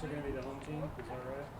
Mavericks are going to be the home team. Is that right?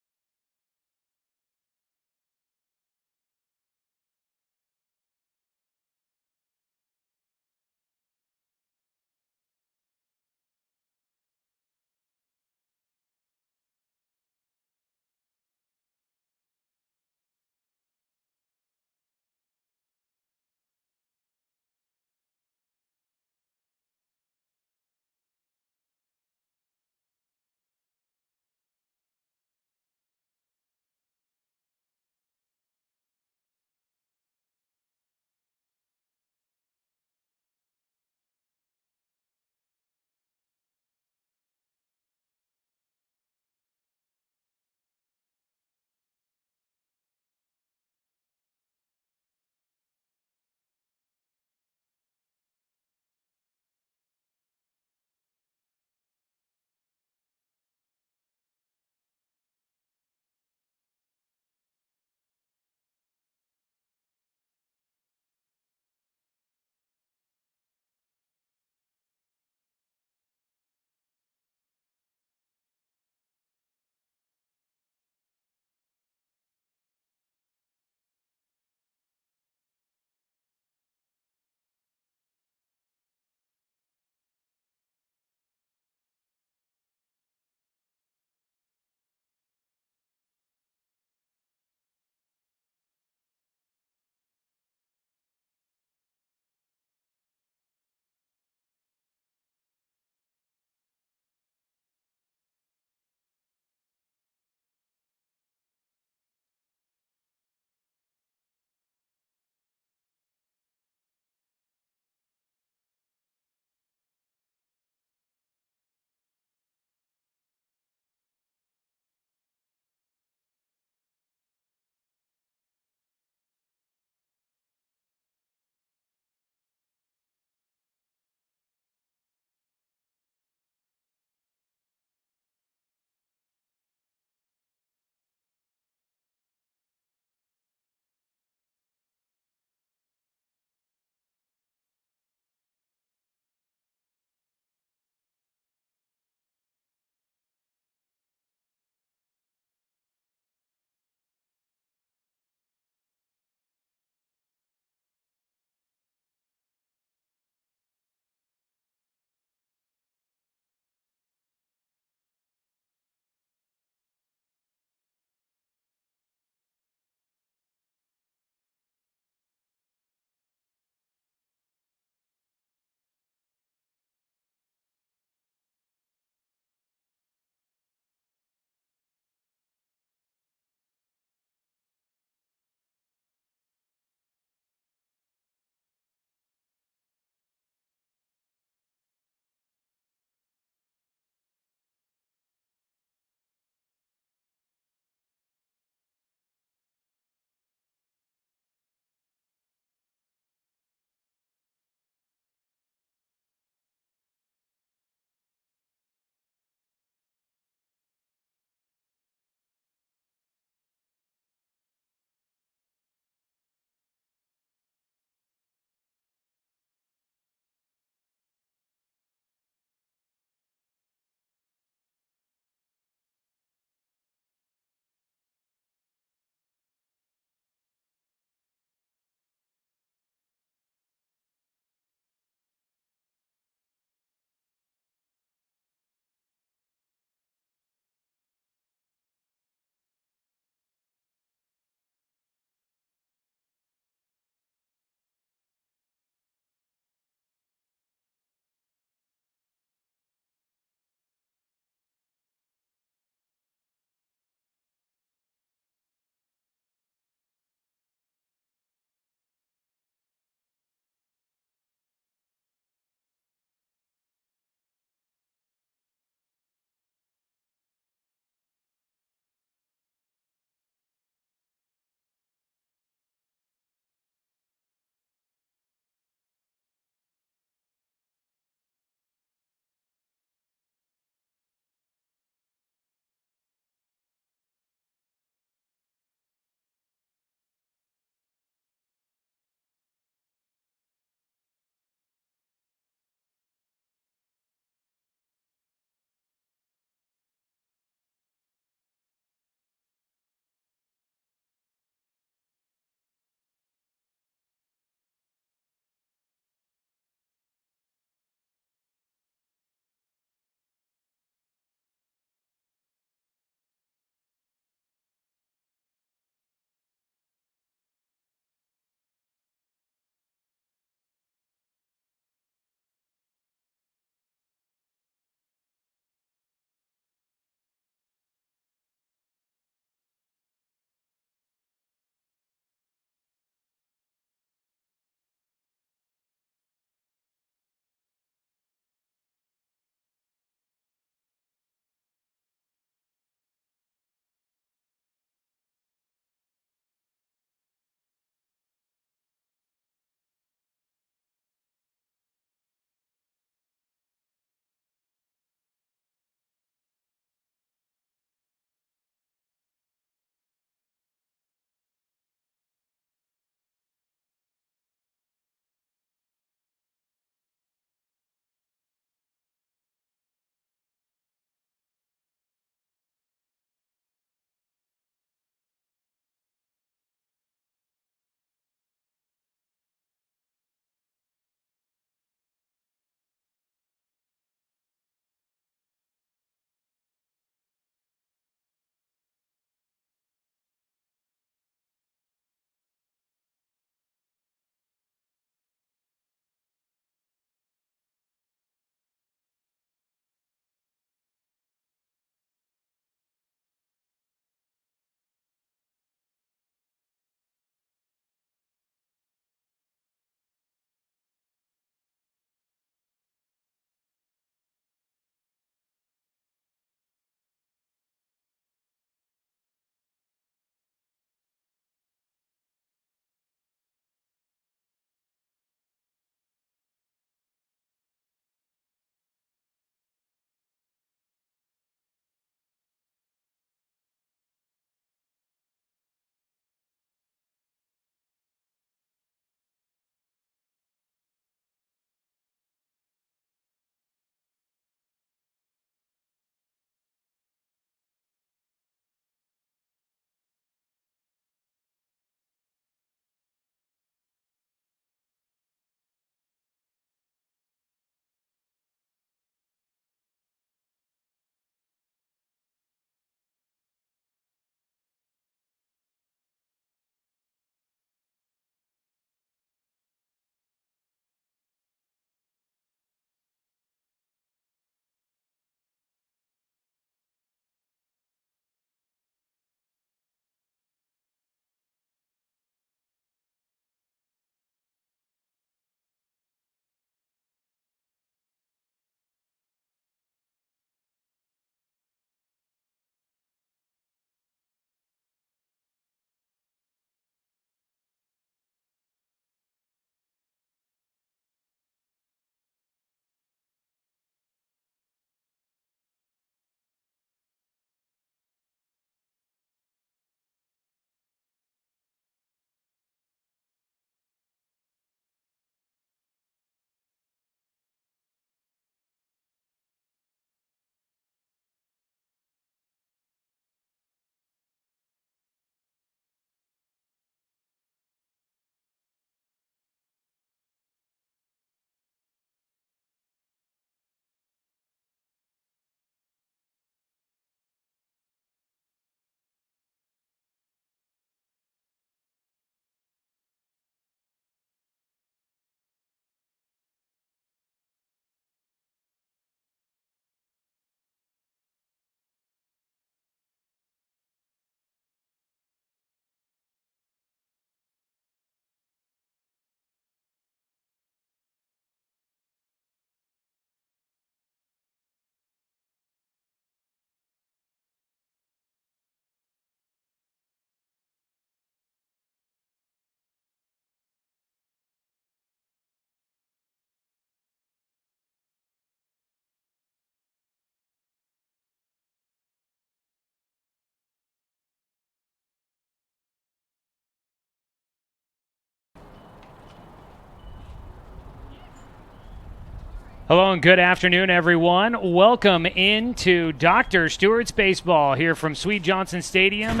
Hello and good afternoon, everyone. Welcome into Dr. Stewart's Baseball here from Sweet Johnson Stadium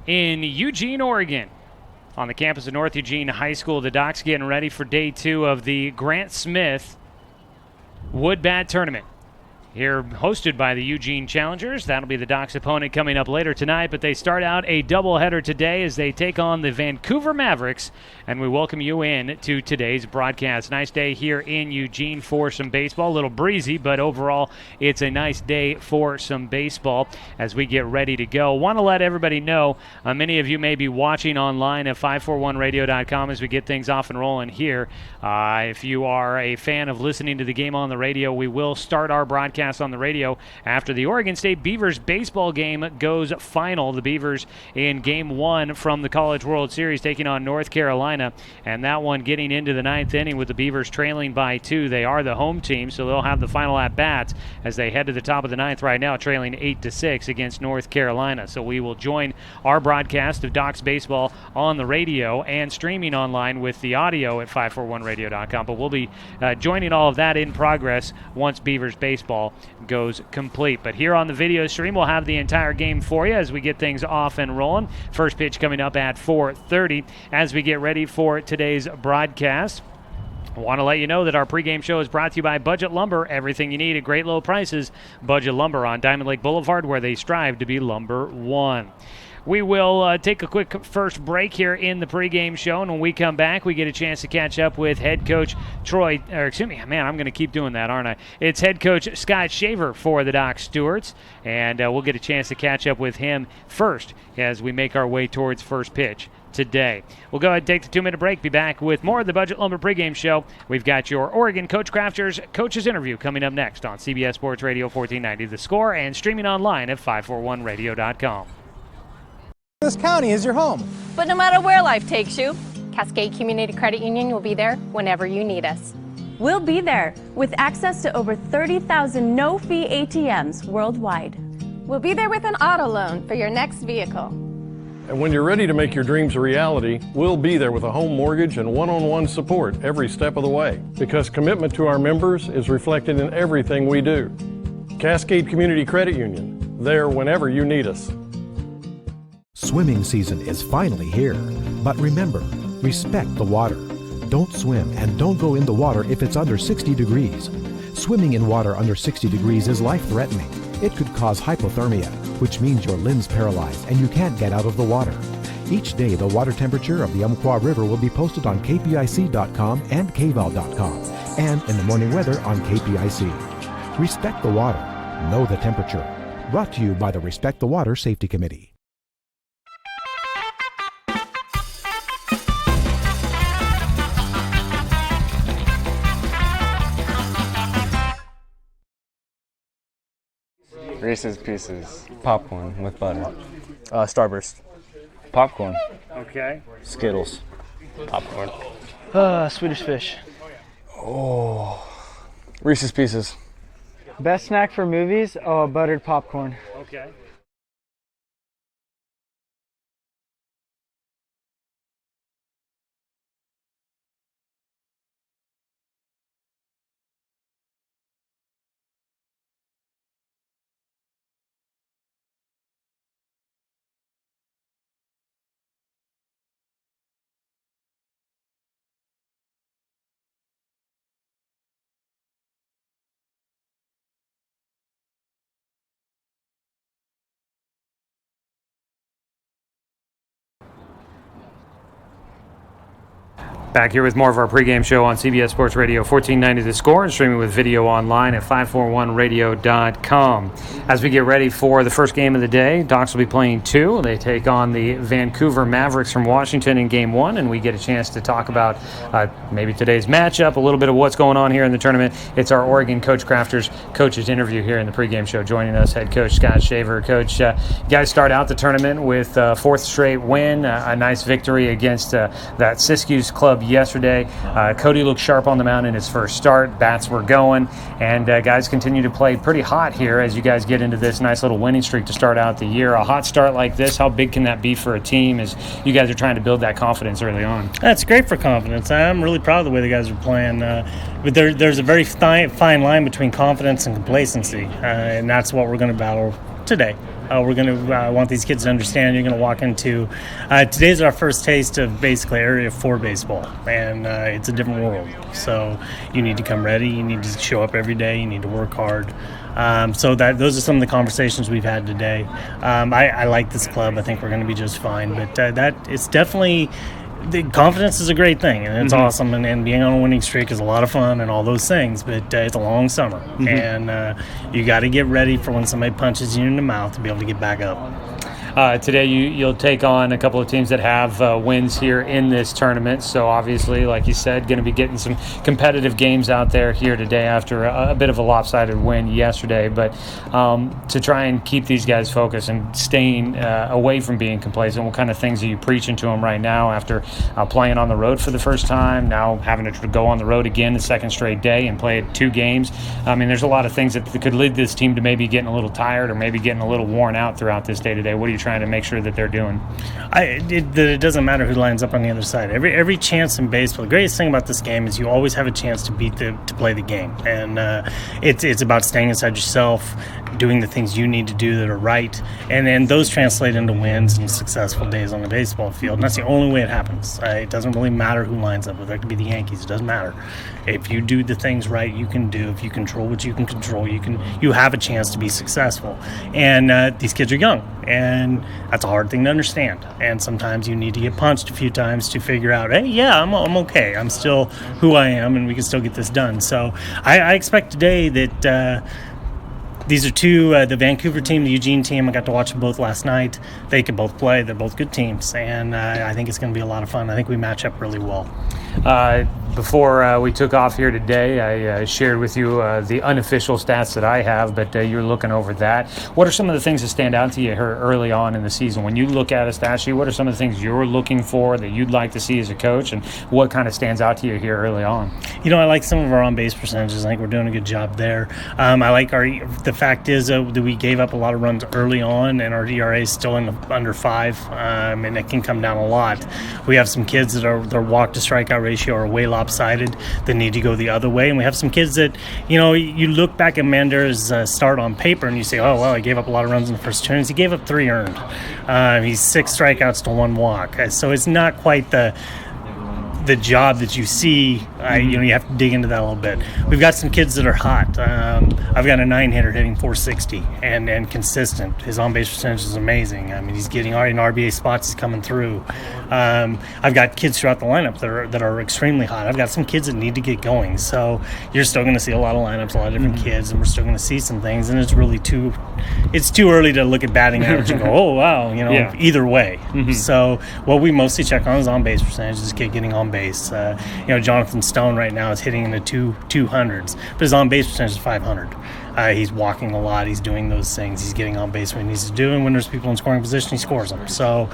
in Eugene, Oregon. On the campus of North Eugene High School, the Docs getting ready for day 2 of the Grant Smith Wood Bat Tournament. Here, hosted by the Eugene Challengers. That'll be the Docs' opponent coming up later tonight, but they start out a doubleheader today as they take on the Vancouver Mavericks, and we welcome you in to today's broadcast. Nice day here in Eugene for some baseball. A little breezy, but overall, it's a nice day for some baseball as we get ready to go. Want to let everybody know, many of you may be watching online at 541radio.com as we get things off and rolling here. If you are a fan of listening to the game on the radio, we will start our broadcast on the radio after the Oregon State Beavers baseball game goes final. The Beavers in Game 1 from the College World Series taking on North Carolina, and that one getting into the 9th inning with the Beavers trailing by 2. They are the home team, so they'll have the final at-bats as they head to the top of the 9th right now, trailing 8-6 against North Carolina. So we will join our broadcast of Docs Baseball on the radio and streaming online with the audio at 541radio.com, but we'll be joining all of that in progress once Beavers baseball goes complete. But here on the video stream, we'll have the entire game for you as we get things off and rolling. First pitch coming up at 4:30 as we get ready for today's broadcast. I want to let you know that our pregame show is brought to you by Budget Lumber. Everything you need at great low prices. Budget Lumber on Diamond Lake Boulevard, where they strive to be lumber one. We will take a quick first break here in the pregame show, and when we come back, we get a chance to catch up with head coach I'm going to keep doing that, aren't I? It's head coach Scott Shaver for the Doc Stewarts, and we'll get a chance to catch up with him first as we make our way towards first pitch today. We'll go ahead and take the 2-minute break, be back with more of the Budget Lumber pregame show. We've got your Oregon Coach Crafters Coaches Interview coming up next on CBS Sports Radio 1490 The Score and streaming online at 541radio.com. This county is your home. But no matter where life takes you, Cascade Community Credit Union will be there whenever you need us. we'll be there with access to over 30,000 no-fee ATMs worldwide. We'll be there with an auto loan for your next vehicle. And when you're ready to make your dreams a reality, we'll be there with a home mortgage and one-on-one support every step of the way. Because commitment to our members is reflected in everything we do. Cascade Community Credit Union, there whenever you need us. Swimming season is finally here, but remember, respect the water. Don't swim and don't go in the water if it's under 60 degrees. Swimming in water under 60 degrees is life-threatening. It could cause hypothermia, which means your limbs paralyzed and you can't get out of the water. Each day, the water temperature of the Umpqua River will be posted on kpic.com and kval.com, and in the morning weather on KPIC. Respect the water. Know the temperature. Brought to you by the Respect the Water Safety Committee. Reese's Pieces. Popcorn with butter. Starburst. Popcorn. Okay. Skittles. Popcorn. Swedish Fish. Oh. Reese's Pieces. Best snack for movies? Oh, buttered popcorn. Okay. Back here with more of our pregame show on CBS Sports Radio 1490 The Score and streaming with video online at 541radio.com. As we get ready for the first game of the day, Docs will be playing 2. They take on the Vancouver Mavericks from Washington in Game 1, and we get a chance to talk about maybe today's matchup, a little bit of what's going on here in the tournament. It's our Oregon Coach Crafters Coaches Interview here in the pregame show. Joining us, head coach Scott Shaver. Coach, you guys start out the tournament with a 4th straight win, a nice victory against that Siskiyous club club yesterday. Cody looked sharp on the mound in his first start. Bats were going, and guys continue to play pretty hot here as you guys get into this nice little winning streak to start out the year. A hot start like this, how big can that be for a team as you guys are trying to build that confidence early on? That's great for confidence. I'm really proud of the way the guys are playing. But there's a very fine line between confidence and complacency, and that's what we're going to battle today. We're going to want these kids to understand you're going to walk into today's our first taste of basically Area 4 baseball, and it's a different world. So you need to come ready. You need to show up every day. You need to work hard. So those are some of the conversations we've had today. I like this club. I think we're going to be just fine. But that it's definitely. The confidence is a great thing, and it's awesome, and being on a winning streak is a lot of fun and all those things, but it's a long summer, and you got to get ready for when somebody punches you in the mouth to be able to get back up. Today you'll take on a couple of teams that have wins here in this tournament. So obviously, like you said, going to be getting some competitive games out there here today after a bit of a lopsided win yesterday. But to try and keep these guys focused and staying away from being complacent, what kind of things are you preaching to them right now after playing on the road for the first time, now having to go on the road again the second straight day and play 2 games? I mean, there's a lot of things that could lead this team to maybe getting a little tired or maybe getting a little worn out throughout this day-to-day. What are you trying to make sure that they're doing? It doesn't matter who lines up on the other side. Every chance in baseball. The greatest thing about this game is you always have a chance to play the game, and it's about staying inside yourself, doing the things you need to do that are right, and then those translate into wins and successful days on the baseball field. And that's the only way it happens. It doesn't really matter who lines up. Whether it could be the Yankees, it doesn't matter. If you do the things right, you can do. If you control what you can control, you have a chance to be successful. And these kids are young, and that's a hard thing to understand. And sometimes you need to get punched a few times to figure out, hey, yeah, I'm okay. I'm still who I am, and we can still get this done. So I expect today that these are two, the Vancouver team, the Eugene team. I got to watch them both last night. They can both play. They're both good teams, and I think it's going to be a lot of fun. I think we match up really well. Before we took off here today, I shared with you the unofficial stats that I have, but you're looking over that. What are some of the things that stand out to you here early on in the season? When you look at a stat sheet, what are some of the things you're looking for that you'd like to see as a coach, and what kind of stands out to you here early on? You know, I like some of our on-base percentages. I think we're doing a good job there. I like the fact is that we gave up a lot of runs early on, and our ERA is still under 5, and it can come down a lot. We have some kids that their walk-to-strikeout ratio are way lopsided that need to go the other way, and we have some kids that, you know, you look back at Mander's start on paper and you say, oh, well, he gave up a lot of runs in the first 2 innings. He gave up 3 earned. He's 6 strikeouts to 1 walk. So it's not quite the job that you see. You have to dig into that a little bit. We've got some kids that are hot. I've got a 9-hitter hitting 460 and consistent. His on-base percentage is amazing. I mean, he's getting already in RBA spots. He's coming through. I've got kids throughout the lineup that are extremely hot. I've got some kids that need to get going. So you're still going to see a lot of lineups, a lot of different kids, and we're still going to see some things. And it's really too early to look at batting average and go, oh wow, either way. So what we mostly check on is on-base percentage. Is kid getting on base. Jonathan Stone right now is hitting in the 200s, but his on-base percentage is 500. He's walking a lot. He's doing those things. He's getting on base when he needs to do, and when there's people in scoring position, he scores them. So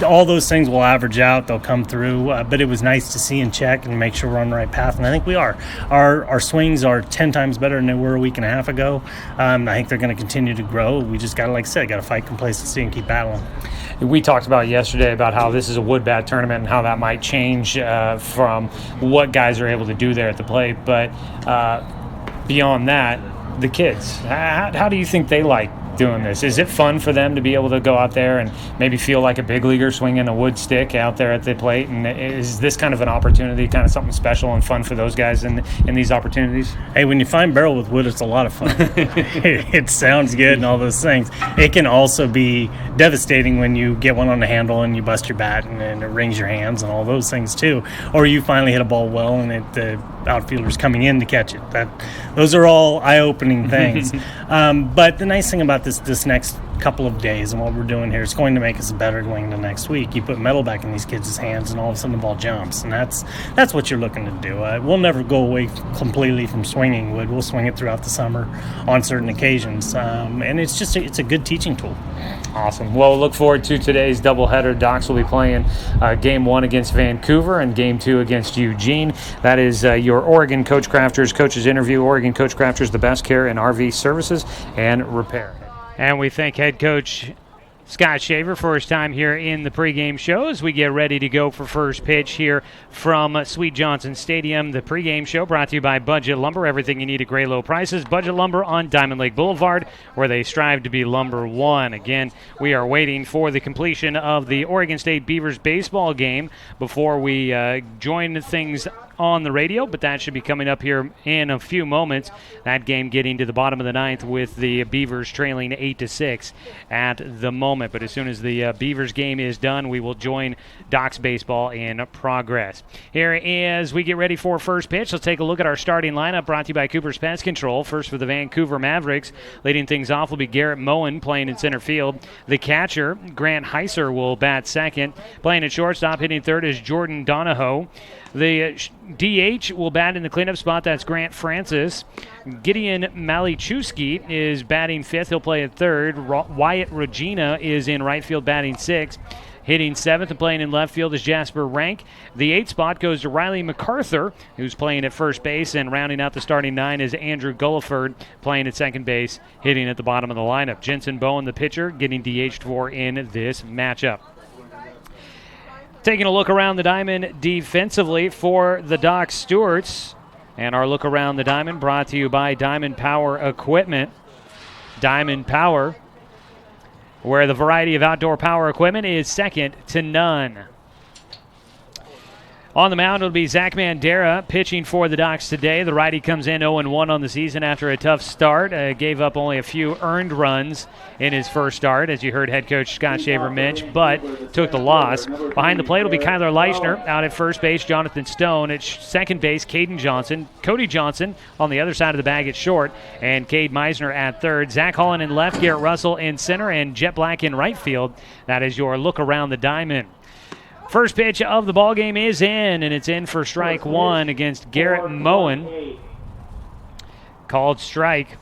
all those things will average out. They'll come through. But it was nice to see and check and make sure we're on the right path, and I think we are. Our swings are 10 times better than they were a week and a half ago. I think they're going to continue to grow. We just got to, like I said, got to fight complacency and keep battling. We talked about yesterday about how this is a wood bat tournament and how that might change from what guys are able to do there at the plate. But beyond that, the kids, how do you think they like doing this? Is it fun for them to be able to go out there and maybe feel like a big leaguer swinging a wood stick out there at the plate? And is this kind of an opportunity, kind of something special and fun for those guys in these opportunities? Hey, when you find barrel with wood, it's a lot of fun. It sounds good and all those things. It can also be devastating when you get one on the handle and you bust your bat and it rings your hands and all those things too. Or you finally hit a ball well and the outfielder's coming in to catch it. Those are all eye-opening things. But the nice thing about this next couple of days, and what we're doing here is going to make us better going into next week. You put metal back in these kids' hands, and all of a sudden the ball jumps, and that's what you're looking to do. We'll never go away completely from swinging wood. We'll swing it throughout the summer on certain occasions, and it's a good teaching tool. Awesome. Well, look forward to today's doubleheader. Docs will be playing Game 1 against Vancouver and Game 2 against Eugene. That is your Oregon Coach Crafters Coaches Interview. Oregon Coach Crafters, the best care in RV services and repair. And we thank head coach Scott Shaver for his time here in the pregame show as we get ready to go for first pitch here from Sweet Johnson Stadium. The pregame show brought to you by Budget Lumber. Everything you need at great low prices. Budget Lumber on Diamond Lake Boulevard, where they strive to be lumber one. Again, we are waiting for the completion of the Oregon State Beavers baseball game before we join things on the radio, but that should be coming up here in a few moments. That game getting to the bottom of the ninth with the Beavers trailing 8-6 at the moment. But as soon as the Beavers game is done, we will join Docs baseball in progress. Here as we get ready for first pitch, let's take a look at our starting lineup brought to you by Cooper's Pest Control. First for the Vancouver Mavericks, leading things off will be Garrett Moen playing in center field. The catcher, Grant Heiser, will bat second. Playing at shortstop, hitting third is Jordan Donahoe. The DH will bat in the cleanup spot. That's Grant Francis. Gideon Malichewski is batting fifth. He'll play at third. Wyatt Regina is in right field batting sixth. Hitting seventh and playing in left field is Jasper Rank. The eighth spot goes to Riley MacArthur, who's playing at first base, and rounding out the starting nine is Andrew Gulliford playing at second base, hitting at the bottom of the lineup. Jensen Bowen, the pitcher, getting DH'd for in this matchup. Taking a look around the diamond defensively for the Doc Stewarts. And our look around the diamond brought to you by Diamond Power Equipment. Diamond Power, where the variety of outdoor power equipment is second to none. On the mound, it'll be Zach Mandera pitching for the Docs today. The righty comes in 0-1 on the season after a tough start. Gave up only a few earned runs in his first start, as you heard head coach Scott Shaver mention, but took the loss. Behind the plate will be Kyler Leichner. Out at first base, Jonathan Stone. At second base, Caden Johnson. Cody Johnson on the other side of the bag at short, and Cade Meisner at third. Zach Holland in left, Garrett Russell in center, and Jet Black in right field. That is your look around the diamond. First pitch of the ball game is in, and it's in for strike one against Garrett Moen. Called strike.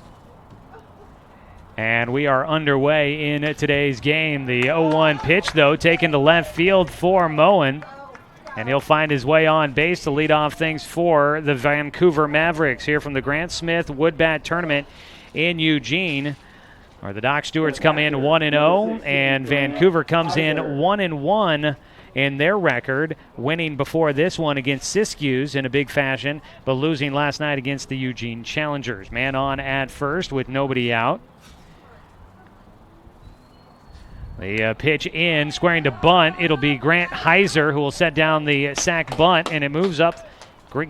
And we are underway in today's game. The 0-1 pitch, though, taken to left field for Moen. And he'll find his way on base to lead off things for the Vancouver Mavericks here from the Grant Smith Woodbat Tournament in Eugene, where the Doc Stewarts come in 1-0, and Vancouver comes in 1-1 in their record, winning before this one against Siskiyous in a big fashion, but losing last night against the Eugene Challengers. Man on at first with nobody out. The pitch in, squaring to bunt. It'll be Grant Heiser who will set down the sack bunt, and it moves up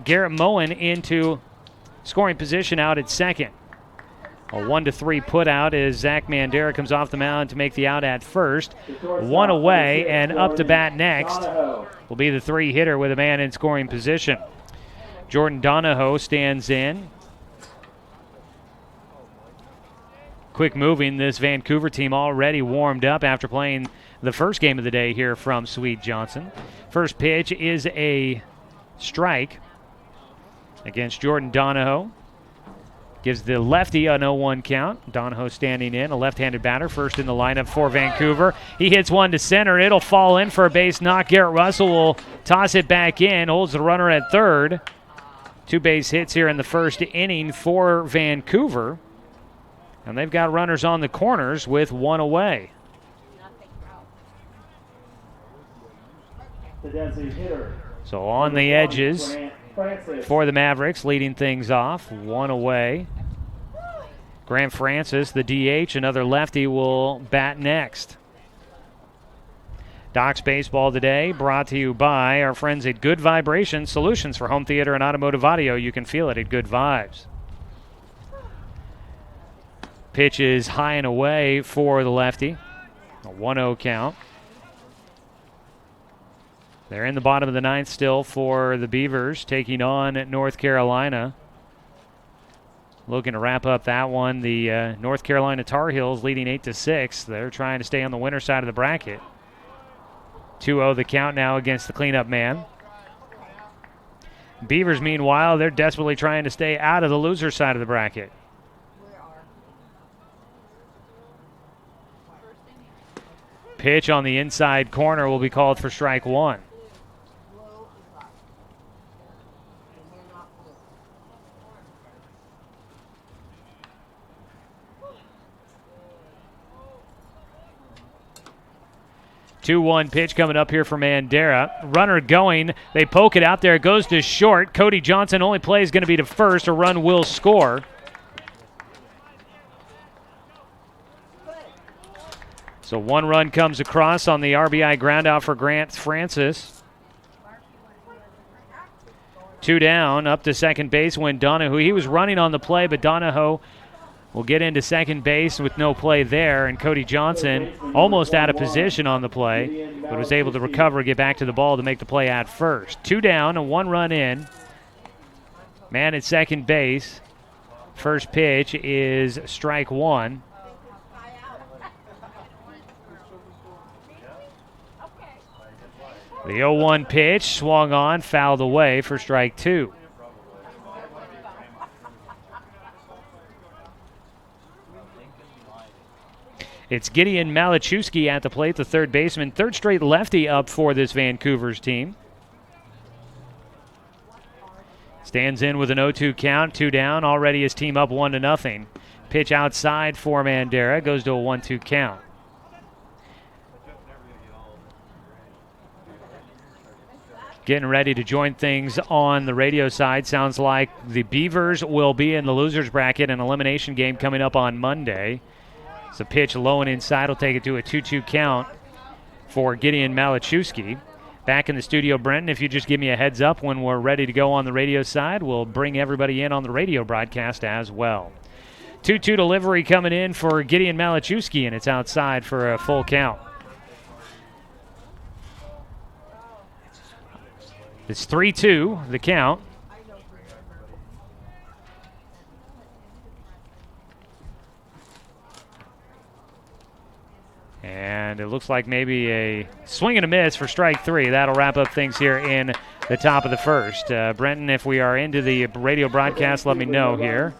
Garrett Moen into scoring position out at second. A 1-3 put out as Zach Mandera comes off the mound to make the out at first. One away, and up to bat next will be the three hitter with a man in scoring position. Jordan Donahoe stands in. Quick moving, this Vancouver team already warmed up after playing the first game of the day here from Sweet Johnson. First pitch is a strike against Jordan Donahoe. Gives the lefty an 0-1 count. Donahoe standing in, a left-handed batter, first in the lineup for Vancouver. He hits one to center. It'll fall in for a base knock. Garrett Russell will toss it back in, holds the runner at third. Two base hits here in the first inning for Vancouver. And they've got runners on the corners with one away. So on the edges for the Mavericks, leading things off, one away. Grant Francis, the DH, another lefty, will bat next. Docs Baseball today brought to you by our friends at Good Vibration Solutions for home theater and automotive audio. You can feel it at Good Vibes. Pitch is high and away for the lefty. A 1-0 count. They're in the bottom of the ninth still for the Beavers, taking on North Carolina. looking to wrap up that one. The North Carolina Tar Heels leading 8-6. They're trying to stay on the winner side of the bracket. 2-0 the count now against the cleanup man. Beavers, meanwhile, they're desperately trying to stay out of the loser side of the bracket. Pitch on the inside corner will be called for strike one. Two-one pitch coming up here for Mandera. Runner going. They poke it out there. It goes to short. Cody Johnson only play is going to be to first. A run will score. So one run comes across on the RBI ground out for Grant Francis. Two down, up to second base when Donahoe. He was running on the play, but Donahoe will get into second base with no play there. And Cody Johnson almost out of position on the play, but was able to recover, get back to the ball to make the play at first. Two down, a one run in. Man at second base. First pitch is strike one. The 0-1 pitch swung on, fouled away for strike two. It's Gideon Malachewski at the plate, the third baseman. Third straight lefty up for this Vancouver's team. Stands in with an 0-2 count, two down. Already his team up 1-0. Pitch outside for Mandera, goes to a 1-2 count. Getting ready to join things on the radio side. Sounds like the Beavers will be in the losers bracket, an elimination game coming up on Monday. It's a pitch low and inside. Will take it to a 2-2 count for Gideon Malachewski. Back in the studio, Brenton, if you just give me a heads up when we're ready to go on the radio side, we'll bring everybody in on the radio broadcast as well. 2-2 delivery coming in for Gideon Malachewski, and it's outside for a full count. It's 3-2, the count. And it looks like maybe a swing and a miss for strike three. That'll wrap up things here in the top of the first. Brenton, if we are into the radio broadcast, let me know here.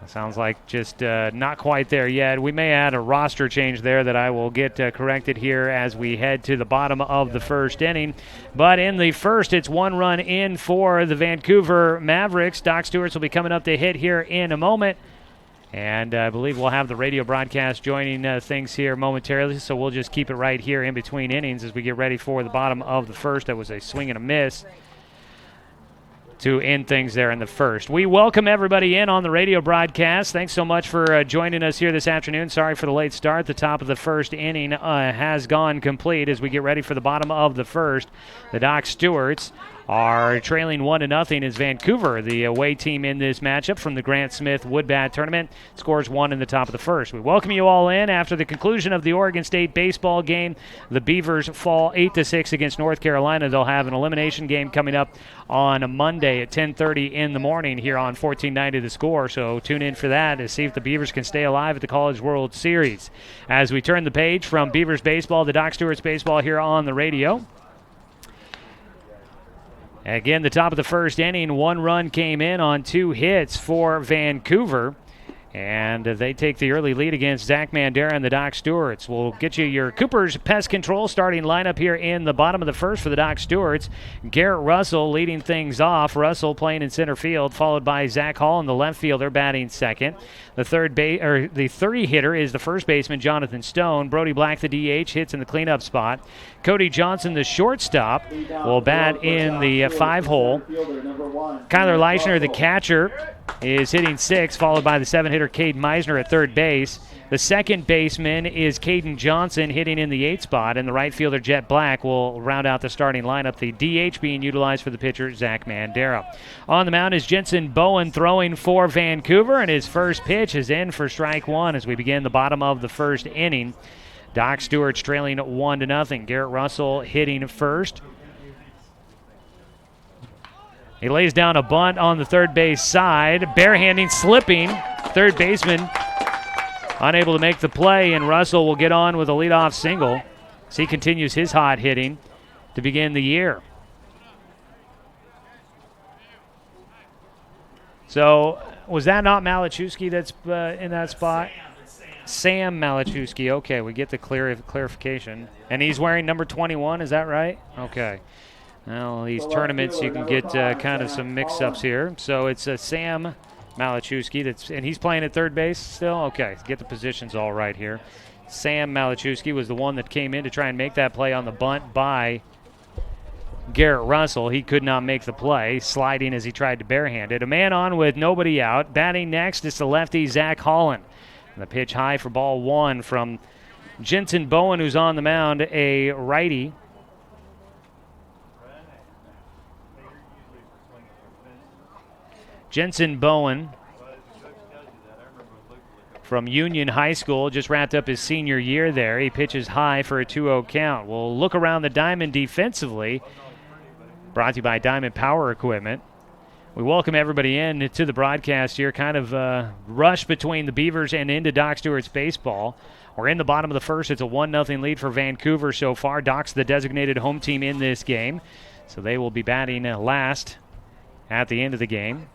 Sounds like just not quite there yet. We may add a roster change there that I will get corrected here as we head to the bottom of the first inning. But in the first, it's one run in for the Vancouver Mavericks. Doc Stewart will be coming up to hit here in a moment. And I believe we'll have the radio broadcast joining things here momentarily, so we'll just keep it right here in between innings as we get ready for the bottom of the first. That was a swing and a miss to end things there in the first. We welcome everybody in on the radio broadcast. Thanks so much for joining us here this afternoon. Sorry for the late start. The top of the first inning has gone complete as we get ready for the bottom of the first. The Doc Stewarts are trailing 1-0 as Vancouver, the away team in this matchup from the Grant Smith Woodbat Tournament, scores one in the top of the first. We welcome you all in after the conclusion of the Oregon State baseball game. The Beavers fall 8-6 against North Carolina. They'll have an elimination game coming up on a Monday at 10:30 in the morning here on 1490 The Score. So tune in for that to see if the Beavers can stay alive at the College World Series. As we turn the page from Beavers baseball to Doc Stewart's baseball here on the radio. Again, the top of the first inning, one run came in on two hits for Vancouver. And they take the early lead against Zach Mandera and the Doc Stewarts. We'll get you your Cooper's Pest Control starting lineup here in the bottom of the first for the Doc Stewarts. Garrett Russell leading things off. Russell playing in center field, followed by Zach Hall in the left fielder batting second. The the 30 hitter is the first baseman, Jonathan Stone. Brody Black, the DH, hits in the cleanup spot. Cody Johnson, the shortstop, will bat in the 5-hole. Kyler Leichner, the catcher, is hitting 6, followed by the 7-hitter Cade Meisner at third base. The second baseman is Caden Johnson hitting in the 8th spot, and the right fielder Jet Black will round out the starting lineup, the DH being utilized for the pitcher Zach Mandera. On the mound is Jensen Bowen throwing for Vancouver, and his first pitch is in for strike one as we begin the bottom of the first inning. Doc Stewart's trailing 1-0. Garrett Russell hitting first. He lays down a bunt on the third base side. Barehanding, slipping. Third baseman unable to make the play, and Russell will get on with a leadoff single as he continues his hot hitting to begin the year. So was that not Malachowski that's in that spot? Sam Malachowski. Okay, we get the clarification. And he's wearing number 21, is that right? Okay. Well, these tournaments, you can get kind of some mix-ups here. So it's Sam Malachowski, and he's playing at third base still? Okay, get the positions all right here. Sam Malachowski was the one that came in to try and make that play on the bunt by Garrett Russell. He could not make the play, sliding as he tried to barehand it. A man on with nobody out. Batting next is the lefty, Zach Holland. And the pitch high for ball one from Jensen Bowen, who's on the mound, a righty. Jensen Bowen from Union High School just wrapped up his senior year there. He pitches high for a 2-0 count. We'll look around the diamond defensively. Brought to you by Diamond Power Equipment. We welcome everybody in to the broadcast here. Kind of a rush between the Beavers and into Doc Stewart's baseball. We're in the bottom of the first. It's a 1-0 lead for Vancouver so far. Doc's the designated home team in this game, so they will be batting last at the end of the game.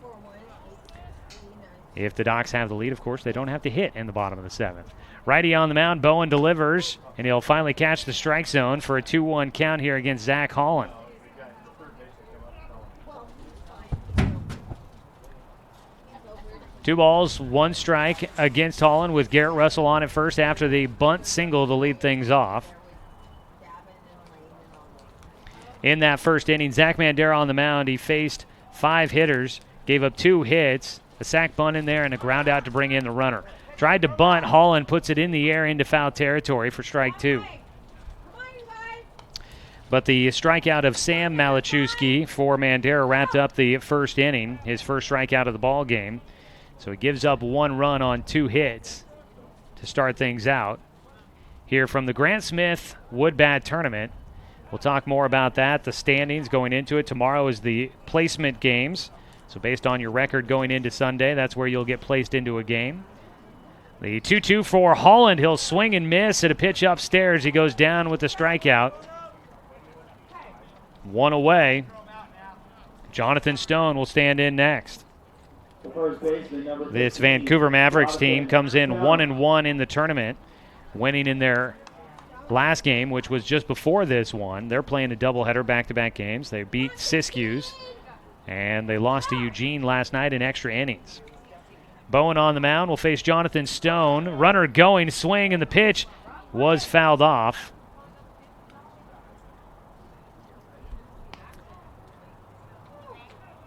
If the Docs have the lead, of course, they don't have to hit in the bottom of the seventh. Righty on the mound, Bowen delivers, and he'll finally catch the strike zone for a 2-1 count here against Zach Holland. Two balls, one strike against Holland with Garrett Russell on at first after the bunt single to lead things off. In that first inning, Zach Mandera on the mound. He faced 5 hitters, gave up 2 hits, a sac bunt in there, and a ground out to bring in the runner. Tried to bunt. Holland puts it in the air into foul territory for strike 2. But the strikeout of Sam Malachowski for Mandera wrapped up the first inning, his first strikeout of the ball game. So he gives up 1 run on 2 hits to start things out here from the Grant Smith Wood Bat Tournament. We'll talk more about that, the standings going into it. Tomorrow is the placement games. So based on your record going into Sunday, that's where you'll get placed into a game. The 2-2 for Holland. He'll swing and miss at a pitch upstairs. He goes down with the strikeout. 1 away. Jonathan Stone will stand in next. This Vancouver Mavericks team comes in 1-1 in the tournament, winning in their last game, which was just before this one. They're playing a doubleheader, back-to-back games. They beat Siskiyous, and they lost to Eugene last night in extra innings. Bowen on the mound will face Jonathan Stone. Runner going, swing, and the pitch was fouled off.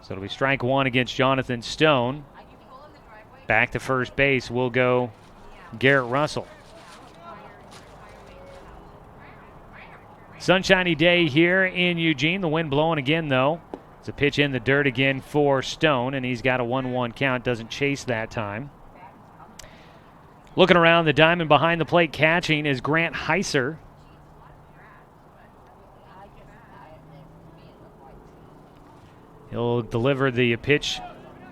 So it'll be strike 1 against Jonathan Stone. Back to first base will go Garrett Russell. Sunshiny day here in Eugene. The wind blowing again, though. It's a pitch in the dirt again for Stone, and he's got a 1-1 count. Doesn't chase that time. Looking around the diamond behind the plate, catching is Grant Heiser. He'll deliver the pitch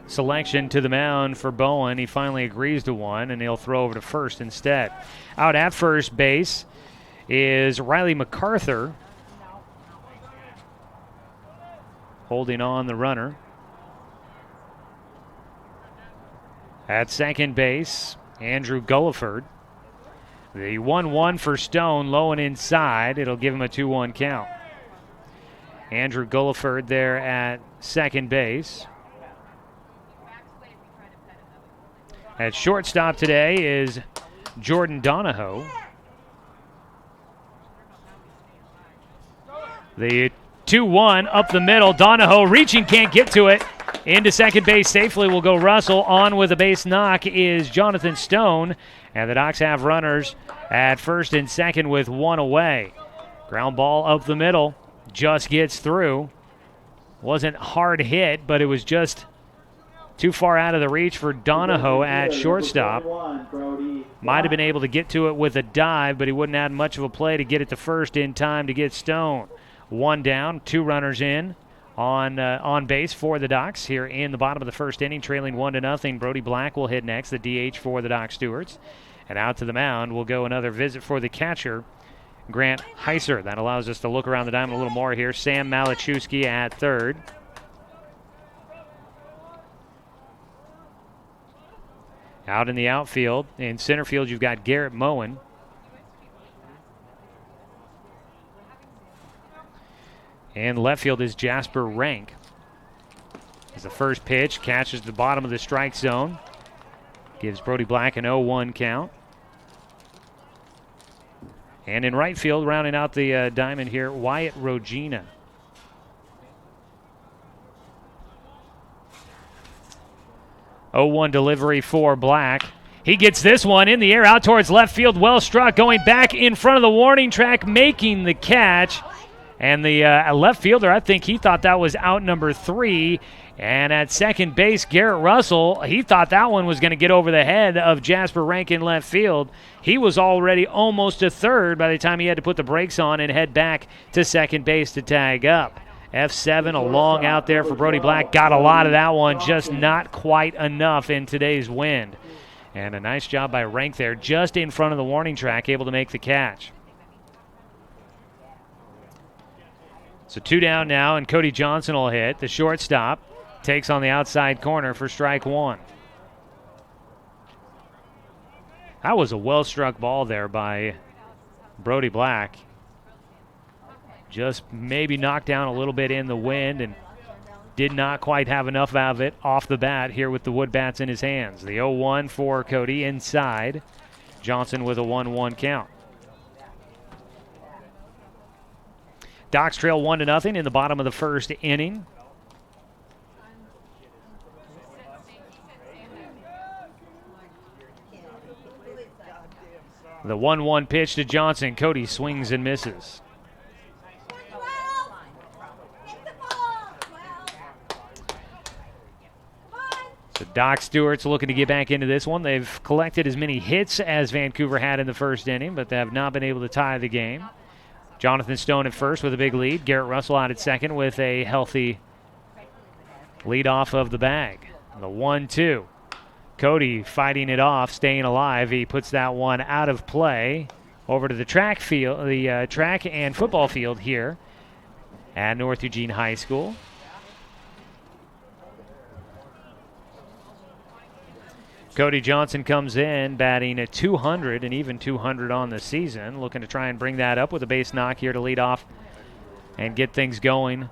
selection to the mound for Bowen. He finally agrees to one, and he'll throw over to first instead. Out at first base is Riley MacArthur, holding on the runner. At second base, Andrew Gulliford. The 1-1 for Stone, low and inside. It'll give him a 2-1 count. Andrew Gulliford there at second base. At shortstop today is Jordan Donahoe. The 2-1 up the middle. Donahoe reaching, can't get to it. Into second base safely will go Russell. On with a base knock is Jonathan Stone. And the Docs have runners at first and second with 1 away. Ground ball up the middle. Just gets through. Wasn't hard hit, but it was just too far out of the reach for Donahoe at shortstop. Might have been able to get to it with a dive, but he wouldn't have much of a play to get it to first in time to get Stone. 1 down, 2 runners in. on base for the Ducks here in the bottom of the first inning, trailing 1-0. Brody Black will hit next, the DH for the Dock Stewarts. And out to the mound will go another visit for the catcher, Grant Heiser. That allows us to look around the diamond a little more here. Sam Malachewski at third. Out in the outfield, in center field, you've got Garrett Moen. And left field is Jasper Rank. As the first pitch catches the bottom of the strike zone, gives Brody Black an 0-1 count. And in right field, rounding out the diamond here, Wyatt Rogina. Oh, 0-1 delivery for Black. He gets this one in the air out towards left field. Well struck, going back in front of the warning track, making the catch. And the left fielder, I think he thought that was out number 3. And at second base, Garrett Russell, he thought that one was going to get over the head of Jasper Rank in left field. He was already almost to third by the time he had to put the brakes on and head back to second base to tag up. F7, a long out there for Brody Black. Got a lot of that one, just not quite enough in today's wind. And a nice job by Rank there, just in front of the warning track, able to make the catch. So 2 down now, and Cody Johnson will hit. The shortstop takes on the outside corner for strike 1. That was a well-struck ball there by Brody Black. Just maybe knocked down a little bit in the wind and did not quite have enough of it off the bat here with the wood bats in his hands. The 0-1 for Cody inside. Johnson with a 1-1 count. Docs trail 1-0 in the bottom of the first inning. The 1-1 pitch to Johnson. Cody swings and misses. So Doc Stewart's looking to get back into this one. They've collected as many hits as Vancouver had in the first inning, but they have not been able to tie the game. Jonathan Stone at first with a big lead. Garrett Russell out at second with a healthy lead off of the bag. The 1-2. Cody fighting it off, staying alive. He puts that one out of play over to the track field, the track and football field here at North Eugene High School. Cody Johnson comes in batting at 200 and even 200 on the season, looking to try and bring that up with a base knock here to lead off and get things going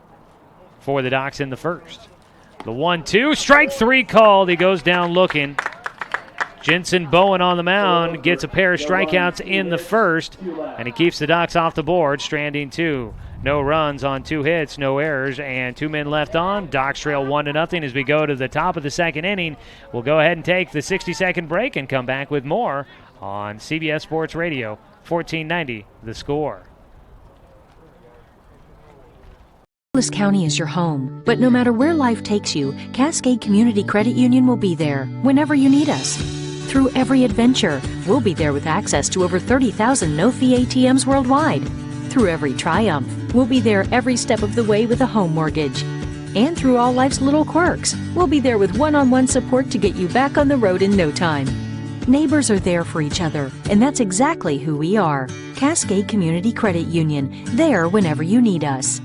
for the Docs in the first. The 1-2, strike 3 called. He goes down looking. Jensen Bowen on the mound gets a pair of strikeouts in the first, and he keeps the Docs off the board, stranding 2. No runs on 2 hits, no errors, and 2 men left on. Docs trail 1-0 as we go to the top of the second inning. We'll go ahead and take the 60-second break and come back with more on CBS Sports Radio, 1490 The Score. Douglas County is your home, but no matter where life takes you, Cascade Community Credit Union will be there whenever you need us. Through every adventure, we'll be there with access to over 30,000 no-fee ATMs worldwide. Through every triumph, we'll be there every step of the way with a home mortgage. And through all life's little quirks, we'll be there with one-on-one support to get you back on the road in no time. Neighbors are there for each other, and that's exactly who we are. Cascade Community Credit Union, there whenever you need us.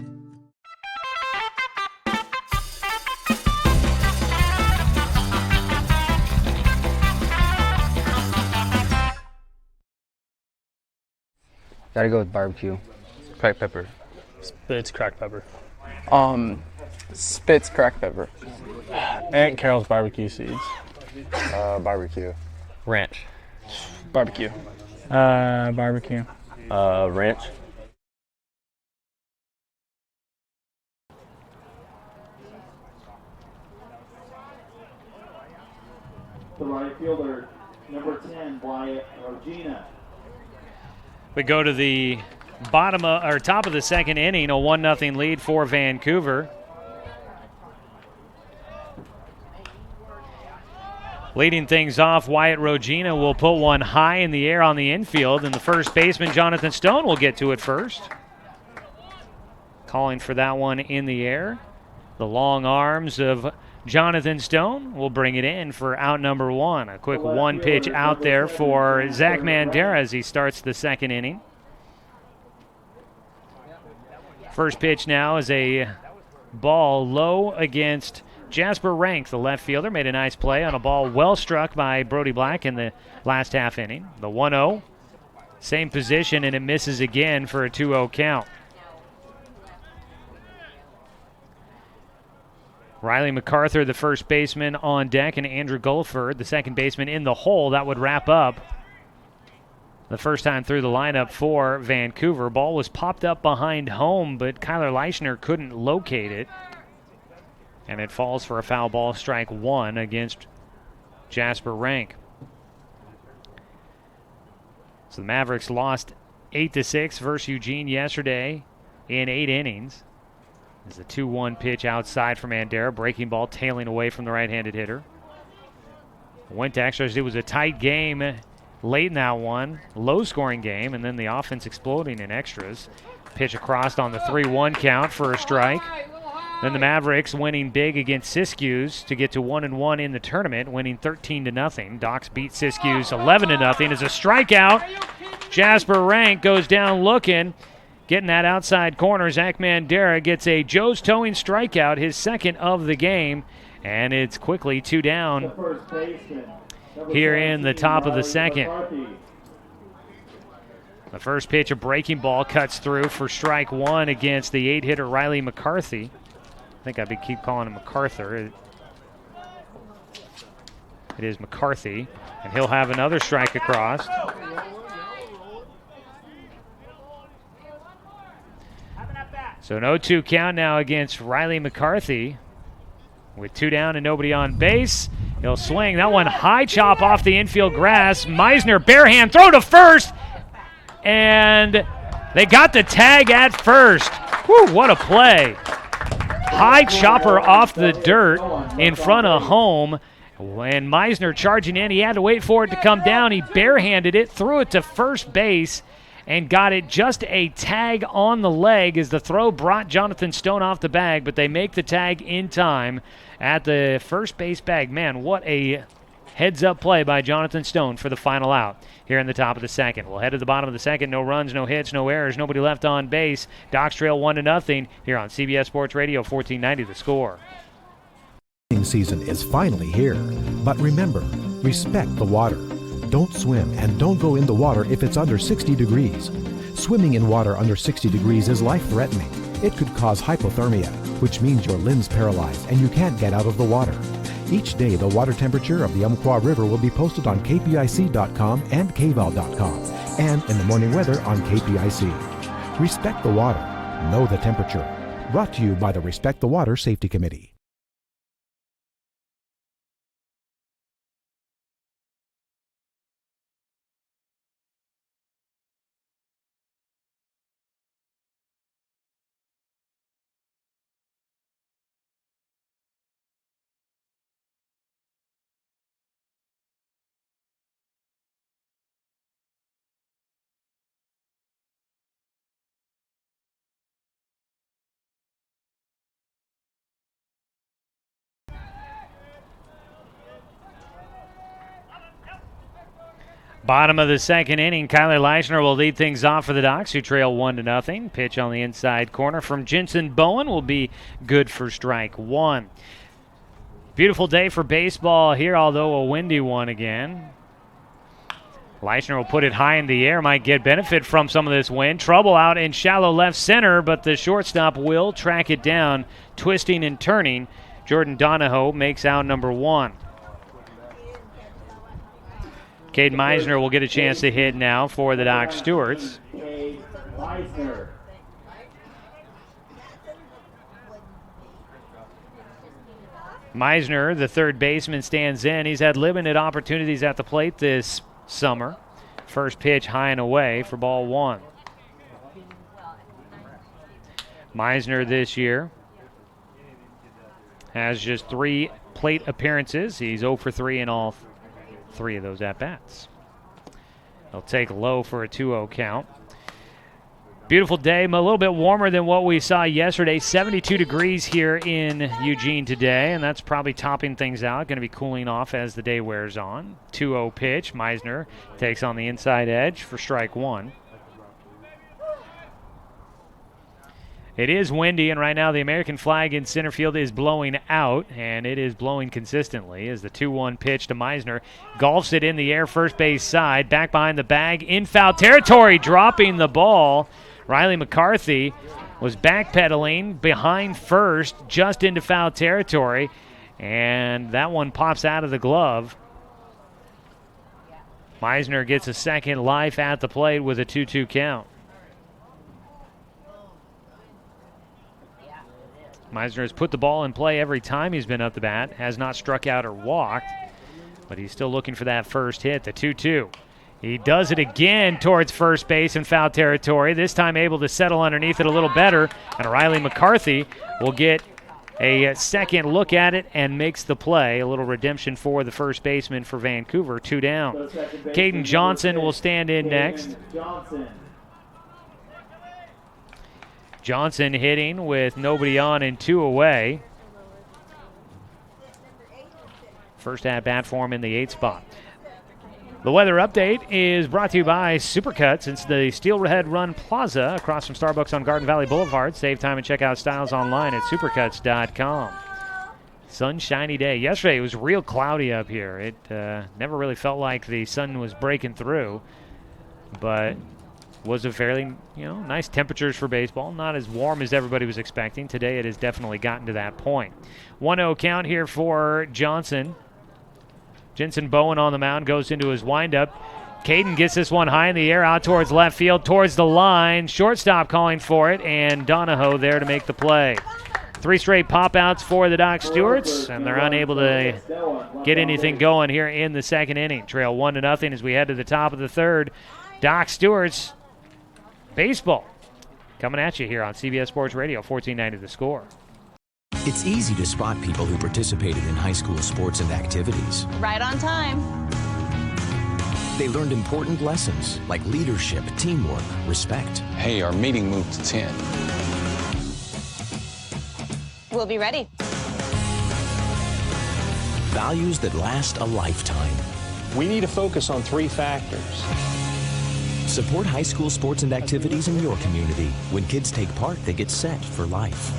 Gotta go with barbecue. Cracked pepper. Spitz cracked pepper. Spitz cracked pepper. Aunt Carol's barbecue seeds. Barbecue. Ranch. Barbecue. Barbecue. Ranch. The right fielder, number 10, Wyatt Rogina. We go to the top of the second inning, a 1-0 lead for Vancouver. Leading things off, Wyatt Rogina will put one high in the air on the infield, and the first baseman, Jonathan Stone, will get to it first. Calling for that one in the air. The long arms of Jonathan Stone will bring it in for out number 1. A quick one pitch out there for Zach Mandera as he starts the second inning. First pitch now is a ball low against Jasper Rank, the left fielder. Made a nice play on a ball well struck by Brody Black in the last half inning. The 1-0, same position, and it misses again for a 2-0 count. Riley MacArthur, the first baseman, on deck, and Andrew Gulford, the second baseman, in the hole. That would wrap up the first time through the lineup for Vancouver. Ball was popped up behind home, but Kyler Leischner couldn't locate it. And it falls for a foul ball, strike 1 against Jasper Rank. So the Mavericks lost 8-6 versus Eugene yesterday in 8 innings. There's a 2-1 pitch outside from Mandera. Breaking ball tailing away from the right-handed hitter. Went to extras. It was a tight game late in that one. Low-scoring game, and then the offense exploding in extras. Pitch across on the 3-1 count for a strike. Then the Mavericks winning big against Siskiyous to get to 1-1 in the tournament, winning 13-0. Docs beat Siskiyous 11-0 as a strikeout. Jasper Rank goes down looking. Getting that outside corner, Zach Mandera gets a Joe's Towing strikeout, his second of the game, and it's quickly 2 down here in the top of the second. The first pitch, a breaking ball, cuts through for strike 1 against the 8-hitter Riley McCarthy. I think I keep calling him MacArthur. It is McCarthy, and he'll have another strike across. So an 0-2 count now against Riley McCarthy. With 2 down and nobody on base. He'll swing. That one high chop off the infield grass. Meisner, bare hand, throw to first. And they got the tag at first. Whew, what a play. High chopper off the dirt in front of home. When Meisner charging in, he had to wait for it to come down. He barehanded it, threw it to first base, and got it just a tag on the leg as the throw brought Jonathan Stone off the bag, but they make the tag in time at the first base bag. Man, what a heads-up play by Jonathan Stone for the final out here in the top of the second. We'll head to the bottom of the second. No runs, no hits, no errors, nobody left on base. Docs trail 1-0 here on CBS Sports Radio, 1490 The Score. Season is finally here, but remember, respect the water. Don't swim and don't go in the water if it's under 60 degrees. Swimming in water under 60 degrees is life-threatening. It could cause hypothermia, which means your limbs paralyzed and you can't get out of the water. Each day, the water temperature of the Umpqua River will be posted on kpic.com and kval.com, and in the morning weather on KPIC. Respect the water. Know the temperature. Brought to you by the Respect the Water Safety Committee. Bottom of the second inning, Kyler Leischner will lead things off for the Docs, who trail 1-0. Pitch on the inside corner from Jensen Bowen will be good for strike 1. Beautiful day for baseball here, although a windy one again. Leischner will put it high in the air, might get benefit from some of this wind. Trouble out in shallow left center, but the shortstop will track it down, twisting and turning. Jordan Donahoe makes out number 1. Cade Meisner will get a chance to hit now for the Doc Stewarts. Meisner, the third baseman, stands in. He's had limited opportunities at the plate this summer. First pitch high and away for ball 1. Meisner this year has just 3 plate appearances. He's 0 for 3 in all 3 of those at-bats. He'll take low for a 2-0 count. Beautiful day, a little bit warmer than what we saw yesterday. 72 degrees here in Eugene today, and that's probably topping things out. Going to be cooling off as the day wears on. 2-0 pitch. Meisner takes on the inside edge for strike one. It is windy, and right now the American flag in center field is blowing out, and it is blowing consistently as the 2-1 pitch to Meisner golfs it in the air, first base side, back behind the bag, in foul territory, dropping the ball. Riley McCarthy was backpedaling behind first, just into foul territory, and that one pops out of the glove. Meisner gets a second life at the plate with a 2-2 count. Meisner has put the ball in play every time he's been up the bat, has not struck out or walked, but he's still looking for that first hit, the 2-2. He does it again towards first base in foul territory, this time able to settle underneath it a little better, and Riley McCarthy will get a second look at it and makes the play. A little redemption for the first baseman for Vancouver, 2 down. Caden Johnson will stand in next. Johnson hitting with nobody on and 2 away. First at bat for him in the 8th spot. The weather update is brought to you by Supercuts. It's the Steelhead Run Plaza across from Starbucks on Garden Valley Boulevard. Save time and check out styles online at supercuts.com. Sunshiny day. Yesterday it was real cloudy up here. It never really felt like the sun was breaking through, but was a fairly, nice temperatures for baseball. Not as warm as everybody was expecting. Today it has definitely gotten to that point. 1-0 count here for Johnson. Jensen Bowen on the mound goes into his windup. Caden gets this one high in the air out towards left field, towards the line. Shortstop calling for it, and Donahoe there to make the play. 3 straight pop-outs for the Doc Stewarts, and they're unable to get anything going here in the second inning. Trail 1-0 as we head to the top of the third. Doc Stewarts baseball coming at you here on CBS Sports Radio, 1490 The Score. It's easy to spot people who participated in high school sports and activities. Right on time. They learned important lessons like leadership, teamwork, respect. Hey, our meeting moved to 10. We'll be ready. Values that last a lifetime. We need to focus on 3 factors. Support high school sports and activities in your community. When kids take part, they get set for life.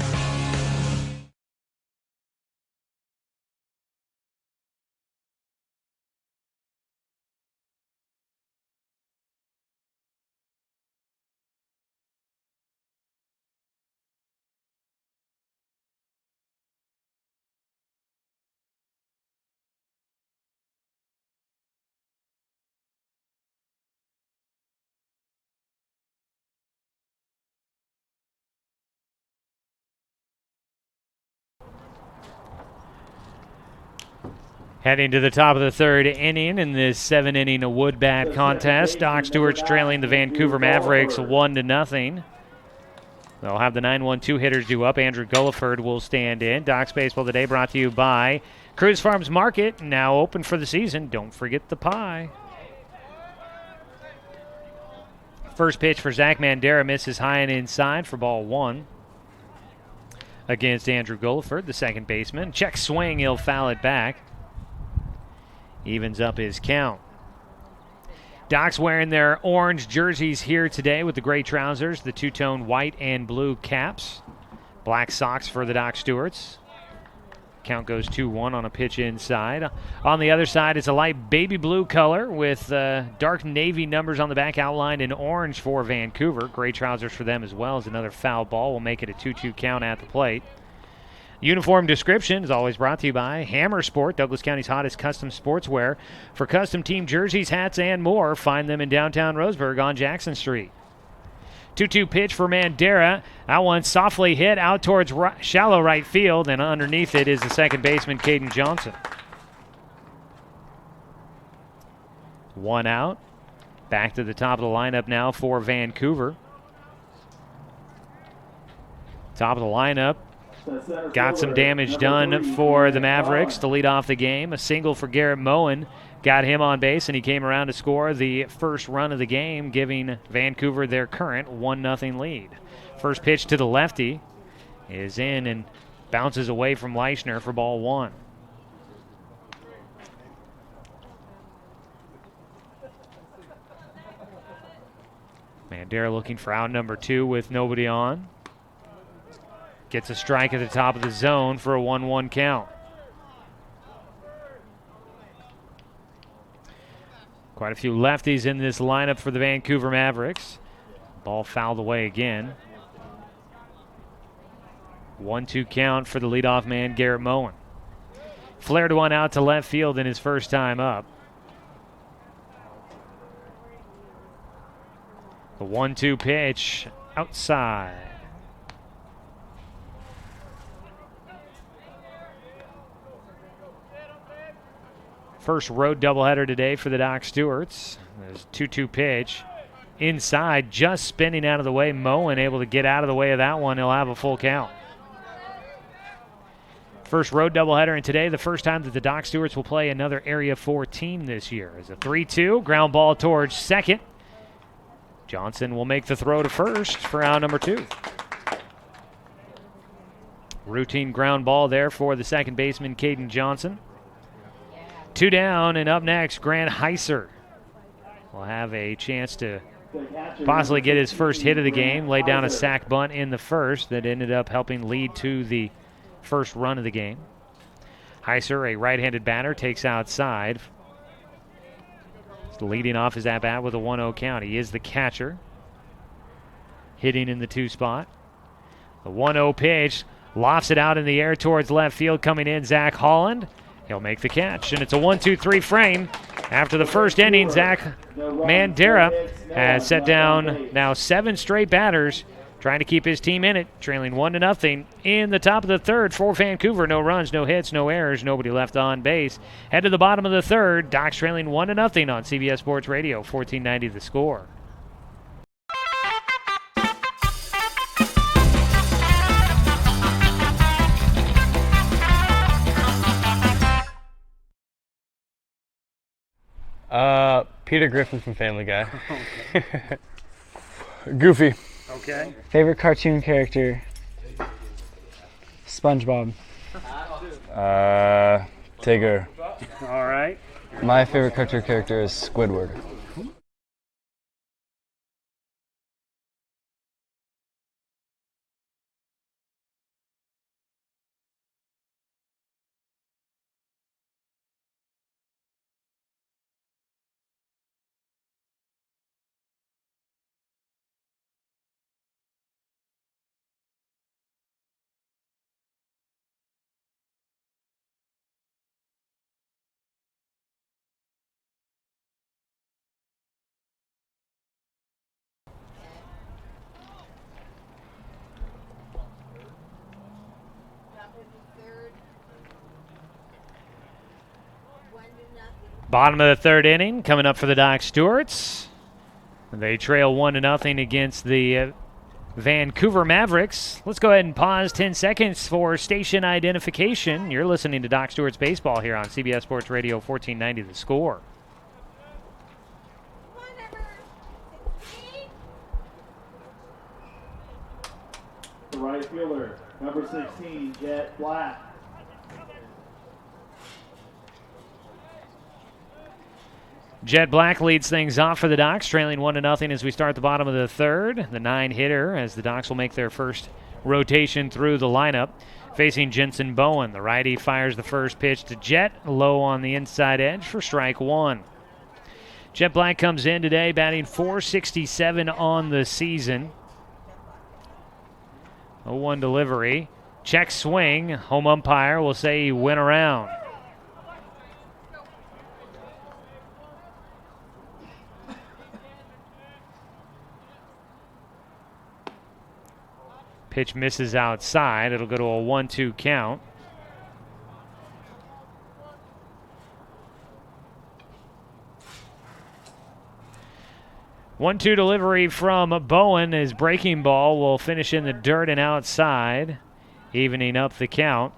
Heading to the top of the third inning in this 7-inning wood bat contest. Doc Stewart's trailing the Vancouver Mavericks 1-0. They'll have the 9-1-2 hitters due up. Andrew Gulliford will stand in. Doc's Baseball today brought to you by Cruz Farms Market, now open for the season. Don't forget the pie. First pitch for Zach Mandera misses high and inside for ball 1 against Andrew Gulliford, the second baseman. Check swing, he'll foul it back. Evens up his count. Doc's wearing their orange jerseys here today with the gray trousers, the two-tone white and blue caps. Black socks for the Doc Stewarts. Count goes 2-1 on a pitch inside. On the other side, it's a light baby blue color with dark navy numbers on the back outlined in orange for Vancouver. Gray trousers for them as well as another foul ball will make it a 2-2 count at the plate. Uniform description is always brought to you by Hammer Sport, Douglas County's hottest custom sportswear. For custom team jerseys, hats, and more, find them in downtown Roseburg on Jackson Street. 2-2 pitch for Mandera. That one softly hit out towards shallow right field, and underneath it is the second baseman, Caden Johnson. 1 out. Back to the top of the lineup now for Vancouver. Top of the lineup. Got some damage done for the Mavericks to lead off the game. A single for Garrett Moen got him on base, and he came around to score the first run of the game, giving Vancouver their current 1-0 lead. First pitch to the lefty is in and bounces away from Leischner for ball one. Mandera looking for out number 2 with nobody on. Gets a strike at the top of the zone for a 1-1 count. Quite a few lefties in this lineup for the Vancouver Mavericks. Ball fouled away again. 1-2 count for the leadoff man, Garrett Moen. Flared one out to left field in his first time up. The 1-2 pitch outside. First road doubleheader today for the Doc Stewarts. There's a 2-2 pitch. Inside, just spinning out of the way. Moen able to get out of the way of that one. He'll have a full count. First road doubleheader, and today the first time that the Doc Stewarts will play another Area 4 team this year. As a 3-2, ground ball towards second. Johnson will make the throw to first for out number 2. Routine ground ball there for the second baseman, Caden Johnson. 2 down, and up next, Grant Heiser will have a chance to possibly get his first hit of the game. Laid down a sac bunt in the first that ended up helping lead to the first run of the game. Heiser, a right-handed batter, takes outside. Leading off his at-bat with a 1-0 count. He is the catcher. Hitting in the 2 spot. The 1-0 pitch lofts it out in the air towards left field. Coming in, Zach Holland. He'll make the catch, and it's a 1-2-3 frame. After the first inning, Zach Mandera has set down now 7 straight batters, trying to keep his team in it, trailing 1-0 in the top of the third for Vancouver. No runs, no hits, no errors, nobody left on base. Head to the bottom of the third. Docs trailing 1-0 on CBS Sports Radio, 1490 The Score. Peter Griffin from Family Guy. Goofy. Okay. Favorite cartoon character? SpongeBob. Tigger. All right. My favorite cartoon character is Squidward. Bottom of the third inning, coming up for the Doc Stewarts. They trail 1-0 against the Vancouver Mavericks. Let's go ahead and pause 10 seconds for station identification. You're listening to Doc Stewart's Baseball here on CBS Sports Radio, 1490 The Score. The right fielder, number 16, Jet Black. Jet Black leads things off for the Docs, trailing 1-0 as we start the bottom of the third. The 9-hitter, as the Docs will make their first rotation through the lineup, facing Jensen Bowen. The righty fires the first pitch to Jet, low on the inside edge for strike 1. Jet Black comes in today batting .467 on the season. 0-1 delivery. Check swing. Home umpire will say he went around. Pitch misses outside. It'll go to a 1-2 count. One-two delivery from Bowen. His breaking ball will finish in the dirt and outside, evening up the count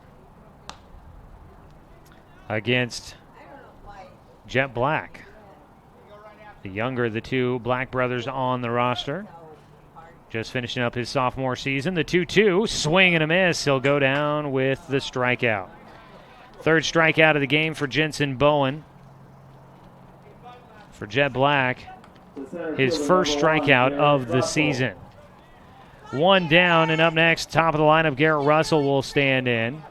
against Jet Black, the younger of the two Black brothers on the roster. Just finishing up his sophomore season. The 2-2, swing and a miss. He'll go down with the strikeout. Third strikeout of the game for Jensen Bowen. For Jet Black, his first strikeout of the season. One down, and up next, top of the lineup, Garrett Russell will stand in.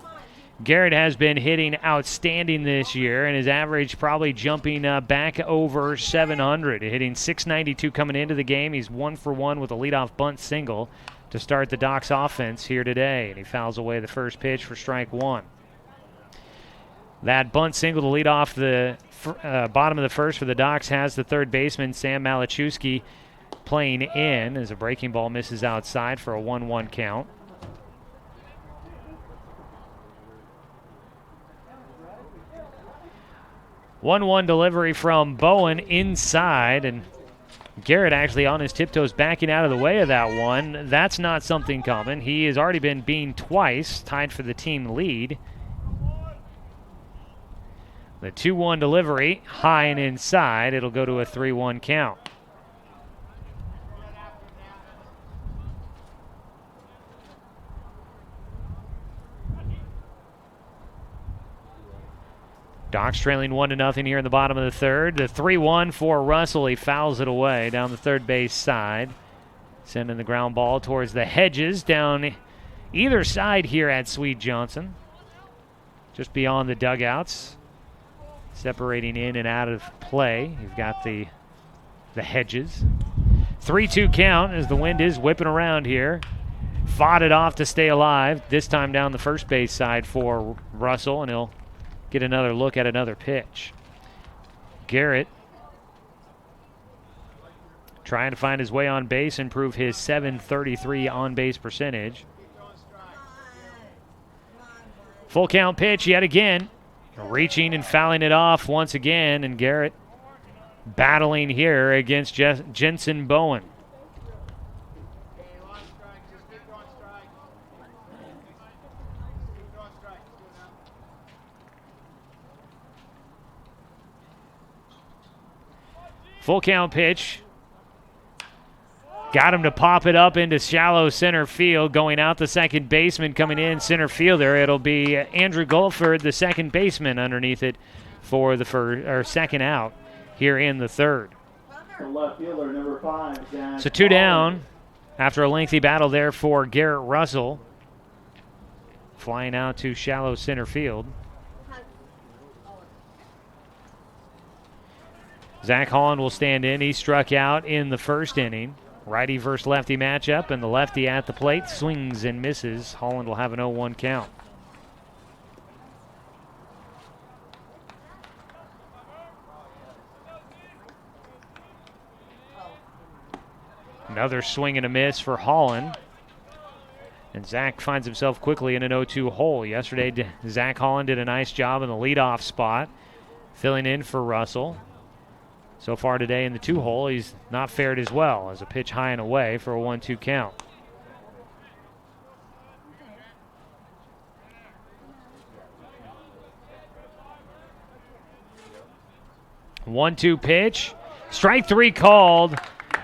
Garrett has been hitting outstanding this year, and his average probably jumping back over 700, hitting .692 coming into the game. He's 1 for 1 with a leadoff bunt single to start the Docs offense here today, and he fouls away the first pitch for strike one. That bunt single to lead off the bottom of the first for the Docs has the third baseman, Sam Malachewski, playing in as a breaking ball misses outside for a 1-1 count. One delivery from Bowen inside, and Garrett actually on his tiptoes backing out of the way of that one. That's not something common. He has already been beaten twice, tied for the team lead. The 2-1 delivery, high and inside. It'll go to a 3-1 count. Docs trailing 1-0 here in the bottom of the third. The 3-1 for Russell. He fouls it away down the third base side. Sending the ground ball towards the hedges down either side here at Sweet Johnson. Just beyond the dugouts. Separating in and out of play. You've got the hedges. 3-2 count as the wind is whipping around here. Fought it off to stay alive. This time down the first base side for Russell, and he'll get another look at another pitch. Garrett trying to find his way on base, improve his .733 on-base percentage. Full count pitch yet again. Reaching and fouling it off once again, and Garrett battling here against Jensen Bowen. Full count pitch. Got him to pop it up into shallow center field. Going out the second baseman, coming in center fielder. It'll be Andrew Goldford, the second baseman, underneath it for the second out here in the third. The left fielder, number 5, Zach. So 2 down after a lengthy battle there for Garrett Russell. Flying out to shallow center field. Zach Holland will stand in. He struck out in the first inning. Righty versus lefty matchup, and the lefty at the plate swings and misses. Holland will have an 0-1 count. Another swing and a miss for Holland. And Zach finds himself quickly in an 0-2 hole. Yesterday, Zach Holland did a nice job in the leadoff spot, filling in for Russell. So far today in the 2-hole, he's not fared as well as a pitch high and away for a 1-2 count. One-two pitch. Strike 3 called.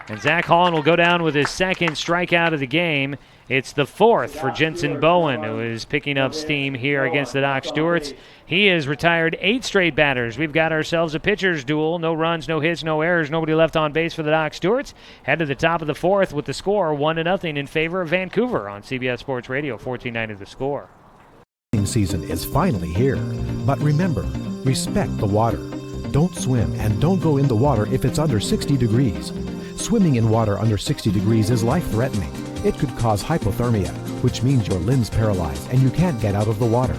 And Zach Holland will go down with his second strikeout of the game. It's the 4th for Jensen Bowen, who is picking up steam here against the Doc Stewarts. He has retired 8 straight batters. We've got ourselves a pitcher's duel. No runs, no hits, no errors. Nobody left on base for the Doc Stewarts. Head to the top of the 4th with the score 1-0 in favor of Vancouver on CBS Sports Radio, 1490 The Score. Season is finally here. But remember, respect the water. Don't swim and don't go in the water if it's under 60 degrees. Swimming in water under 60 degrees is life-threatening. It could cause hypothermia, which means your limbs paralyzed and you can't get out of the water.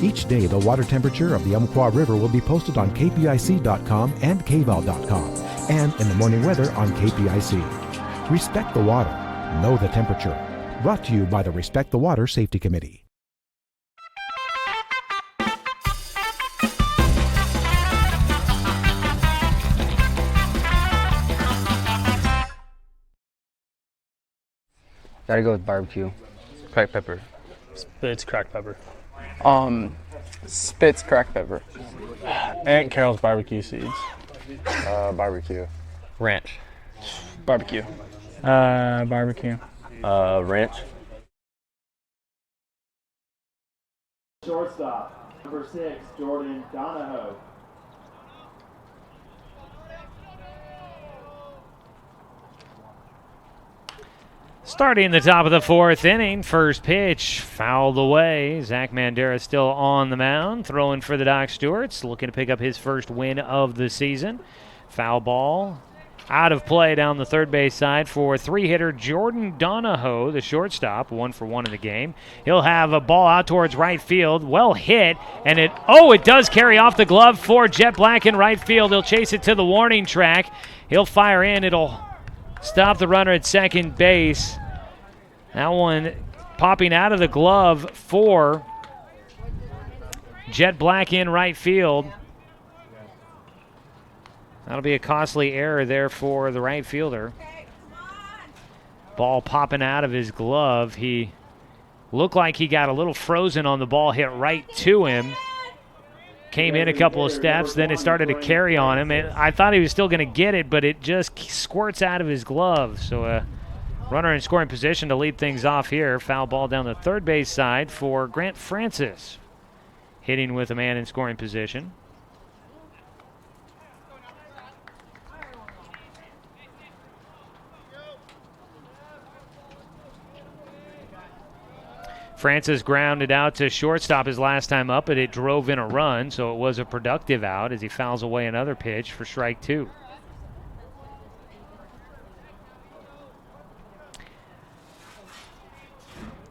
Each day, the water temperature of the Umpqua River will be posted on kpic.com and kval.com, and in the morning weather on KPIC. Respect the water. Know the temperature. Brought to you by the Respect the Water Safety Committee. Gotta go with barbecue. Cracked pepper. It's cracked pepper. Spitz cracked pepper. Aunt Carol's barbecue seeds. Barbecue. Ranch. Barbecue. Barbecue. Ranch. Shortstop, number 6, Jordan Donahoe. Starting the top of the 4th inning, first pitch fouled away. Zach Mandera still on the mound, throwing for the Doc Stewarts, looking to pick up his first win of the season. Foul ball out of play down the third base side for 3-hitter Jordan Donahoe, the shortstop, 1 for 1 in the game. He'll have a ball out towards right field, well hit, and it does carry off the glove for Jet Black in right field. He'll chase it to the warning track. He'll fire in. It'll stop the runner at second base. That one popping out of the glove for Jet Black in right field. That'll be a costly error there for the right fielder. Ball popping out of his glove. He looked like he got a little frozen on the ball, hit right to him. Came in a couple of steps, then it started to carry on him. I thought he was still going to get it, but it just squirts out of his glove. So a runner in scoring position to lead things off here. Foul ball down the third base side for Grant Francis, hitting with a man in scoring position. Francis grounded out to shortstop his last time up, but it drove in a run, so it was a productive out as he fouls away another pitch for strike 2.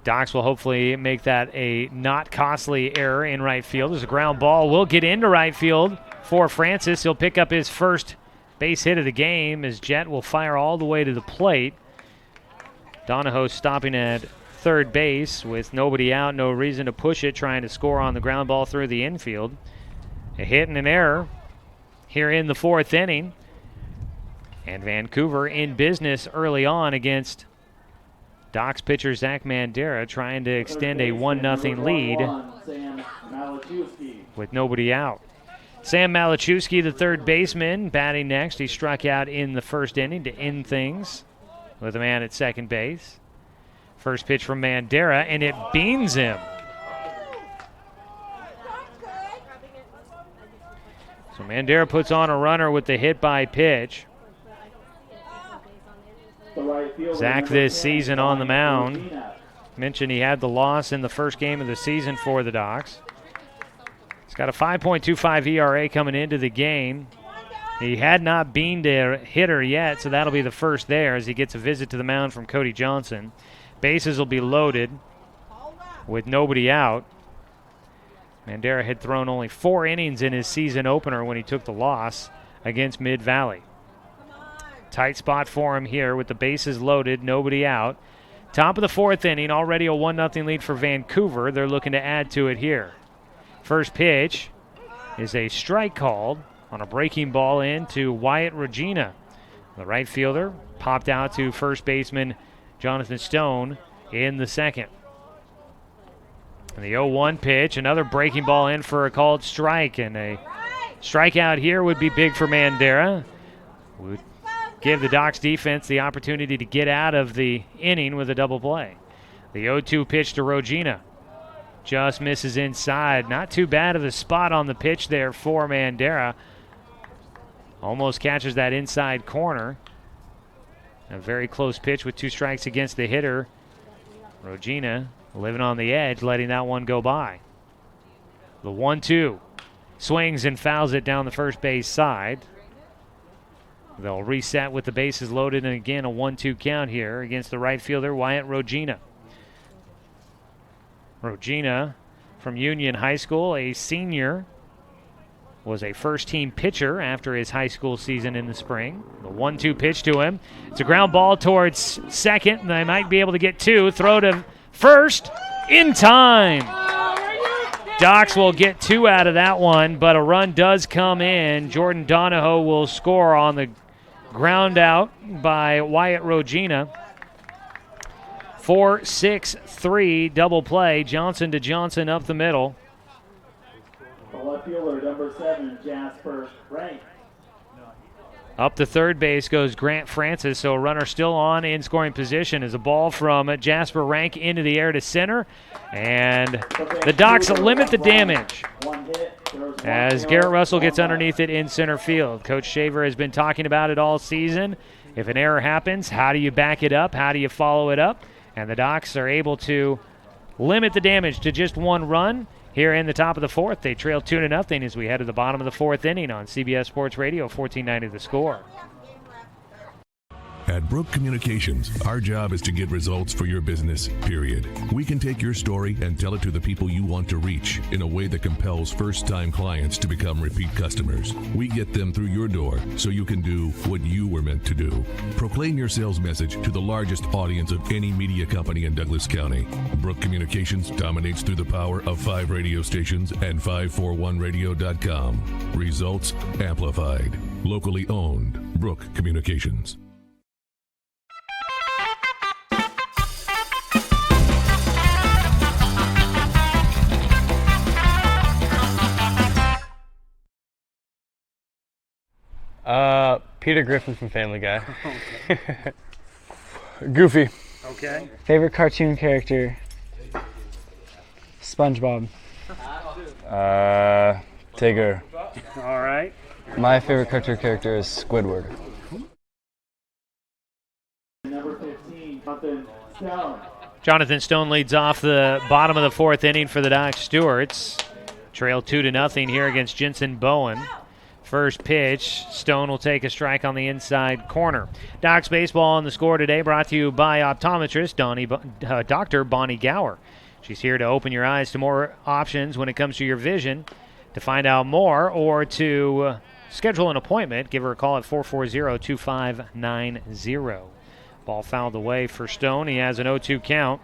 Docs will hopefully make that a not costly error in right field. There's a ground ball. Will get into right field for Francis. He'll pick up his first base hit of the game as Jet will fire all the way to the plate. Donahoe stopping at third base with nobody out, no reason to push it, trying to score on the ground ball through the infield. A hit and an error here in the 4th inning. And Vancouver in business early on against Doc's pitcher Zach Mandera, trying to extend a 1-0 lead with nobody out. Sam Malachewski, the third baseman, batting next. He struck out in the first inning to end things with a man at second base. First pitch from Mandera, and it beans him. So Mandera puts on a runner with the hit by pitch. Zach this season on the mound. Mentioned he had the loss in the first game of the season for the Docs. He's got a 5.25 ERA coming into the game. He had not beaned a hitter yet, so that'll be the first there as he gets a visit to the mound from Cody Johnson. Bases will be loaded with nobody out. Mandera had thrown only 4 innings in his season opener when he took the loss against Mid-Valley. Tight spot for him here with the bases loaded, nobody out. Top of the 4th inning, already a 1-0 lead for Vancouver. They're looking to add to it here. First pitch is a strike called on a breaking ball into Wyatt Regina. The right fielder popped out to first baseman Jonathan Stone in the second. And the 0-1 pitch, another breaking ball in for a called strike, and a strikeout here would be big for Mandera. Would give the Docs defense the opportunity to get out of the inning with a double play. The 0-2 pitch to Regina just misses inside. Not too bad of a spot on the pitch there for Mandera. Almost catches that inside corner. A very close pitch with 2 strikes against the hitter. Regina living on the edge, letting that one go by. The 1-2 swings and fouls it down the first base side. They'll reset with the bases loaded, and again a 1-2 count here against the right fielder Wyatt Regina. Regina from Union High School, a senior, was a first-team pitcher after his high school season in the spring. The 1-2 pitch to him. It's a ground ball towards second, and they might be able to get 2. Throw to first in time. Docs will get 2 out of that one, but a run does come in. Jordan Donahoe will score on the ground out by Wyatt Regina. 4-6-3 double play. Johnson to Johnson up the middle. left fielder, number 7, Jasper Rank. Up to third base goes Grant Francis, so a runner still on in scoring position as a ball from Jasper Rank into the air to center. And the Docs limit the damage as Garrett Russell gets underneath it in center field. Coach Shaver has been talking about it all season. If an error happens, how do you back it up? How do you follow it up? And the Docs are able to limit the damage to just one run. Here in the top of the fourth, they trail 2-0 as we head to the bottom of the fourth inning on CBS Sports Radio, 1490 The Score. At Brook Communications, our job is to get results for your business, period. We can take your story and tell it to the people you want to reach in a way that compels first-time clients to become repeat customers. We get them through your door so you can do what you were meant to do. Proclaim your sales message to the largest audience of any media company in Douglas County. Brook Communications dominates through the power of 5 radio stations and 541radio.com. Results amplified. Locally owned. Brook Communications. Peter Griffin from Family Guy. Goofy. Okay. Favorite cartoon character? SpongeBob. Tigger. All right. My favorite cartoon character is Squidward. Number 15, Stone. Jonathan Stone leads off the bottom of the fourth inning for the Doc Stewarts. Trail 2-0 here against Jensen Bowen. First pitch, Stone will take a strike on the inside corner. Docs baseball on the score today brought to you by optometrist Dr. Bonnie Gower. She's here to open your eyes to more options when it comes to your vision. To find out more or to schedule an appointment, give her a call at 440-2590. Ball fouled away for Stone. He has an 0-2 count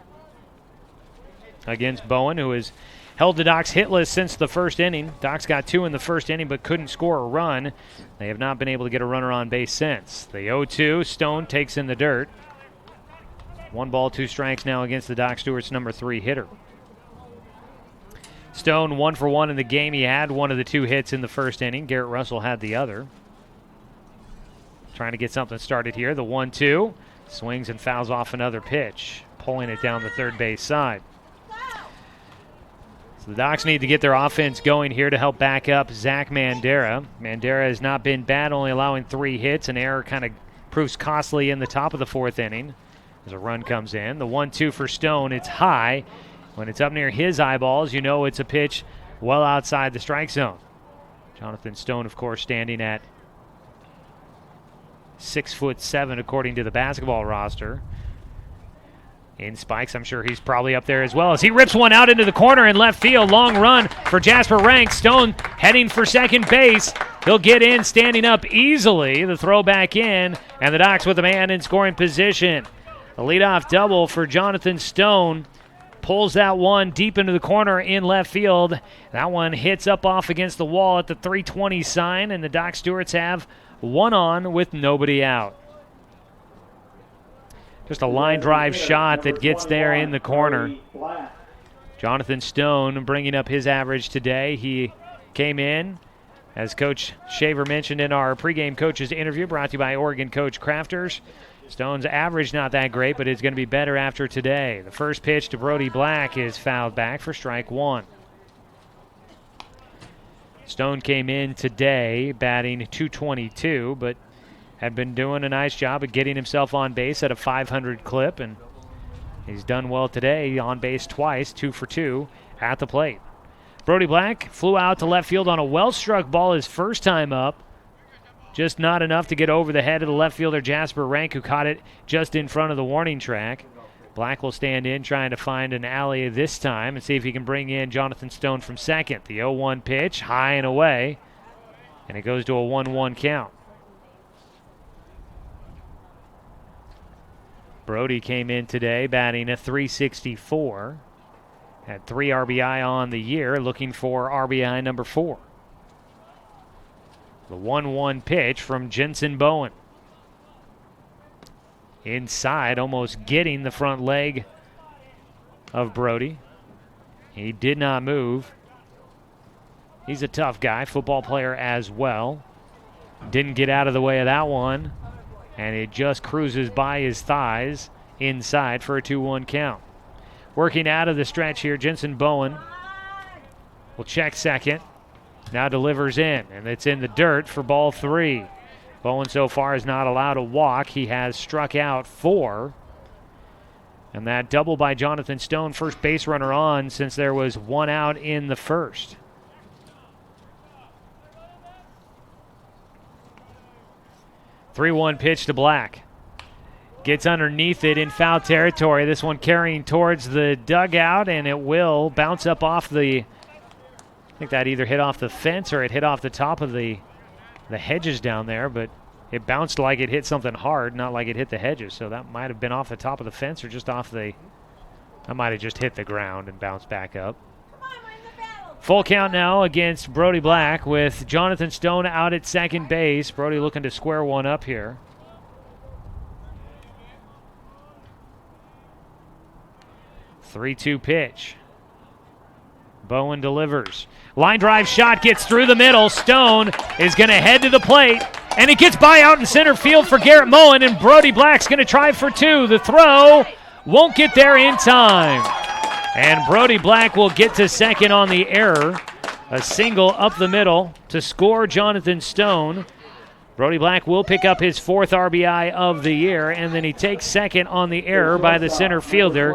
against Bowen, who has held the Docs hitless since the first inning. Docs got 2 in the first inning but couldn't score a run. They have not been able to get a runner on base since. The 0-2, Stone takes in the dirt. 1 ball, 2 strikes now against the Doc Stewart's number 3 hitter. Stone 1 for 1 in the game. He had one of the 2 hits in the first inning. Garrett Russell had the other. Trying to get something started here. The 1-2 swings and fouls off another pitch, pulling it down the third base side. The Docs need to get their offense going here to help back up Zach Mandera. Mandera has not been bad, only allowing 3 hits. An error kind of proves costly in the top of the fourth inning as a run comes in. The 1-2 for Stone, it's high. When it's up near his eyeballs, you know it's a pitch well outside the strike zone. Jonathan Stone, of course, standing at 6'7" according to the basketball roster. In spikes, I'm sure he's probably up there as well as he rips one out into the corner in left field. Long run for Jasper Rank. Stone heading for second base. He'll get in, standing up easily. The throw back in, and the Docs with a man in scoring position. The leadoff double for Jonathan Stone. Pulls that one deep into the corner in left field. That one hits up off against the wall at the 320 sign, and the Doc Stewarts have 1 on with nobody out. Just a line drive shot that gets there in the corner. Jonathan Stone bringing up his average today. He came in, as Coach Shaver mentioned in our pregame coaches interview, brought to you by Oregon Coach Crafters. Stone's average not that great, but it's going to be better after today. The first pitch to Brody Black is fouled back for strike 1. Stone came in today batting .222, but had been doing a nice job of getting himself on base at a 500 clip, and he's done well today, on base twice, 2 for 2 at the plate. Brody Black flew out to left field on a well-struck ball his first time up, just not enough to get over the head of the left fielder Jasper Rank, who caught it just in front of the warning track. Black will stand in trying to find an alley this time and see if he can bring in Jonathan Stone from second. The 0-1 pitch, high and away, and it goes to a 1-1 count. Brody came in today batting at .364. Had 3 RBI on the year, looking for RBI number 4. The 1-1 pitch from Jensen Bowen. Inside, almost getting the front leg of Brody. He did not move. He's a tough guy, football player as well. Didn't get out of the way of that one, and it just cruises by his thighs inside for a 2-1 count. Working out of the stretch here, Jensen Bowen will check second. Now delivers in, and it's in the dirt for ball 3. Bowen so far is not allowed a walk. He has struck out 4. And that double by Jonathan Stone, first base runner on since there was 1 out in the first. Three-one pitch to Black. Gets underneath it in foul territory. This one carrying towards the dugout, and it will bounce up off the, I think that either hit off the fence or it hit off the top of the hedges down there, but it bounced like it hit something hard, not like it hit the hedges. So that might have been off the top of the fence or just off the, that might have just hit the ground and bounced back up. Full count now against Brody Black with Jonathan Stone out at second base. Brody looking to square one up here. Three-two pitch. Bowen delivers. Line drive shot gets through the middle. Stone is going to head to the plate, and it gets by out in center field for Garrett Moen, and Brody Black's going to try for 2. The throw won't get there in time. And Brody Black will get to second on the error. A single up the middle to score Jonathan Stone. Brody Black will pick up his 4th RBI of the year, and then he takes second on the error by the center fielder,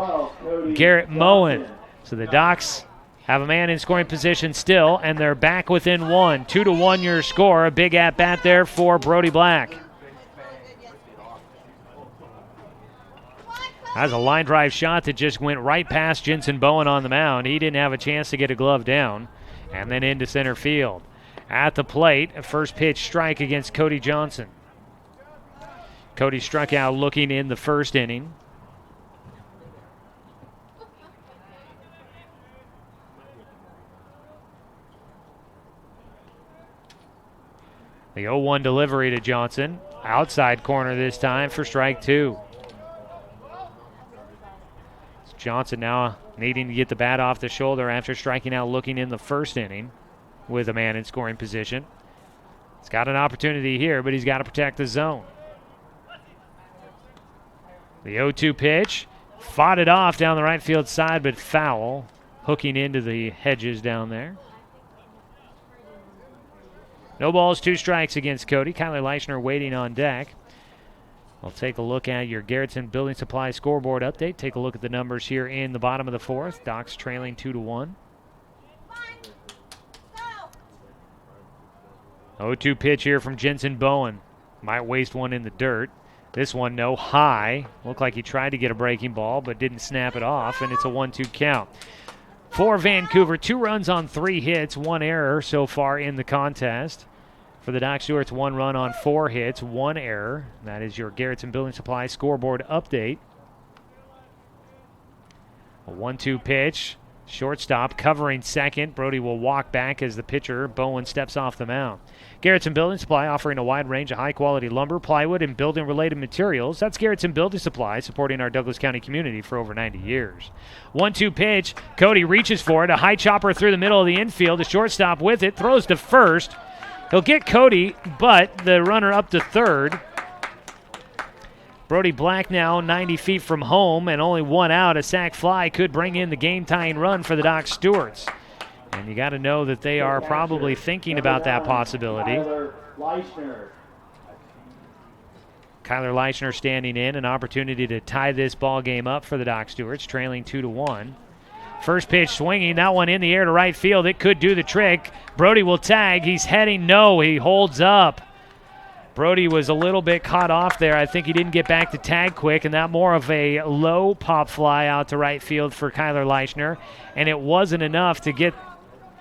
Garrett Moen. So the Docs have a man in scoring position still, and they're back within 1. 2-1 your score. A big at-bat there for Brody Black. That's a line drive shot that just went right past Jensen Bowen on the mound. He didn't have a chance to get a glove down. And then into center field. At the plate, a first pitch strike against Cody Johnson. Cody struck out looking in the first inning. The 0-1 delivery to Johnson. Outside corner this time for strike 2. Johnson now needing to get the bat off the shoulder after striking out looking in the first inning with a man in scoring position. He's got an opportunity here, but he's got to protect the zone. The 0-2 pitch. Fought it off down the right field side, but foul. Hooking into the hedges down there. No balls, 2 strikes against Cody. Kyler Leischner waiting on deck. We'll take a look at your Garrettson Building Supply scoreboard update. Take a look at the numbers here in the bottom of the 4th. Docs trailing 2-1. 0-2 pitch here from Jensen Bowen. Might waste one in the dirt. This one, no, high. Looked like he tried to get a breaking ball, but didn't snap it off, and it's a 1-2 count. For Vancouver, 2 runs on 3 hits, 1 error so far in the contest. For the Doc Stewarts, 1 run on 4 hits, 1 error. That is your Garrettson Building Supply scoreboard update. A 1-2 pitch. Shortstop covering second. Brody will walk back as the pitcher, Bowen, steps off the mound. Garrettson Building Supply offering a wide range of high-quality lumber, plywood, and building-related materials. That's Garrettson Building Supply, supporting our Douglas County community for over 90 years. 1-2 pitch. Cody reaches for it. A high chopper through the middle of the infield. The shortstop with it. Throws to first. He'll get Cody, but the runner up to third. Brody Black now 90 feet from home and only 1 out. A sac fly could bring in the game-tying run for the Doc Stewarts. And you got to know that they are probably thinking about that possibility. Kyler Leischner standing in, an opportunity to tie this ball game up for the Doc Stewarts, trailing 2-1. First pitch swinging, that one in the air to right field. It could do the trick. Brody will tag. He's heading. No, he holds up. Brody was a little bit caught off there. I think he didn't get back to tag quick, and that more of a low pop fly out to right field for Kyler Leischner. And it wasn't enough to get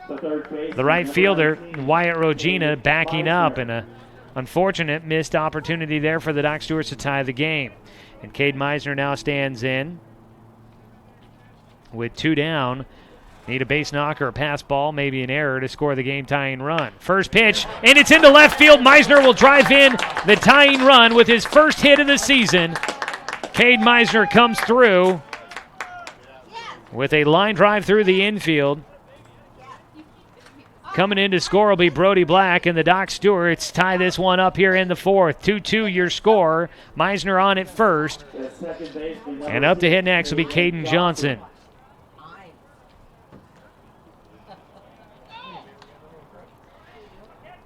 the right fielder, Wyatt Rogina, backing up. And an unfortunate missed opportunity there for the Doc Stewarts to tie the game. And Cade Meisner now stands in. With 2 down, need a base knocker, a pass ball, maybe an error to score the game-tying run. First pitch, and it's into left field. Meisner will drive in the tying run with his first hit of the season. Cade Meisner comes through with a line drive through the infield. Coming in to score will be Brody Black, and the Doc Stewarts tie this one up here in the fourth. 2-2 your score. Meisner on at first. And up to hit next will be Caden Johnson.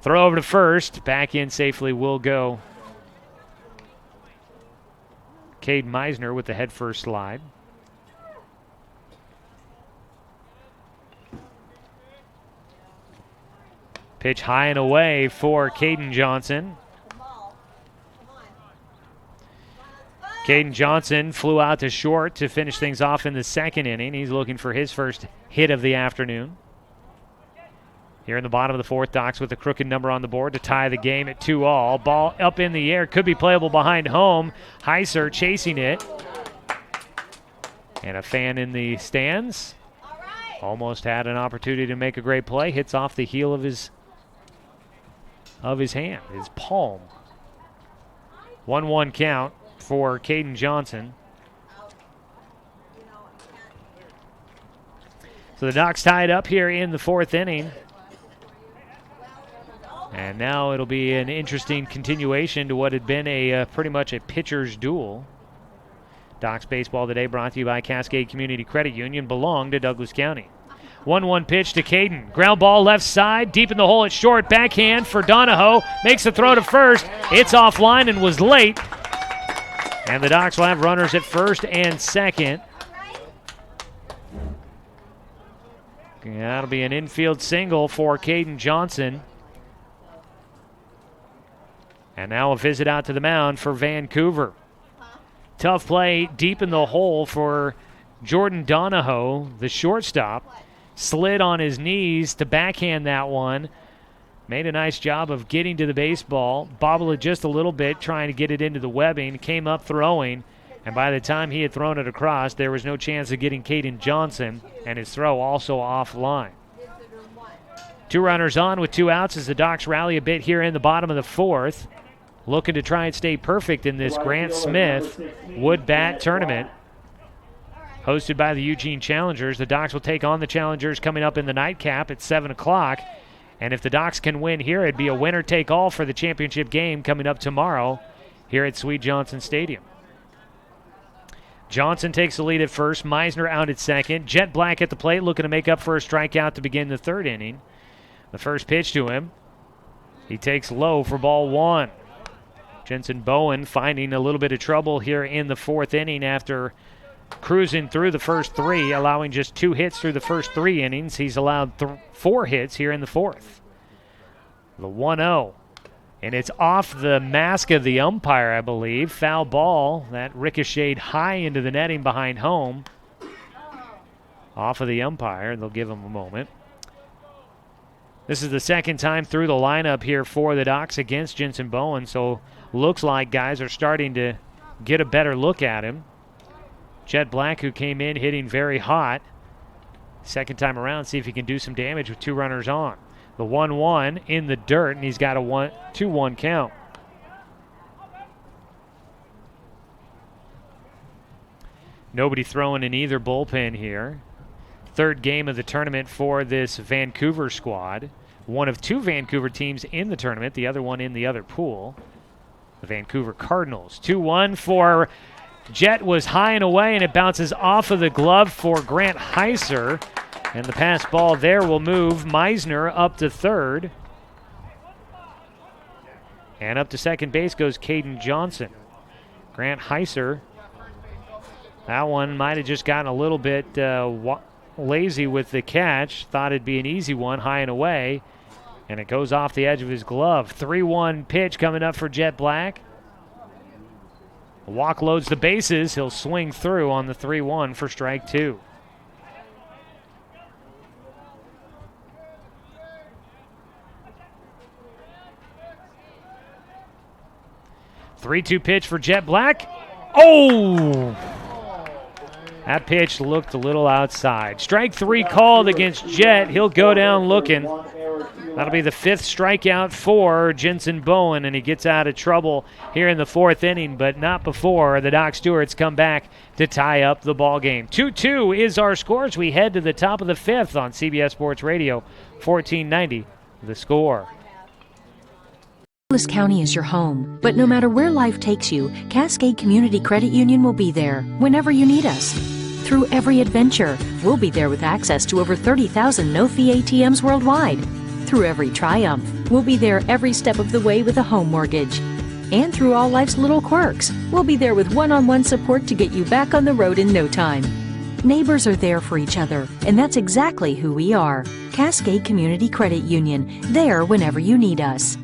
Throw over to first. Back in safely will go Cade Meisner with the head first slide. Pitch high and away for Caden Johnson. Caden Johnson flew out to short to finish things off in the second inning. He's looking for his first hit of the afternoon. Here in the bottom of the fourth, Docs with a crooked number on the board to tie the game at 2-all. Ball up in the air, could be playable behind home. Heiser chasing it. And a fan in the stands. Almost had an opportunity to make a great play. Hits off the heel of his hand, his palm. 1-1 count for Caden Johnson. So the Docs tied up here in the fourth inning. And now it'll be an interesting continuation to what had been a pretty much a pitcher's duel. Docs Baseball today brought to you by Cascade Community Credit Union, belong to Douglas County. 1-1 pitch to Caden. Ground ball left side, deep in the hole at short. Backhand for Donahoe. Makes the throw to first. It's offline and was late. And the Docs will have runners at first and second. That'll be an infield single for Caden Johnson. And now a visit out to the mound for Vancouver. Tough play deep in the hole for Jordan Donahoe, the shortstop. Slid on his knees to backhand that one. Made a nice job of getting to the baseball. Bobbled it just a little bit, trying to get it into the webbing. Came up throwing. And by the time he had thrown it across, there was no chance of getting Caden Johnson. And his throw also offline. 2 runners on with 2 outs as the Docs rally a bit here in the bottom of the fourth. Looking to try and stay perfect in this Grant Smith Wood Bat tournament. Hosted by the Eugene Challengers. The Docs will take on the Challengers coming up in the nightcap at 7 o'clock. And if the Docs can win here, it'd be a winner-take-all for the championship game coming up tomorrow here at Sweet Johnson Stadium. Johnson takes the lead at first. Meisner out at second. Jet Black at the plate looking to make up for a strikeout to begin the third inning. The first pitch to him. He takes low for ball 1. Jensen Bowen finding a little bit of trouble here in the fourth inning after cruising through the first 3, allowing just 2 hits through the first 3 innings. He's allowed 4 hits here in the fourth. The 1-0. And it's off the mask of the umpire, I believe. Foul ball that ricocheted high into the netting behind home. Off of the umpire. They'll give him a moment. This is the second time through the lineup here for the Docs against Jensen Bowen, so looks like guys are starting to get a better look at him. Jet Black, who came in hitting very hot. Second time around, see if he can do some damage with 2 runners on. The 1-1 in the dirt, and he's got a 2-1 count. Nobody throwing in either bullpen here. Third game of the tournament for this Vancouver squad. One of 2 Vancouver teams in the tournament, the other one in the other pool. The Vancouver Cardinals. 2-1 for Jet was high and away, and it bounces off of the glove for Grant Heiser. And the pass ball there will move Meisner up to third. And up to second base goes Caden Johnson. Grant Heiser. That one might have just gotten a little bit lazy with the catch. Thought it'd be an easy one, high and away. And it goes off the edge of his glove. 3-1 pitch coming up for Jet Black. Walk loads the bases. He'll swing through on the 3-1 for strike 2. Three-two pitch for Jet Black. Oh! That pitch looked a little outside. Strike 3 called against Jet. He'll go down looking. That'll be the 5th strikeout for Jensen Bowen, and he gets out of trouble here in the 4th inning, but not before the Doc Stewarts come back to tie up the ball game. 2-2 is our score as we head to the top of the 5th on CBS Sports Radio, 1490, The Score. Douglas County is your home, but no matter where life takes you, Cascade Community Credit Union will be there whenever you need us. Through every adventure, we'll be there with access to over 30,000 no-fee ATMs worldwide. Through every triumph, we'll be there every step of the way with a home mortgage. And through all life's little quirks, we'll be there with one-on-one support to get you back on the road in no time. Neighbors are there for each other, and that's exactly who we are. Cascade Community Credit Union, there whenever you need us.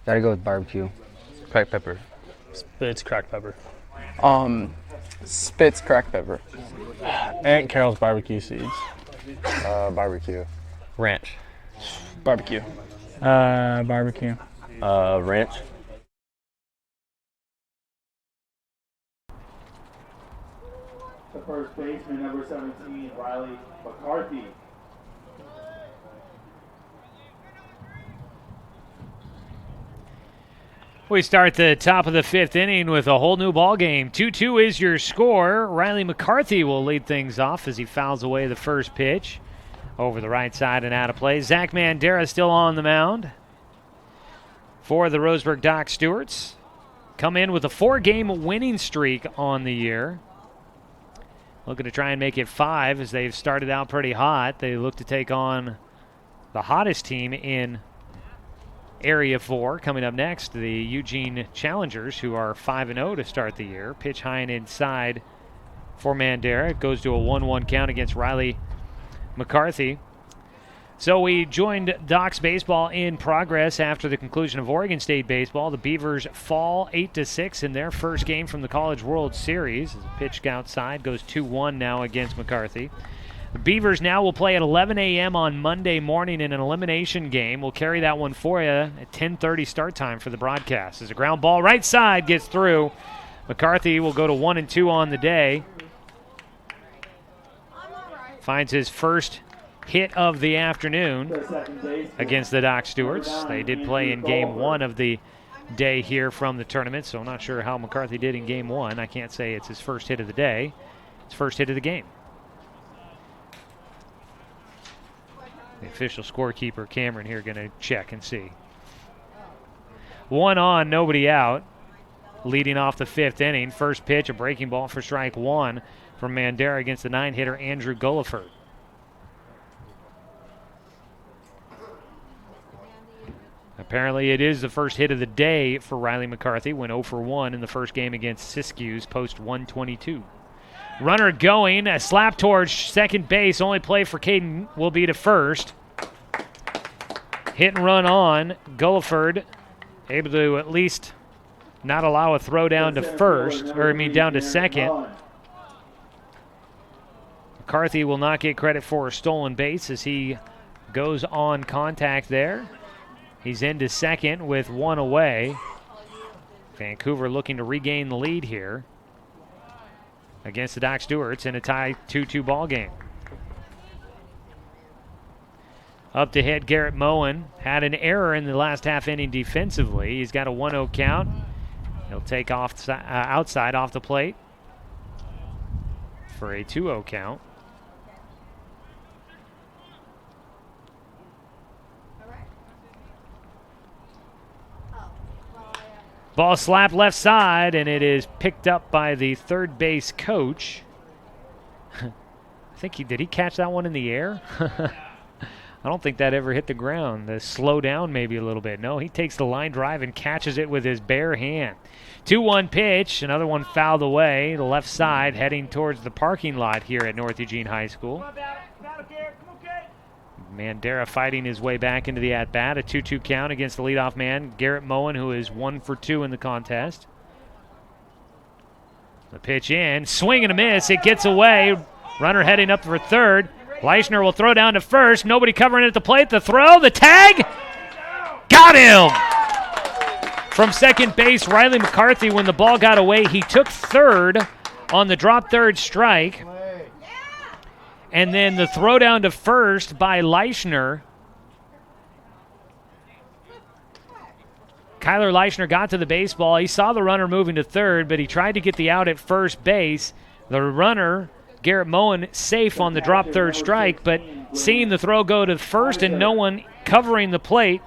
Gotta go with barbecue. Cracked pepper. Spitz cracked pepper. Spitz cracked pepper. Aunt Carol's barbecue seeds. Barbecue. Ranch. Barbecue. Barbecue. Ranch. The first baseman, number 17, Riley McCarthy. We start the top of the 5th inning with a whole new ball game. 2-2 is your score. Riley McCarthy will lead things off as he fouls away the first pitch over the right side and out of play. Zach Mandera still on the mound for the Roseburg Doc Stewarts. Come in with a 4-game winning streak on the year. Looking to try and make it 5 as they've started out pretty hot. They look to take on the hottest team in Area 4. Coming up next, the Eugene Challengers, who are 5-0 to start the year. Pitch high and inside for Mandera. It goes to a 1-1 count against Riley McCarthy. So we joined Doc's baseball in progress after the conclusion of Oregon State baseball. The Beavers fall 8-6 in their first game from the College World Series. As a pitch outside goes 2-1 now against McCarthy. The Beavers now will play at 11 a.m. on Monday morning in an elimination game. We'll carry that one for you at 10:30 start time for the broadcast. As a ground ball right side gets through, McCarthy will go to 1-2 on the day. Finds his first hit of the afternoon against the Doc Stewarts. They did play in game 1 of the day here from the tournament, so I'm not sure how McCarthy did in game 1. I can't say it's his first hit of the day. It's first hit of the game. The official scorekeeper, Cameron, here going to check and see. 1 on, nobody out. Leading off the 5th inning. First pitch, a breaking ball for strike 1 from Mandera against the 9-hitter Andrew Gulliford. Apparently it is the first hit of the day for Riley McCarthy. Went 0 for 1 in the first game against Siskiyous, post 122. Runner going, a slap towards second base. Only play for Caden will be to first. Hit and run on. Gulliford able to at least not allow a throw down to first, down to second. McCarthy will not get credit for a stolen base as he goes on contact there. He's into second with 1 away. Vancouver looking to regain the lead here against the Doc Stewarts in a tie 2-2 ball game. Up to hit Garrett Moen. Had an error in the last half inning defensively. He's got a 1-0 count. He'll take off outside off the plate for a 2-0 count. Ball slapped left side, and it is picked up by the third base coach. I think did he catch that one in the air? I don't think that ever hit the ground. Slow down maybe a little bit. No, he takes the line drive and catches it with his bare hand. 2-1 pitch, another one fouled away. The left side heading towards the parking lot here at North Eugene High School. Mandera fighting his way back into the at-bat. A 2-2 count against the leadoff man, Garrett Moen, who is 1 for 2 in the contest. The pitch in, swing and a miss. It gets away. Runner heading up for third. Leishner will throw down to first. Nobody covering at the plate. The throw, the tag. Got him! From second base, Riley McCarthy, when the ball got away, he took third on the drop third strike. And then the throw down to first by Leischner. Kyler Leischner got to the baseball. He saw the runner moving to third, but he tried to get the out at first base. The runner, Garrett Moen, safe on the drop third strike, but seeing the throw go to first and no one covering the plate,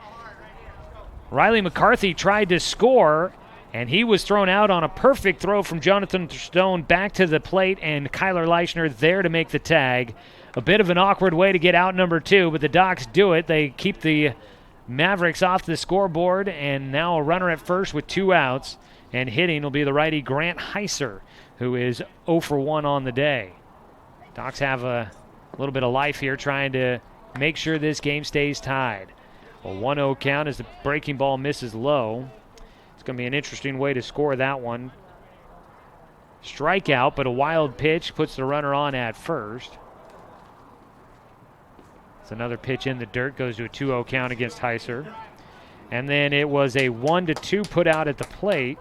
Riley McCarthy tried to score, and he was thrown out on a perfect throw from Jonathan Stone back to the plate, and Kyler Leischner there to make the tag. A bit of an awkward way to get out number two, but the Docs do it. They keep the Mavericks off the scoreboard, and now a runner at first with 2 outs, and hitting will be the righty Grant Heiser, who is 0 for 1 on the day. Docs have a little bit of life here, trying to make sure this game stays tied. A 1-0 count as the breaking ball misses low. It's going to be an interesting way to score that one. Strikeout, but a wild pitch puts the runner on at first. It's another pitch in the dirt, goes to a 2-0 count against Heiser. And then it was a 1-2 put out at the plate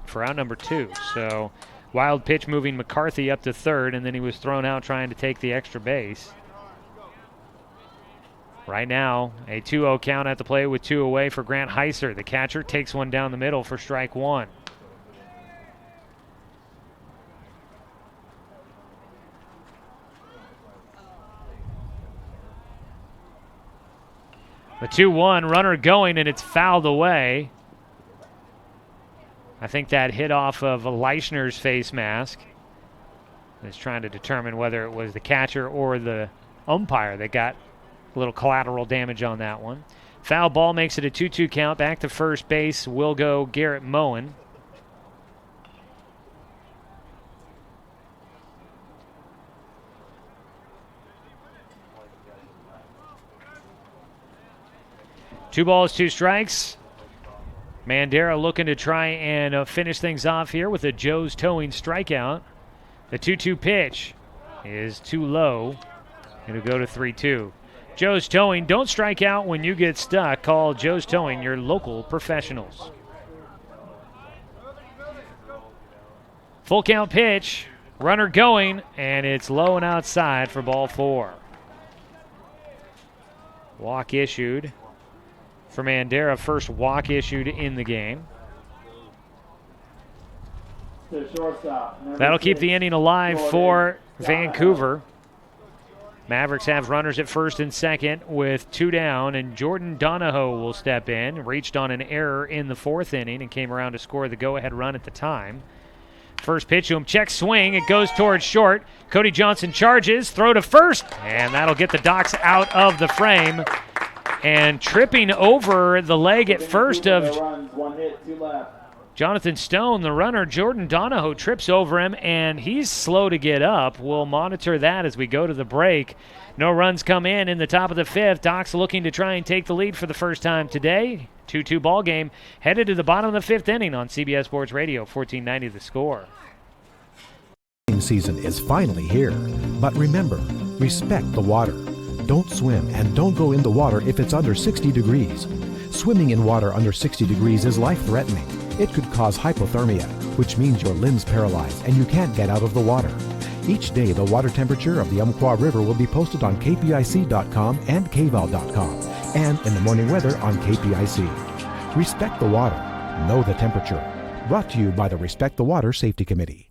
for out number 2. So wild pitch moving McCarthy up to third, and then he was thrown out trying to take the extra base. Right now, a 2-0 count at the plate with 2 away for Grant Heiser. The catcher takes one down the middle for strike 1. The 2-1, runner going, and it's fouled away. I think that hit off of Leischner's face mask. He's trying to determine whether it was the catcher or the umpire that got a little collateral damage on that one. Foul ball makes it a 2-2 count. Back to first base will go Garrett Moen. Two balls, 2 strikes. Mandera looking to try and finish things off here with a Joe's towing strikeout. The 2-2 pitch is too low. It'll go to 3-2. Joe's Towing. Don't strike out when you get stuck. Call Joe's Towing, your local professionals. Full count pitch. Runner going, and it's low and outside for ball 4. Walk issued for Mandera. First walk issued in the game. That'll keep the inning alive for Vancouver. Mavericks have runners at first and second with 2 down, and Jordan Donahoe will step in. Reached on an error in the 4th inning and came around to score the go-ahead run at the time. First pitch to him, check swing. It goes towards short. Cody Johnson charges, throw to first, and that'll get the Docs out of the frame. And tripping over the leg at first of Jonathan Stone, the runner, Jordan Donahoe, trips over him, and he's slow to get up. We'll monitor that as we go to the break. No runs come in the top of the 5th. Docs looking to try and take the lead for the first time today. 2-2 ball game, headed to the bottom of the 5th inning on CBS Sports Radio, 1490 The Score. Season is finally here, but remember, respect the water. Don't swim and don't go in the water if it's under 60 degrees. Swimming in water under 60 degrees is life-threatening. It could cause hypothermia, which means your limbs paralyzed and you can't get out of the water. Each day, the water temperature of the Umpqua River will be posted on kpic.com and kval.com, and in the morning weather on KPIC. Respect the water. Know the temperature. Brought to you by the Respect the Water Safety Committee.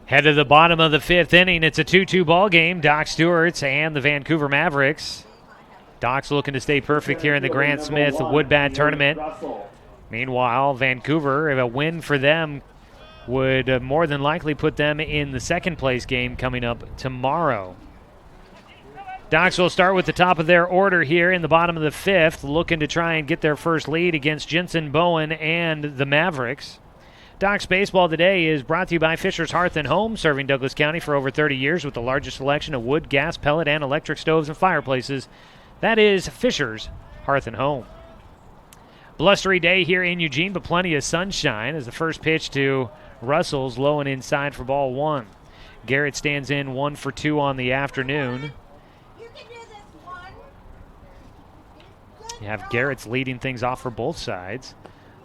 Head to the bottom of the 5th inning. It's a 2-2 ball game. Doc Stewart's and the Vancouver Mavericks. Doc's looking to stay perfect here in the Grant Smith Wood Bat Tournament. Meanwhile, Vancouver, a win for them would more than likely put them in the second place game coming up tomorrow. Docs will start with the top of their order here in the bottom of the fifth, looking to try and get their first lead against Jensen Bowen and the Mavericks. Docs Baseball today is brought to you by Fisher's Hearth and Home, serving Douglas County for over 30 years with the largest selection of wood, gas, pellet, and electric stoves and fireplaces. That is Fisher's Hearth and Home. Blustery day here in Eugene, but plenty of sunshine as the first pitch to Russell's low and inside for ball one. Garrett stands in 1 for 2 on the afternoon. You have Garrett's leading things off for both sides.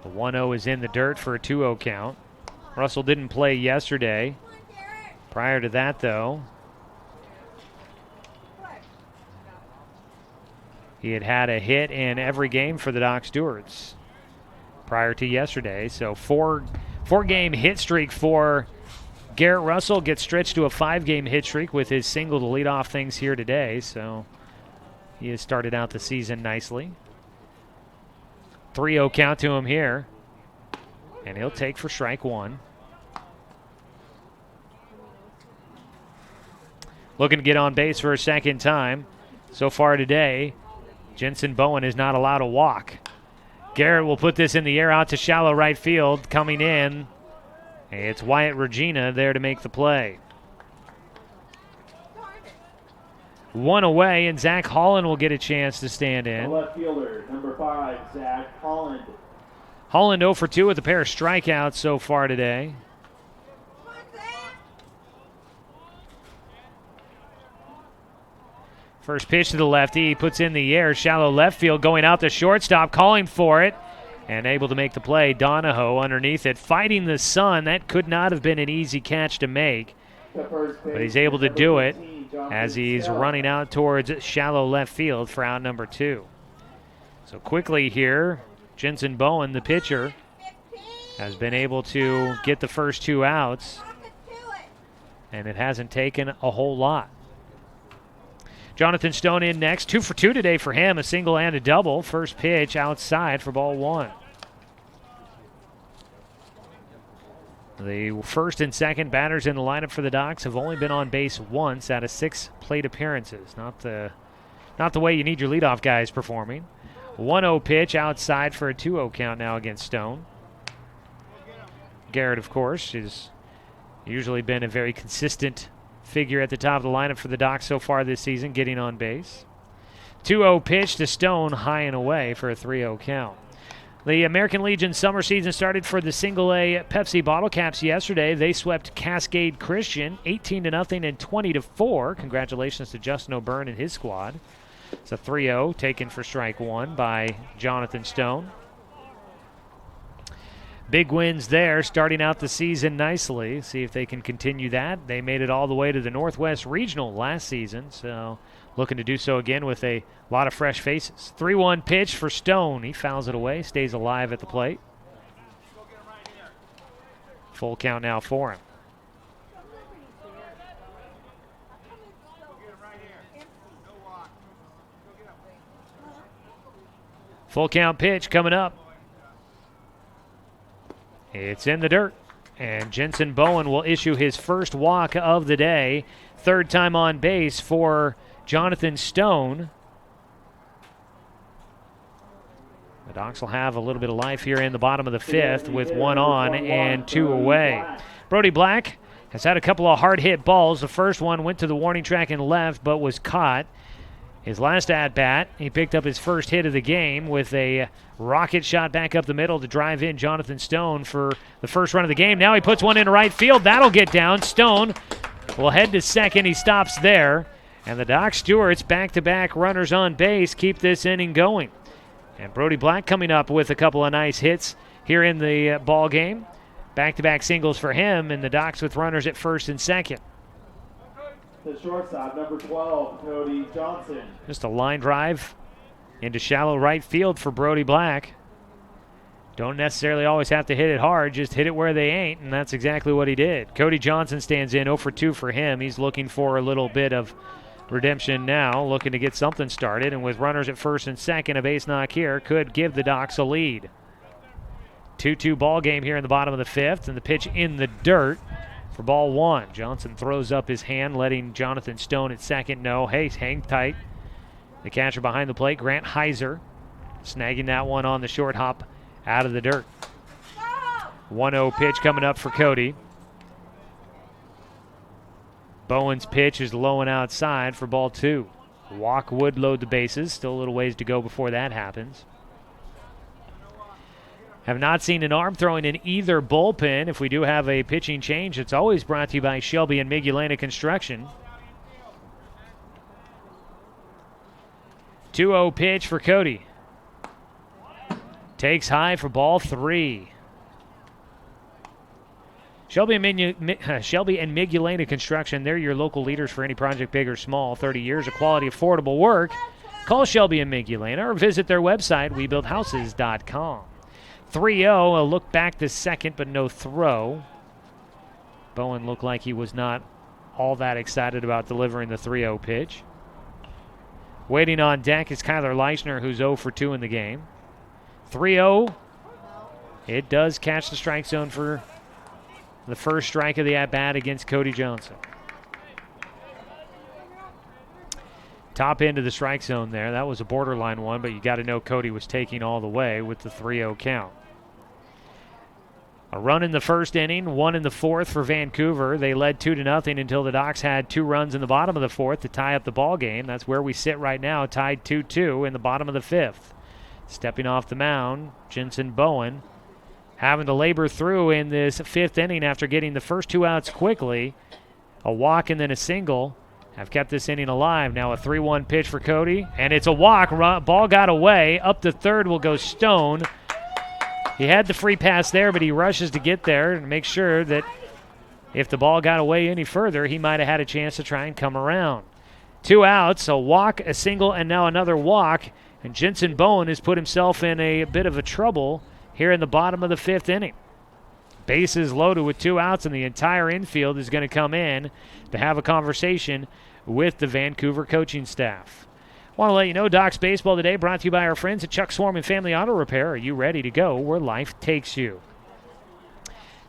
The 1-0 is in the dirt for a 2-0 count. Russell didn't play yesterday. Prior to that, though, he had a hit in every game for the Doc Stewarts prior to yesterday. So four-game hit streak for Garrett Russell gets stretched to a 5-game hit streak with his single to lead off things here today. So he has started out the season nicely. 3-0 count to him here. And he'll take for strike one. Looking to get on base for a second time. So far today, Jensen Bowen is not allowed to walk. Garrett will put this in the air out to shallow right field. Coming in, it's Wyatt Regina there to make the play. One away, and Zach Holland will get a chance to stand in. Left fielder, number 5, Zach Holland. Holland 0 for 2 with a pair of strikeouts so far today. First pitch to the lefty, he puts in the air, shallow left field, going out to shortstop, calling for it, and able to make the play. Donahoe underneath it, fighting the sun. That could not have been an easy catch to make, but he's able to do it as he's running out towards shallow left field for out number 2. So quickly here, Jensen Bowen, the pitcher, has been able to get the first 2 outs, and it hasn't taken a whole lot. Jonathan Stone in next. 2 for 2 today for him, a single and a double. First pitch outside for ball one. The first and second batters in the lineup for the Docs have only been on base once out of 6 plate appearances. Not the way you need your leadoff guys performing. 1-0 pitch outside for a 2-0 count now against Stone. Garrett, of course, has usually been a very consistent figure at the top of the lineup for the Docs so far this season, getting on base. 2-0 pitch to Stone, high and away for a 3-0 count. The American Legion summer season started for the single-A Pepsi bottle caps yesterday. They swept Cascade Christian 18-0 and 20-4. Congratulations to Justin O'Byrne and his squad. It's a 3-0 taken for strike one by Jonathan Stone. Big wins there, starting out the season nicely. See if they can continue that. They made it all the way to the Northwest Regional last season, so looking to do so again with a lot of fresh faces. 3-1 pitch for Stone. He fouls it away, stays alive at the plate. Full count now for him. Full count pitch coming up. It's in the dirt, and Jensen Bowen will issue his first walk of the day. Third time on base for Jonathan Stone. The Docs will have a little bit of life here in the bottom of the fifth with 1 on and 2 away. Brody Black has had a couple of hard hit balls. The first one went to the warning track and left, but was caught. His last at-bat, he picked up his first hit of the game with a rocket shot back up the middle to drive in Jonathan Stone for the first run of the game. Now he puts one into right field. That'll get down. Stone will head to second. He stops there. And the Doc Stewarts, back-to-back runners on base, keep this inning going. And Brody Black coming up with a couple of nice hits here in the ball game. Back-to-back singles for him, and the Docs with runners at first and second. The shortstop, number 12, Cody Johnson. Just a line drive into shallow right field for Brody Black. Don't necessarily always have to hit it hard, just hit it where they ain't, and that's exactly what he did. Cody Johnson stands in 0 for 2 for him. He's looking for a little bit of redemption now, looking to get something started, and with runners at first and second, a base knock here could give the Docs a lead. 2-2 ball game here in the bottom of the fifth, and the pitch in the dirt for ball one. Johnson throws up his hand, letting Jonathan Stone at second know, hey, hang tight. The catcher behind the plate, Grant Heiser, snagging that one on the short hop out of the dirt. 1-0 pitch coming up for Cody. Bowen's pitch is low and outside for ball two. Walk would load the bases. Still a little ways to go before that happens. Have not seen an arm throwing in either bullpen. If we do have a pitching change, it's always brought to you by Shelby and Migulena Construction. 2-0 pitch for Cody. Takes high for ball three. Shelby and Migulena Construction, they're your local leaders for any project, big or small. 30 years of quality, affordable work. Call Shelby and Migulena or visit their website, webuildhouses.com. 3-0, a look back to second, but no throw. Bowen looked like he was not all that excited about delivering the 3-0 pitch. Waiting on deck is Kyler Leishner, who's 0 for 2 in the game. 3-0. It does catch the strike zone for the first strike of the at-bat against Cody Johnson. Top end of the strike zone there. That was a borderline one, but you got to know Cody was taking all the way with the 3-0 count. A run in the first inning, one in the fourth for Vancouver. They led 2-0 until the Docs had 2 runs in the bottom of the fourth to tie up the ball game. That's where we sit right now, tied 2-2 in the bottom of the fifth. Stepping off the mound, Jensen Bowen, having to labor through in this fifth inning after getting the first 2 outs quickly. A walk and then a single have kept this inning alive. Now a 3-1 pitch for Cody, and it's a walk. Ball got away. Up to third will go Stone. He had the free pass there, but he rushes to get there and make sure that if the ball got away any further, he might have had a chance to try and come around. 2 outs, a walk, a single, and now another walk. And Jensen Bowen has put himself in a bit of a trouble here in the bottom of the fifth inning. Bases loaded with 2 outs, and the entire infield is going to come in to have a conversation with the Vancouver coaching staff. Want to let you know, Docs Baseball today brought to you by our friends at Chuck Swarm and Family Auto Repair. Are you ready to go where life takes you?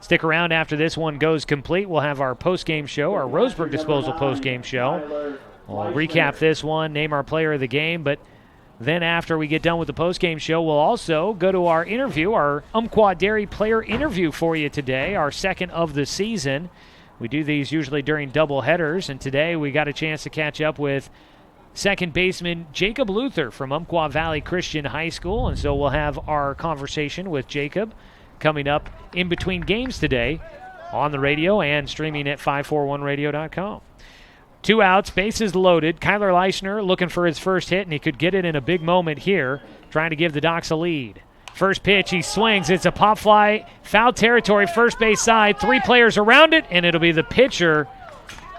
Stick around after this one goes complete. We'll have our post-game show, our Roseburg Disposal post-game show. We'll recap this one, name our player of the game, but then after we get done with the post-game show, we'll also go to our interview, our Umpqua Dairy player interview for you today, our second of the season. We do these usually during double headers, and today we got a chance to catch up with second baseman Jacob Luther from Umpqua Valley Christian High School, and so we'll have our conversation with Jacob coming up in between games today on the radio and streaming at 541radio.com. 2 outs, bases loaded. Kyler Leishner looking for his first hit, and he could get it in a big moment here, trying to give the Docs a lead. First pitch, he swings. It's a pop fly, foul territory, first base side. 3 players around it, and it'll be the pitcher,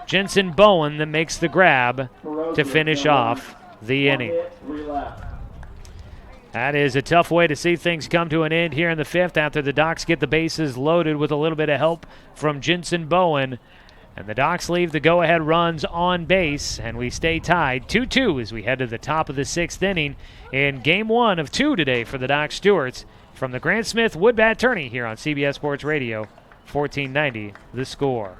Jensen Bowen, that makes the grab to finish off the inning. That is a tough way to see things come to an end here in the fifth after the Docs get the bases loaded with a little bit of help from Jensen Bowen. And the Docs leave the go-ahead runs on base, and we stay tied 2-2 as we head to the top of the sixth inning in Game 1 of 2 today for the Doc Stewarts from the Grant Smith Woodbat Tourney here on CBS Sports Radio, 1490 The Score.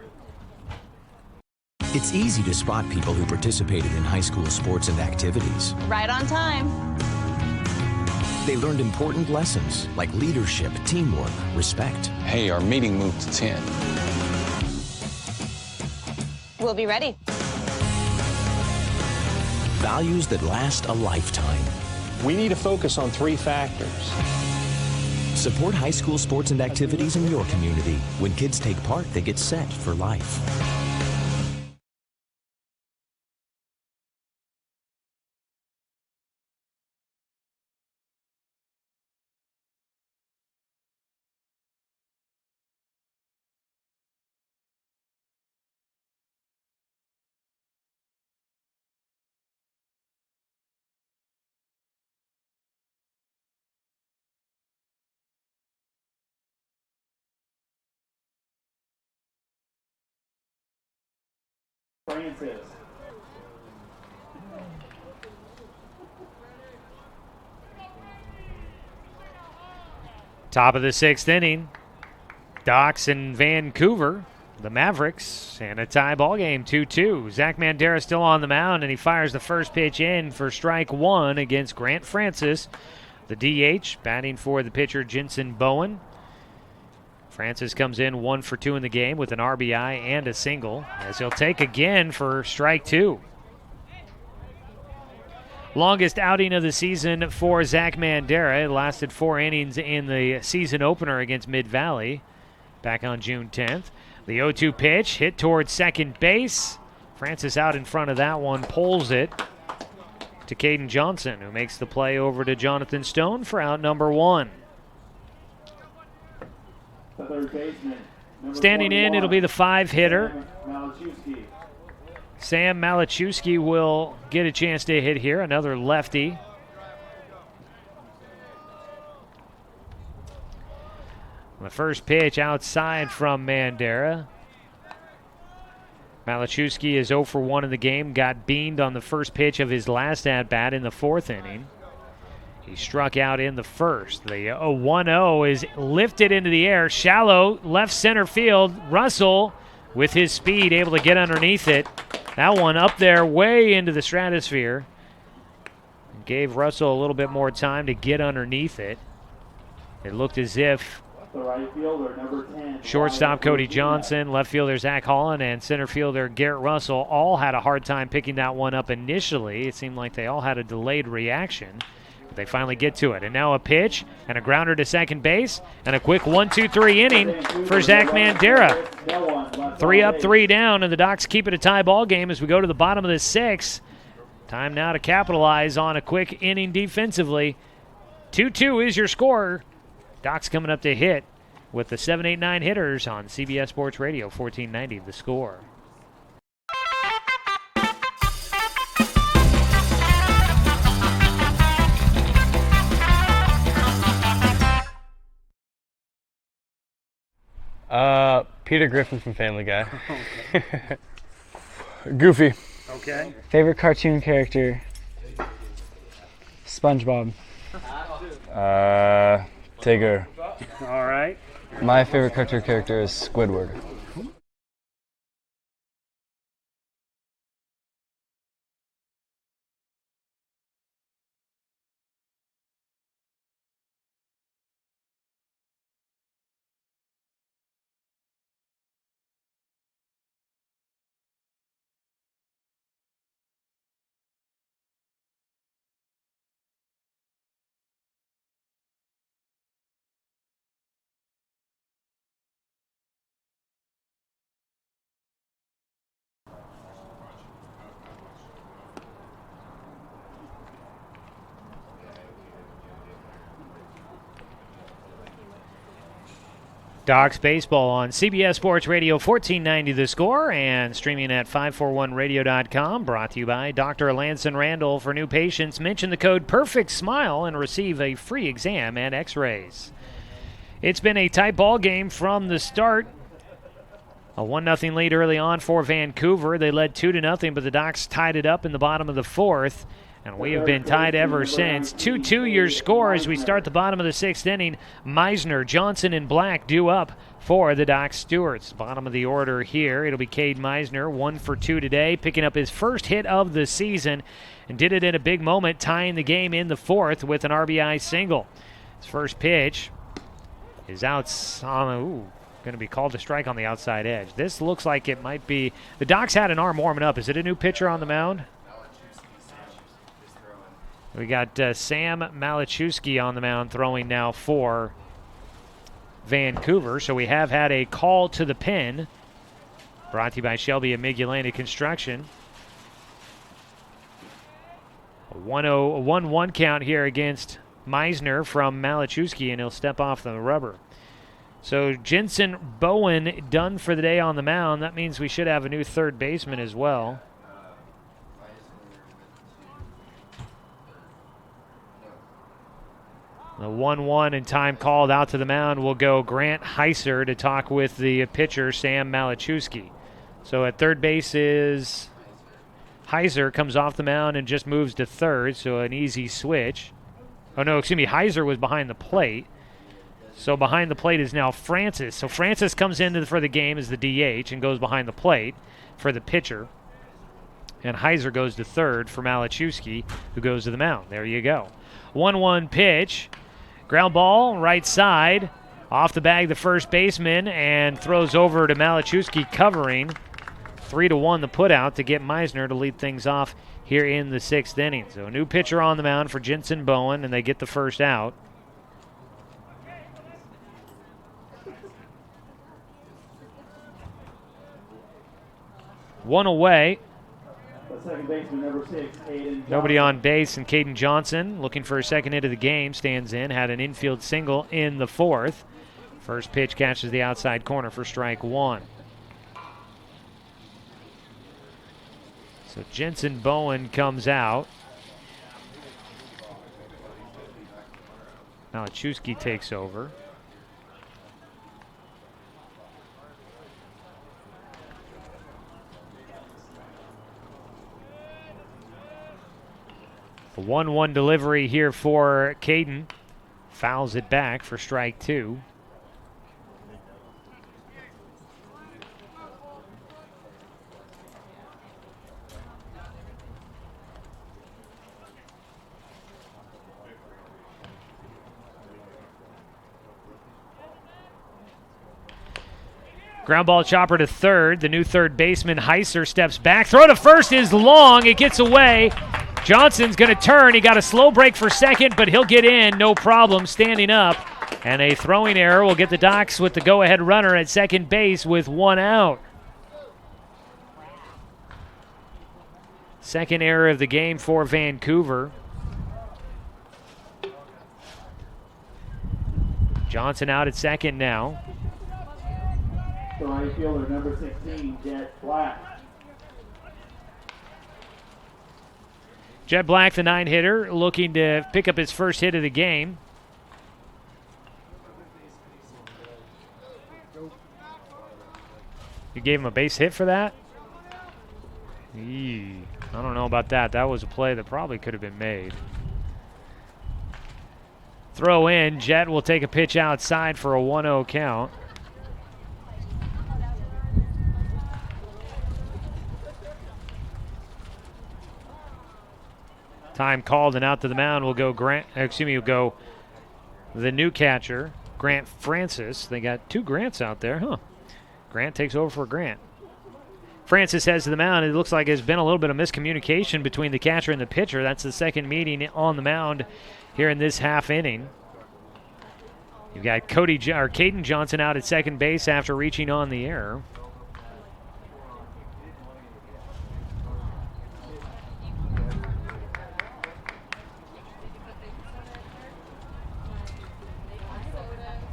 It's easy to spot people who participated in high school sports and activities. Right on time. They learned important lessons like leadership, teamwork, respect. Hey, our meeting moved to 10. We'll be ready. Values that last a lifetime. We need to focus on 3 factors. Support high school sports and activities in your community. When kids take part, they get set for life. Francis. Top of the 6th inning. Docs and Vancouver, the Mavericks, and a tie ball game, 2-2. Zach Mandera still on the mound, and he fires the first pitch in for strike one against Grant Francis, the DH, batting for the pitcher Jensen Bowen. Francis comes in 1 for 2 in the game with an RBI and a single, as he'll take again for strike two. Longest outing of the season for Zach Mandera. It lasted 4 innings in the season opener against Mid-Valley back on June 10th. The 0-2 pitch hit towards second base. Francis out in front of that one, pulls it to Caden Johnson, who makes the play over to Jonathan Stone for out number 1. The third baseman, Standing in, it'll be the 5-hitter. Sam Malachewski will get a chance to hit here, another lefty. The first pitch outside from Mandera. Malachewski is 0 for 1 in the game, got beamed on the first pitch of his last at-bat in the 4th inning. He struck out in the first. The 1-0 is lifted into the air, shallow left center field. Russell, with his speed, able to get underneath it. That one up there way into the stratosphere. Gave Russell a little bit more time to get underneath it. It looked as if the right fielder, number 10, shortstop Cody Johnson, left fielder Zach Holland, and center fielder Garrett Russell all had a hard time picking that one up initially. It seemed like they all had a delayed reaction. But they finally get to it. And now a pitch and a grounder to second base and a quick 1-2-3 inning for Zach Mandera. 3 up, 3 down, and the Docs keep it a tie ball game as we go to the bottom of the 6th. Time now to capitalize on a quick inning defensively. 2-2 is your score. Docs coming up to hit with the 7-8-9 hitters on CBS Sports Radio, 1490 The Score. Peter Griffin from Family Guy. Goofy. Okay. Favorite cartoon character? SpongeBob. Tigger. All right. My favorite cartoon character is Squidward. Docs Baseball on CBS Sports Radio, 1490 The Score, and streaming at 541radio.com. Brought to you by Dr. Alanson Randall. For new patients, mention the code PERFECTSMILE and receive a free exam and x-rays. It's been a tight ball game from the start. A 1-0 lead early on for Vancouver. They led 2-0, but the Docs tied it up in the bottom of the 4th. And we have been tied ever since. 2-2 your score as we start the bottom of the 6th inning. Meisner, Johnson, and Black due up for the Doc Stewarts. Bottom of the order here. It'll be Cade Meisner, 1 for 2 today, picking up his first hit of the season, and did it in a big moment, tying the game in the 4th with an RBI single. His first pitch is going to be called a strike on the outside edge. This looks like it might be. The Docs had an arm warming up. Is it a new pitcher on the mound? We got Sam Malachewski on the mound throwing now for Vancouver. So we have had a call to the pen. Brought to you by Shelby and Migulani Construction. A 1-1 count here against Meisner from Malachewski, and he'll step off the rubber. So Jensen Bowen done for the day on the mound. That means we should have a new third baseman as well. The 1-1 and time called out to the mound will go Grant Heiser to talk with the pitcher, Sam Malachewski. So at third base is Heiser, comes off the mound and just moves to third, so an easy switch. Oh, no, excuse me, Heiser was behind the plate. So behind the plate is now Francis. So Francis comes in for the game as the DH and goes behind the plate for the pitcher. And Heiser goes to third for Malachewski, who goes to the mound. There you go. 1-1 pitch. Ground ball, right side. Off the bag, the first baseman, and throws over to Malachewski covering. 3-1 the putout to get Meisner to lead things off here in the 6th inning. So a new pitcher on the mound for Jensen Bowen, and they get the first out. One away. Second baseman, number 6, Caden Nobody on base, and Caden Johnson, looking for a second hit of the game, stands in. Had an infield single in the 4th. First pitch catches the outside corner for strike 1. So Jensen Bowen comes out. Malachewski takes over. A 1-1 delivery here for Caden. Fouls it back for strike 2. Ground ball chopper to third. The new third baseman, Heiser, steps back. Throw to first is long. It gets away. Johnson's going to turn. He got a slow break for second, but he'll get in. No problem standing up. And a throwing error will get the Docs with the go-ahead runner at second base with 1 out. Second error of the game for Vancouver. Johnson out at second now. The right fielder, number 16, Jet Black. Jet Black, the 9-hitter, looking to pick up his first hit of the game. You gave him a base hit for that? I don't know about that. That was a play that probably could have been made. Throw in. Jet will take a pitch outside for a 1-0 count. Time called, and out to the mound will go the new catcher, Grant Francis. They got 2 Grants out there, huh? Grant takes over for Grant. Francis heads to the mound. It looks like there's been a little bit of miscommunication between the catcher and the pitcher. That's the second meeting on the mound here in this half inning. You've got Caden Johnson out at second base after reaching on the error.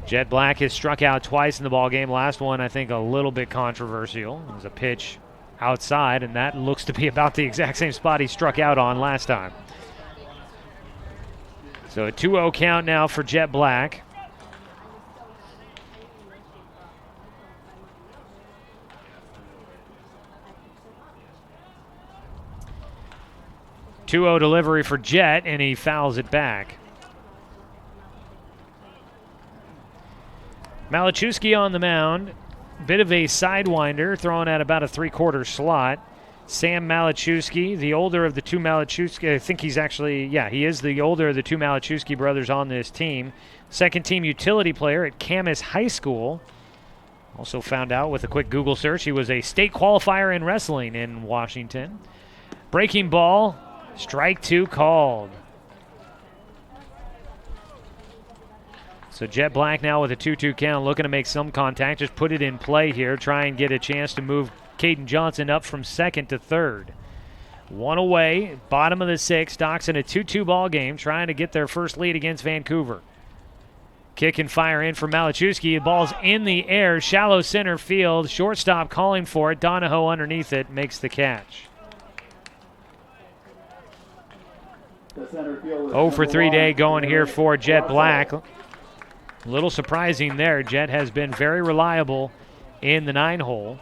Jet Black has struck out twice in the ballgame. Last one, I think, a little bit controversial. It was a pitch outside, and that looks to be about the exact same spot he struck out on last time. So a 2-0 count now for Jet Black. Two-0 delivery for Jet, and he fouls it back. Malachewski on the mound. Bit of a sidewinder, throwing at about a 3/4 slot. Sam Malachewski, the older of the 2 Malachewski. I think he's actually, he is the older of the 2 Malachewski brothers on this team. Second team utility player at Camas High School. Also found out with a quick Google search he was a state qualifier in wrestling in Washington. Breaking ball, strike 2 called. So Jet Black now with a 2-2 count, looking to make some contact. Just put it in play here. Try and get a chance to move Caden Johnson up from second to third. 1 away, bottom of the 6th. Docs in a 2-2 ball game, trying to get their first lead against Vancouver. Kick and fire in for Malachewski. The ball's in the air, shallow center field. Shortstop calling for it. Donahoe underneath it makes the catch. 0 for 3 day going here for Jet Black. A little surprising there. Jet has been very reliable in the 9-hole,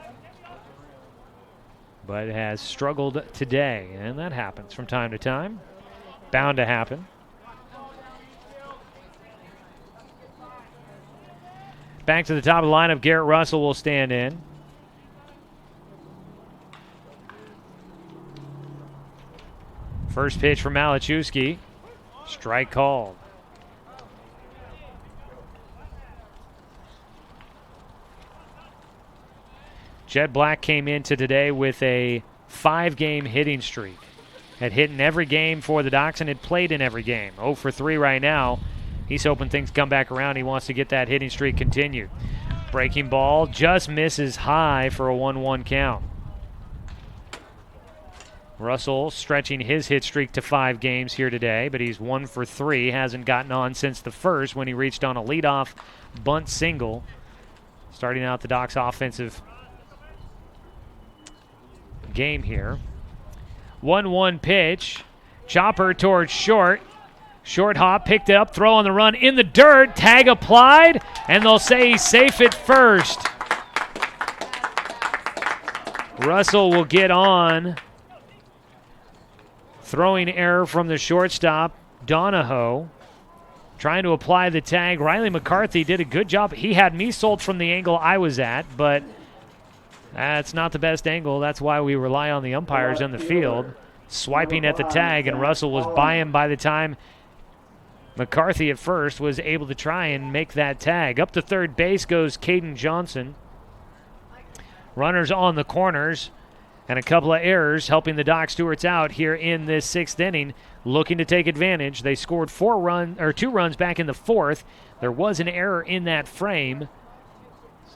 but has struggled today, and that happens from time to time. Bound to happen. back to the top of the lineup. Garrett Russell will stand in. First pitch from Malachewski. Strike called. Jed Black came into today with a 5-game hitting streak. Had hit in every game for the Docs and had played in every game. 0 for 3 right now. He's hoping things come back around. He wants to get that hitting streak continued. Breaking ball just misses high for a 1-1 count. Russell stretching his hit streak to 5 games here today, but he's 1 for 3. Hasn't gotten on since the first when he reached on a leadoff bunt single. Starting out the Docs offensive game here. 1-1 pitch. Chopper towards short. Short hop, picked up, throw on the run in the dirt. Tag applied, and they'll say he's safe at first. Russell will get on. Throwing error from the shortstop, Donahoe. Trying to apply the tag. Riley McCarthy did a good job. He had me sold from the angle I was at, but that's not the best angle. That's why we rely on the umpires in the field. Swiping at the tag, and Russell was by him by the time McCarthy at first was able to try and make that tag. Up to third base goes Caden Johnson. Runners on the corners, and a couple of errors helping the Doc Stewarts out here in this 6th inning, looking to take advantage. They scored 2 runs back in the 4th. There was an error in that frame.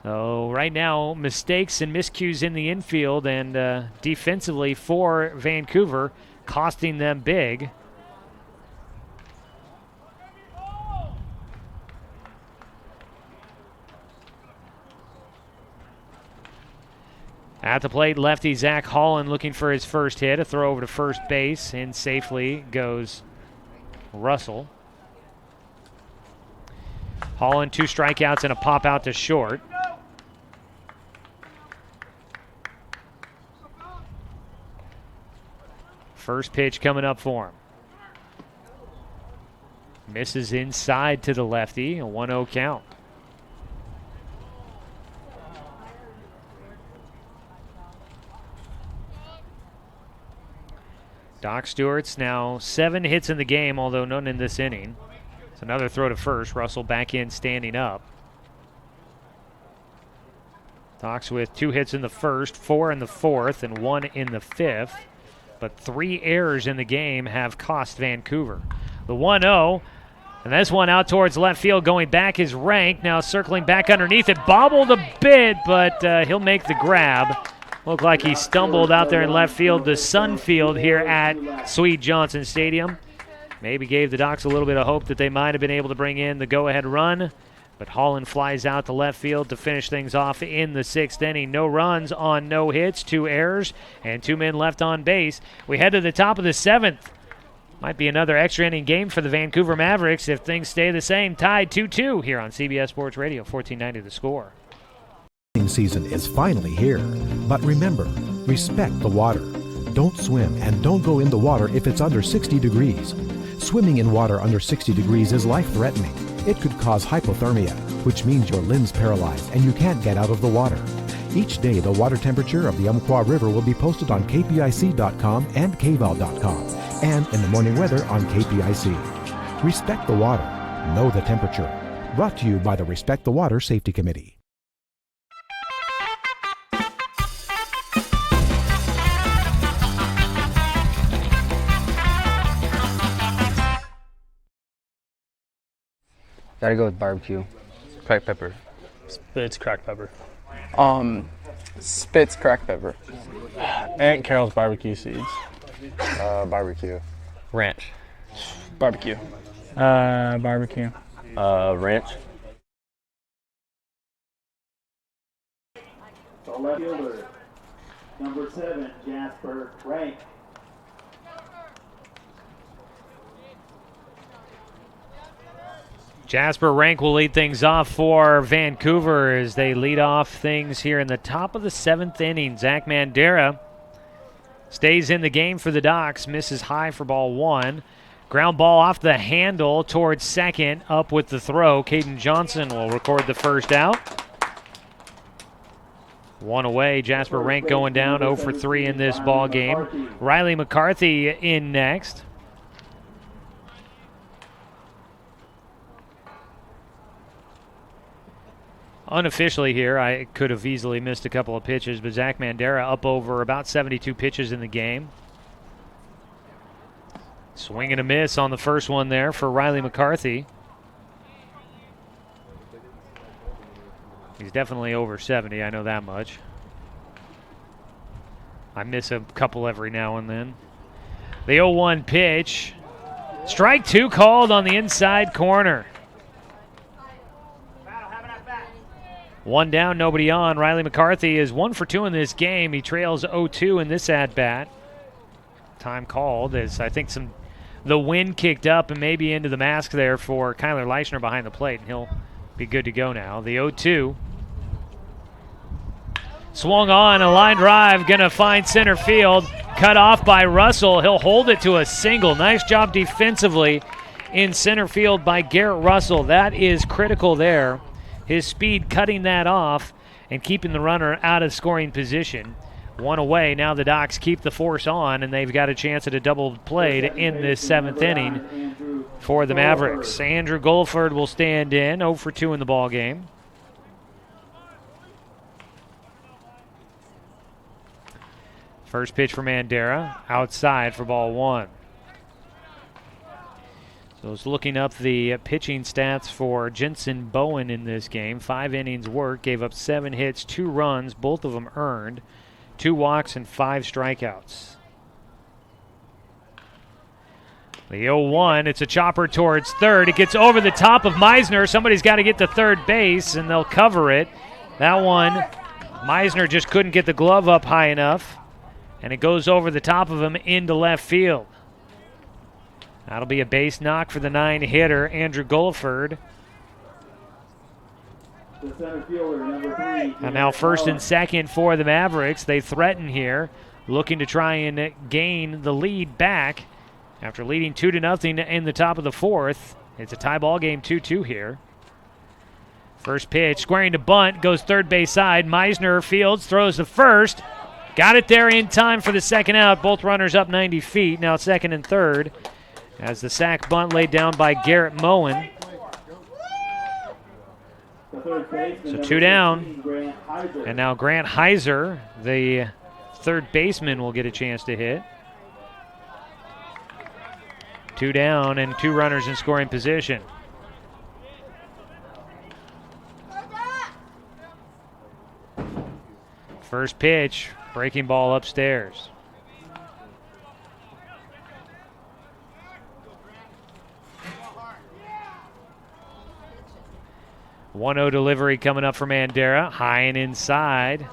So right now, mistakes and miscues in the infield and defensively for Vancouver, costing them big. At the plate, lefty Zach Holland looking for his first hit. A throw over to first base, and safely goes Russell. Holland, 2 strikeouts and a pop out to short. First pitch coming up for him. Misses inside to the lefty, a 1-0 count. Doc Stewart's now 7 hits in the game, although none in this inning. It's another throw to first. Russell back in, standing up. Docs with 2 hits in the first, 4 in the 4th, and 1 in the 5th. But 3 errors in the game have cost Vancouver. The 1-0, and this one out towards left field, going back is Rank. Now circling back underneath it, bobbled a bit, but he'll make the grab. Looked like he stumbled out there in left field, the Sun Field here at Sweet Johnson Stadium. Maybe gave the Docs a little bit of hope that they might have been able to bring in the go-ahead run. But Holland flies out to left field to finish things off in the 6th inning. No runs on no hits, 2 errors, and 2 men left on base. We head to the top of the 7th. Might be another extra inning game for the Vancouver Mavericks if things stay the same. Tied 2-2 here on CBS Sports Radio, 1490 The Score. Season is finally here, but remember, respect the water. Don't swim and don't go in the water if it's under 60 degrees. Swimming in water under 60 degrees is life-threatening. It could cause hypothermia, which means your limbs paralyzed and you can't get out of the water. Each day, the water temperature of the Umpqua River will be posted on kpic.com and kval.com, and in the morning weather on KPIC. Respect the water. Know the temperature. Brought to you by the Respect the Water Safety Committee. Gotta go with barbecue. Cracked pepper. It's cracked pepper. Spitz cracked pepper. Aunt Carol's barbecue seeds. Barbecue. Ranch. Barbecue. Barbecue. Ranch. The left fielder, number 7, Jasper Rank. Jasper Rank will lead things off for Vancouver as they lead off things here in the top of the 7th inning. Zach Mandera stays in the game for the Docs, misses high for ball 1. Ground ball off the handle towards second. Up with the throw. Caden Johnson will record the first out. One away. Jasper Rank going down 0 for 3 in this ball game. Riley McCarthy in next. Unofficially here, I could have easily missed a couple of pitches, but Zach Mandera up over about 72 pitches in the game. Swing and a miss on the first one there for Riley McCarthy. He's definitely over 70, I know that much. I miss a couple every now and then. The 0-1 pitch. Strike 2 called on the inside corner. One down, nobody on. Riley McCarthy is 1 for 2 in this game. He trails 0-2 in this at-bat. Time called as I think the wind kicked up and maybe into the mask there for Kyler Leischner behind the plate, and he'll be good to go now. The 0-2. Swung on, a line drive, gonna find center field. Cut off by Russell. He'll hold it to a single. Nice job defensively in center field by Garrett Russell. That is critical there. His speed cutting that off and keeping the runner out of scoring position. One away. Now the Docs keep the force on, and they've got a chance at a double play in this 7th inning for the Mavericks. Andrew Golford will stand in, 0 for 2 in the ball game. First pitch for Mandera, outside for ball 1. So it's looking up the pitching stats for Jensen Bowen in this game. 5 innings work, gave up 7 hits, 2 runs, both of them earned, 2 walks and 5 strikeouts. The 0-1, it's a chopper towards third. It gets over the top of Meisner. Somebody's got to get to third base, and they'll cover it. That one, Meisner just couldn't get the glove up high enough, and it goes over the top of him into left field. That'll be a base knock for the 9-hitter, Andrew Golford. And now first and second for the Mavericks. They threaten here, looking to try and gain the lead back after leading 2-0 in the top of the 4th. It's a tie ball game, 2-2 here. First pitch, squaring to bunt, goes third base side. Meisner fields, throws the first. Got it there in time for the second out. Both runners up 90 feet. Now second and third as the sac bunt laid down by Garrett Moen. So 2 down. And now Grant Heiser, the third baseman, will get a chance to hit. 2 down and 2 runners in scoring position. First pitch, breaking ball upstairs. .1-0 delivery coming up for Mandera, high and inside.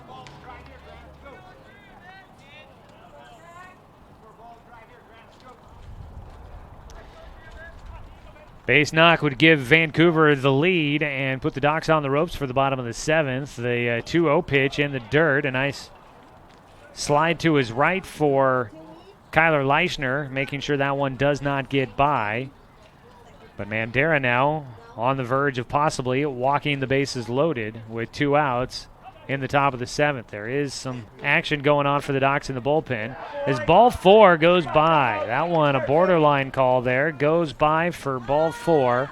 Base knock would give Vancouver the lead and put the Docs on the ropes for the bottom of the 7th. The 2-0 pitch in the dirt. A nice slide to his right for Kyler Leischner, making sure that one does not get by. But Mandera now on the verge of possibly walking the bases loaded with 2 outs in the top of the 7th. There is some action going on for the Docs in the bullpen. As ball 4 goes by. That one, a borderline call there, goes by for ball 4,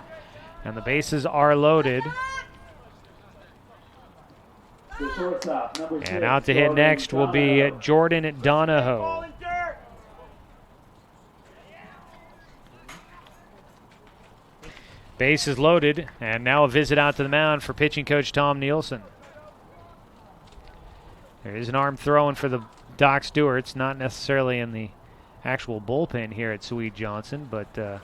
and the bases are loaded. And out to hit next will be Jordan Donahoe. Bases loaded, and now a visit out to the mound for pitching coach Tom Nielsen. There is an arm throwing for the Doc Stewarts, not necessarily in the actual bullpen here at Swede Johnson, but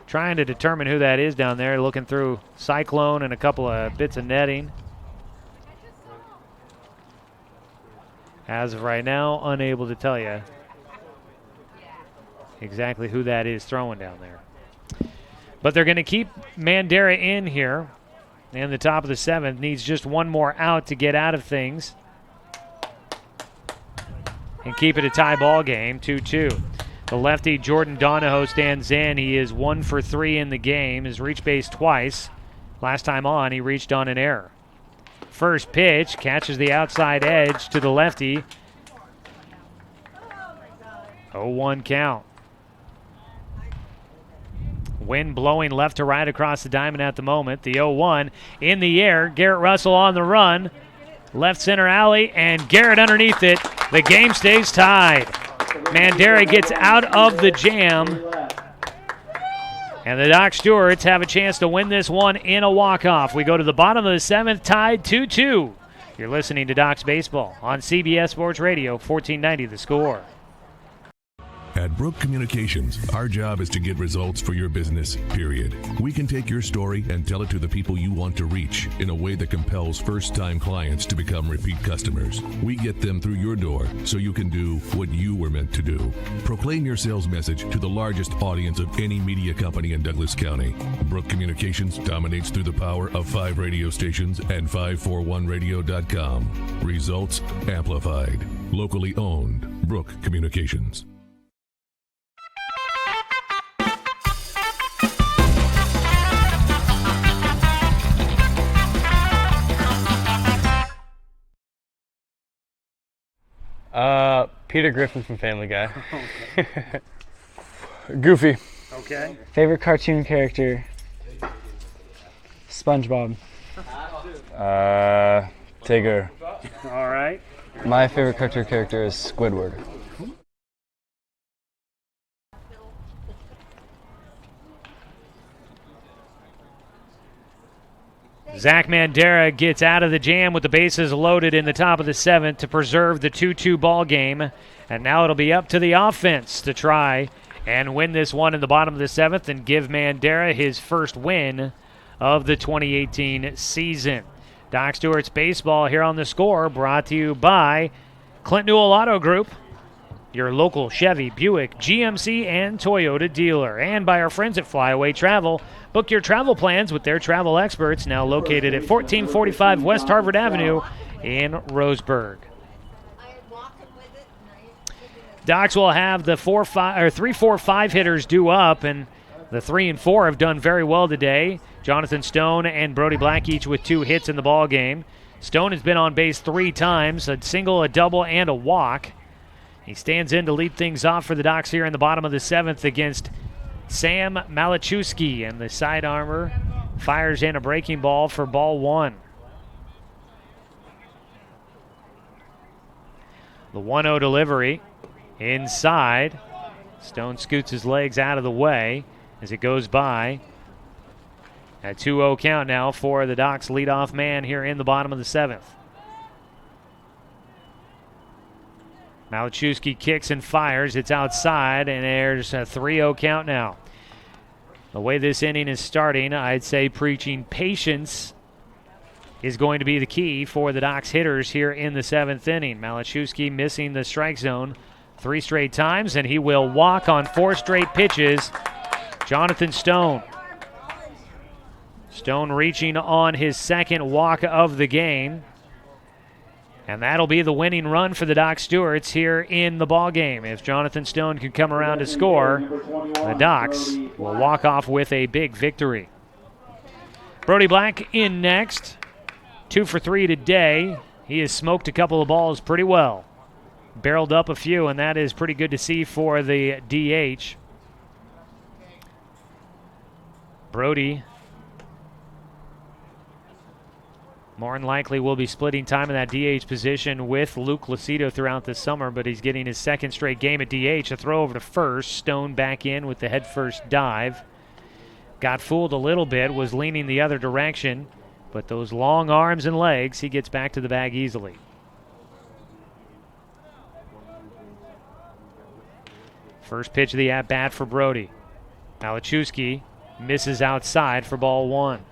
trying to determine who that is down there, looking through Cyclone and a couple of bits of netting. As of right now, unable to tell you exactly who that is throwing down there. But they're going to keep Mandera in here. And the top of the 7th needs just one more out to get out of things and keep it a tie ball game, 2-2. The lefty Jordan Donahoe stands in. He is 1 for 3 in the game. Has reached base twice. Last time on, he reached on an error. First pitch catches the outside edge to the lefty. 0-1 count. Wind blowing left to right across the diamond at the moment. The 0-1 in the air. Garrett Russell on the run. Left center alley, and Garrett underneath it. The game stays tied. Mandera gets out of the jam. And the Doc Stewarts have a chance to win this one in a walk-off. We go to the bottom of the 7th, tied 2-2. You're listening to Doc's Baseball on CBS Sports Radio, 1490 The Score. At Brook Communications, our job is to get results for your business, period. We can take your story and tell it to the people you want to reach in a way that compels first-time clients to become repeat customers. We get them through your door so you can do what you were meant to do. Proclaim your sales message to the largest audience of any media company in Douglas County. Brook Communications dominates through the power of 5 radio stations and 541radio.com. Results amplified. Locally owned. Brook Communications. Peter Griffin from Family Guy. Goofy. Okay. Favorite cartoon character? SpongeBob. Tigger. All right. My favorite cartoon character is Squidward. Zach Mandera gets out of the jam with the bases loaded in the top of the 7th to preserve the 2-2 ball game. And now it'll be up to the offense to try and win this one in the bottom of the 7th and give Mandera his first win of the 2018 season. Doc Stewart's Baseball here on The Score, brought to you by Clint Newell Auto Group, your local Chevy, Buick, GMC, and Toyota dealer, and by our friends at Flyaway Travel. Book your travel plans with their travel experts, now located at 1445 West Harvard Avenue in Roseburg. Docs will have the 3-4-5 hitters due up, and the 3 and 4 have done very well today. Jonathan Stone and Brody Black each with 2 hits in the ball game. Stone has been on base 3 times, a single, a double, and a walk. He stands in to lead things off for the Docs here in the bottom of the 7th against Sam Malachowski, and the side armor fires in a breaking ball for ball 1. The 1-0 delivery inside. Stone scoots his legs out of the way as it goes by. A 2-0 count now for the Docs leadoff man here in the bottom of the 7th. Malachowski kicks and fires. It's outside, and there's a 3-0 count now. The way this inning is starting, I'd say preaching patience is going to be the key for the Docs hitters here in the 7th inning. Malachowski missing the strike zone 3 straight times, and he will walk on 4 straight pitches. Jonathan Stone. Stone reaching on his 2nd walk of the game. And that'll be the winning run for the Doc Stewarts here in the ballgame. If Jonathan Stone can come around to score, the Docs will walk off with a big victory. Brody Black in next. 2 for 3 today. He has smoked a couple of balls pretty well. Barreled up a few, and that is pretty good to see for the DH. Brody more than likely will be splitting time in that DH position with Luke Lucido throughout the summer, but he's getting his 2nd straight game at DH. A throw over to first. Stone back in with the head-first dive. Got fooled a little bit, was leaning the other direction, but those long arms and legs, he gets back to the bag easily. First pitch of the at-bat for Brody. Malachowski misses outside for ball 1.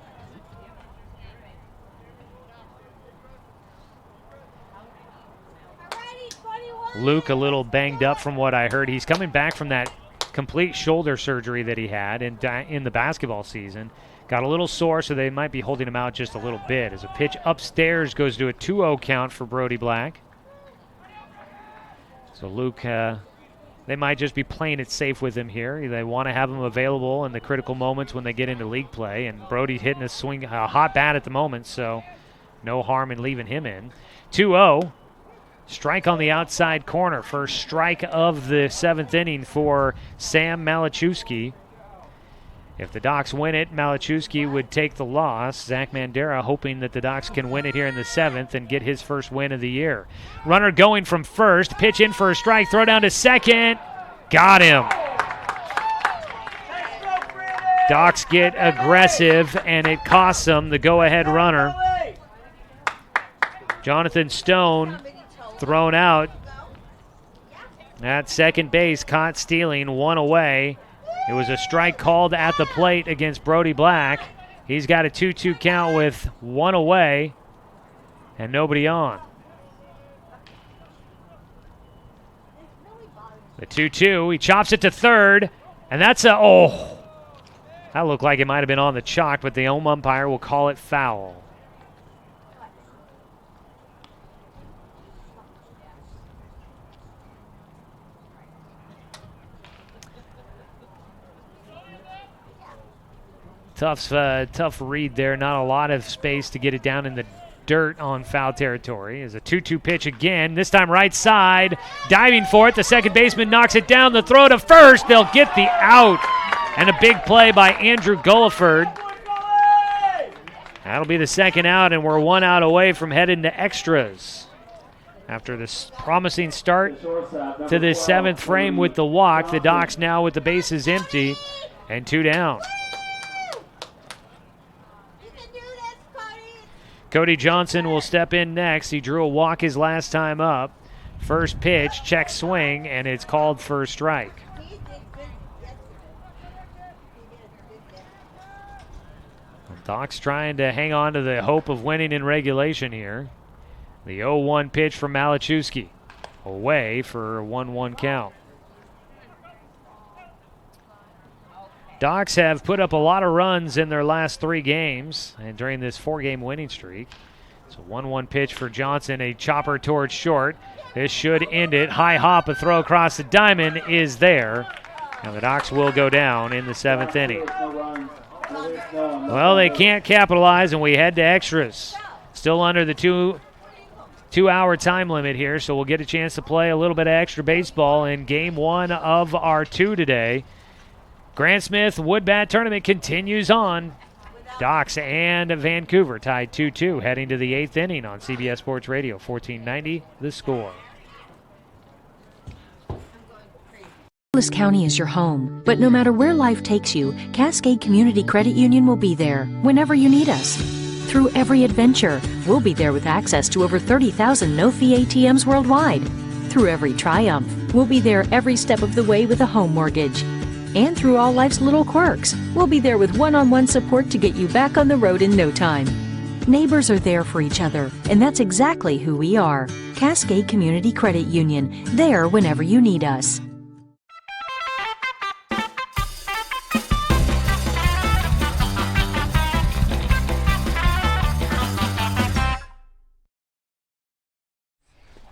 Luke a little banged up from what I heard. He's coming back from that complete shoulder surgery that he had in the basketball season. Got a little sore, so they might be holding him out just a little bit. As a pitch upstairs goes to a 2-0 count for Brody Black. So Luke they might just be playing it safe with him here. They want to have him available in the critical moments when they get into league play. And Brody hitting a hot bat at the moment, so no harm in leaving him in. 2-0. Strike on the outside corner. First strike of the 7th inning for Sam Malachewski. If the Docs win it, Malachewski would take the loss. Zach Mandera hoping that the Docs can win it here in the 7th and get his first win of the year. Runner going from first. Pitch in for a strike. Throw down to second. Got him. Docs get aggressive, and it costs them the go-ahead runner. Jonathan Stone thrown out at second base, caught stealing, one away. It was a strike called at the plate against Brody Black. He's got a 2-2 count with one away and nobody on. The 2-2, he chops it to third, and that's that looked like it might have been on the chalk, but the home umpire will call it foul. Tough read there. Not a lot of space to get it down in the dirt on foul territory. As a 2-2 pitch again, this time right side. Diving for it. The second baseman knocks it down. The throw to first. They'll get the out. And a big play by Andrew Gulliford. That'll be the second out, and we're one out away from heading to extras. After this promising start to this 7th frame with the walk, the Docs now with the bases empty and 2 down. Cody Johnson will step in next. He drew a walk his last time up. First pitch, check swing, and it's called for a strike. Docs trying to hang on to the hope of winning in regulation here. The 0-1 pitch from Malachewski. Away for a 1-1 count. Docs have put up a lot of runs in their last 3 games and during this 4-game winning streak. It's a 1-1 pitch for Johnson, a chopper towards short. This should end it. High hop, a throw across the diamond is there. And the Docs will go down in the 7th inning. Well, they can't capitalize, and we head to extras. Still under the two-hour time limit here, so we'll get a chance to play a little bit of extra baseball in Game 1 of our 2 today. Grant Smith Woodbat Tournament continues on. Docs and Vancouver tied 2-2, heading to the 8th inning on CBS Sports Radio, 1490 The Score. Douglas County is your home, but no matter where life takes you, Cascade Community Credit Union will be there whenever you need us. Through every adventure, we'll be there with access to over 30,000 no-fee ATMs worldwide. Through every triumph, we'll be there every step of the way with a home mortgage. And through all life's little quirks, we'll be there with one-on-one support to get you back on the road in no time. Neighbors are there for each other, and that's exactly who we are. Cascade Community Credit Union, there whenever you need us.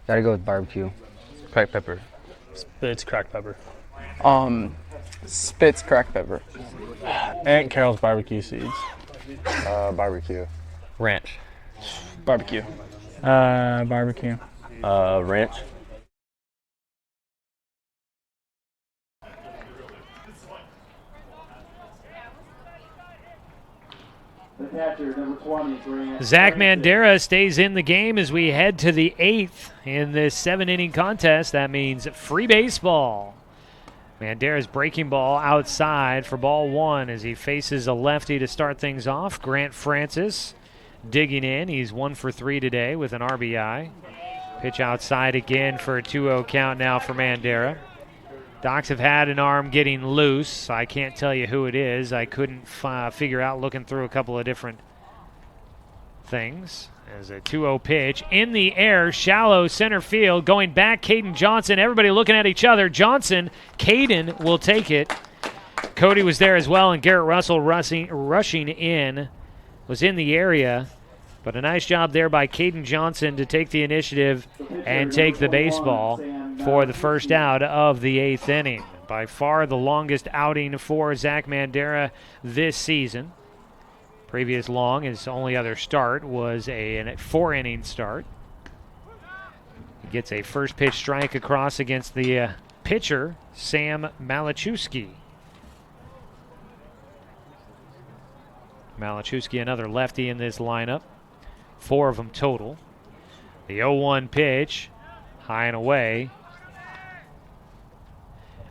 Gotta go with barbecue. Cracked pepper. It's cracked pepper. Spitz cracked pepper. Aunt Carol's barbecue seeds. Barbecue. Ranch. Barbecue. Barbecue. Ranch. The catcher, number 20, Grant. Zach Mandera stays in the game as we head to the 8th in this 7-inning contest. That means free baseball. Mandera's breaking ball outside for ball 1 as he faces a lefty to start things off. Grant Francis digging in. He's 1 for 3 today with an RBI. Pitch outside again for a 2-0 count now for Mandera. Docs have had an arm getting loose. I can't tell you who it is. I couldn't figure out looking through a couple of different things. As a 2-0 pitch in the air, shallow center field. Going back, Caden Johnson. Everybody looking at each other. Johnson, Caden will take it. Cody was there as well, and Garrett Russell rushing in. Was in the area. But a nice job there by Caden Johnson to take the initiative and take the baseball. for the first out of the 8th inning. By far the longest outing for Zach Mandera this season. Previous long, his only other start was a 4-inning start. He gets a first pitch strike across against the pitcher, Sam Malachowski. Malachowski, another lefty in this lineup. 4 of them total. The 0-1 pitch, high and away.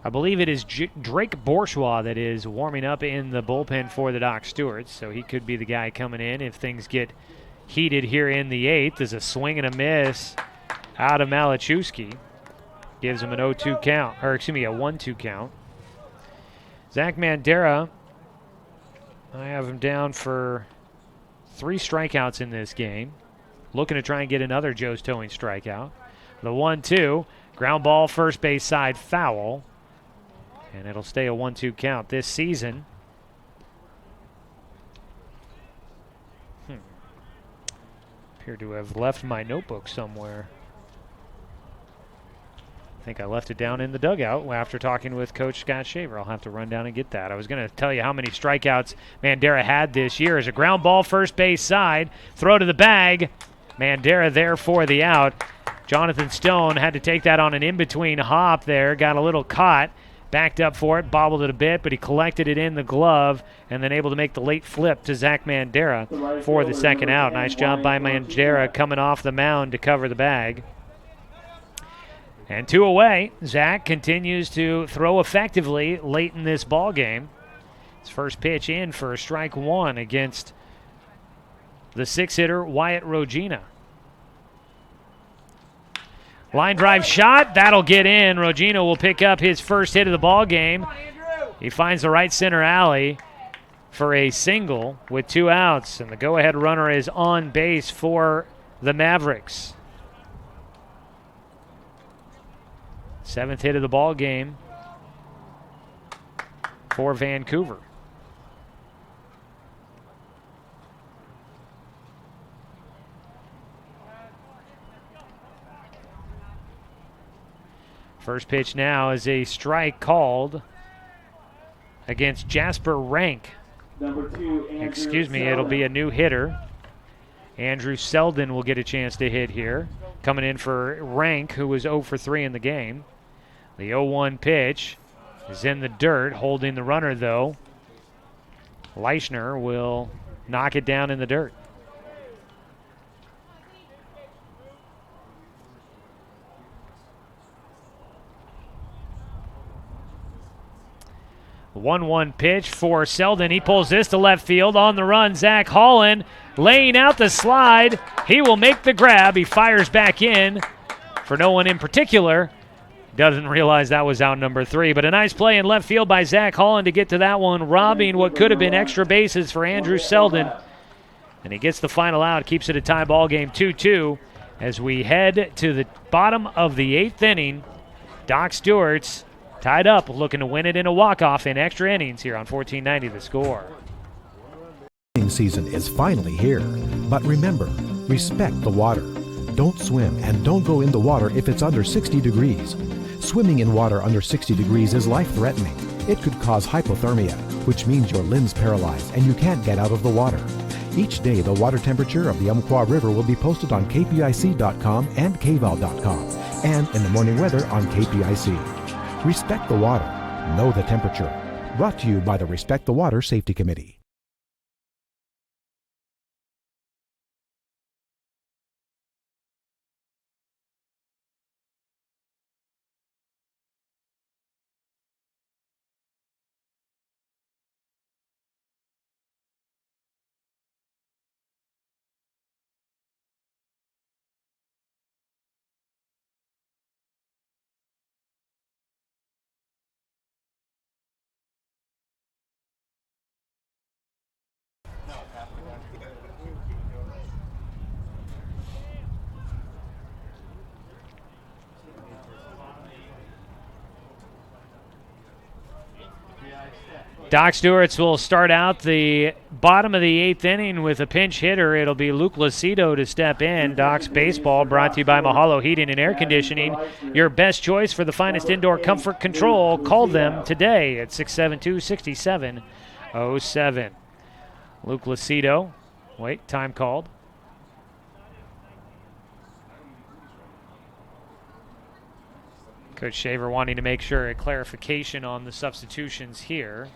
I believe it is Drake Bourgeois that is warming up in the bullpen for the Doc Stewarts, so he could be the guy coming in if things get heated here in the 8th. There's a swing and a miss out of Malachowski. Gives him an 0-2 count, or excuse me, a 1-2 count. Zach Mandera, I have him down for 3 strikeouts in this game. Looking to try and get another Joe's Towing strikeout. The 1-2, ground ball, first base side, foul. And it'll stay a 1-2 count this season. Appear to have left my notebook somewhere. I think I left it down in the dugout after talking with Coach Scott Shaver. I'll have to run down and get that. I was going to tell you how many strikeouts Mandera had this year. As a ground ball, first base side, throw to the bag. Mandera there for the out. Jonathan Stone had to take that on an in-between hop there. Got a little caught. Backed up for it, bobbled it a bit, but he collected it in the glove and then able to make the late flip to Zach Mandera for the second out. Nice job by Mandera coming off the mound to cover the bag. And 2 away. Zach continues to throw effectively late in this ball game. His first pitch in for strike 1 against the 6-hitter Wyatt Rogina. Line drive shot, that'll get in. Rogina will pick up his first hit of the ball game. He finds the right center alley for a single with 2 outs, and the go-ahead runner is on base for the Mavericks. 7th hit of the ball game for Vancouver. First pitch now is a strike called against Jasper Rank. Number 2, Excuse me, it'll be a new hitter. Andrew Selden will get a chance to hit here. Coming in for Rank, who was 0 for 3 in the game. The 0-1 pitch is in the dirt, holding the runner though. Leichner will knock it down in the dirt. The 1-1 pitch for Selden. He pulls this to left field. On the run, Zach Holland laying out the slide. He will make the grab. He fires back in for no one in particular. Doesn't realize that was out number 3. But a nice play in left field by Zach Holland to get to that one, robbing what could have been extra bases for Andrew Selden. And he gets the final out, keeps it a tie ball game 2-2 as we head to the bottom of the 8th inning. Doc Stewart's tied up, looking to win it in a walk-off in extra innings here on 1490 The Score. Season is finally here, but remember, respect the water. Don't swim and don't go in the water if it's under 60 degrees. Swimming in water under 60 degrees is life-threatening. It could cause hypothermia, which means your limbs paralyzed and you can't get out of the water. Each day, the water temperature of the Umpqua River will be posted on kpic.com and kval.com, and in the morning weather on KPIC. Respect the water. Know the temperature. Brought to you by the Respect the Water Safety Committee. Doc Stewart's will start out the bottom of the 8th inning with a pinch hitter. It'll be Luke Lucido to step in. Doc's Baseball brought to you by Mahalo Heating and Air Conditioning. Your best choice for the finest indoor comfort control. Call them today at 672-6707. Luke Lucido. Wait, time called. Coach Shaver wanting to make sure a clarification on the substitutions here.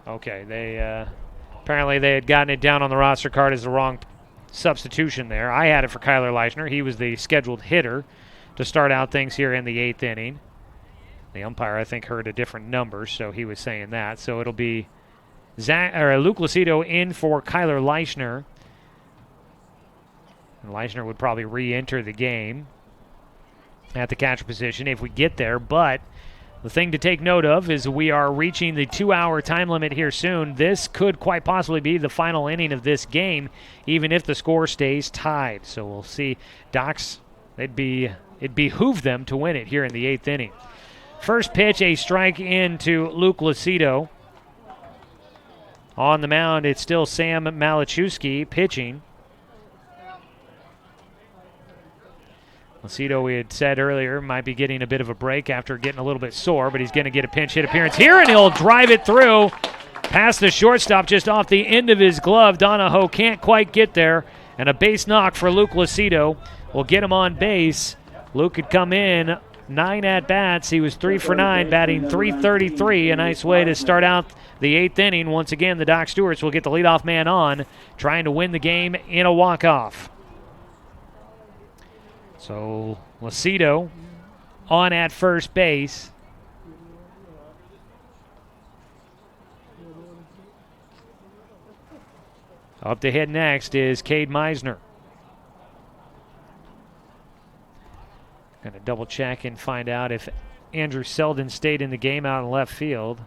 Okay, they apparently they had gotten it down on the roster card as the wrong substitution there. I had it for Kyler Leichner. He was the scheduled hitter to start out things here in the 8th inning. The umpire, I think, heard a different number, so he was saying that. So it'll be Luke Lucido in for Kyler Leichner. And Leichner would probably re-enter the game at the catcher position if we get there, but the thing to take note of is we are reaching the 2-hour time limit here soon. This could quite possibly be the final inning of this game, even if the score stays tied. So we'll see. Docs, it behooved them to win it here in the 8th inning. First pitch, a strike into Luke Lucido. On the mound, it's still Sam Malachewski pitching. Lucido, we had said earlier, might be getting a bit of a break after getting a little bit sore, but he's going to get a pinch hit appearance here, and he'll drive it through past the shortstop just off the end of his glove. Donahoe can't quite get there, and a base knock for Luke Lucido will get him on base. Luke had come in 9 at-bats. He was 3 for 9, batting .333. A nice way to start out the 8th inning. Once again, the Doc Stewarts will get the leadoff man on, trying to win the game in a walk-off. So Lucido on at first base. Up to hit next is Cade Meisner. Going to double check and find out if Andrew Selden stayed in the game out in left field.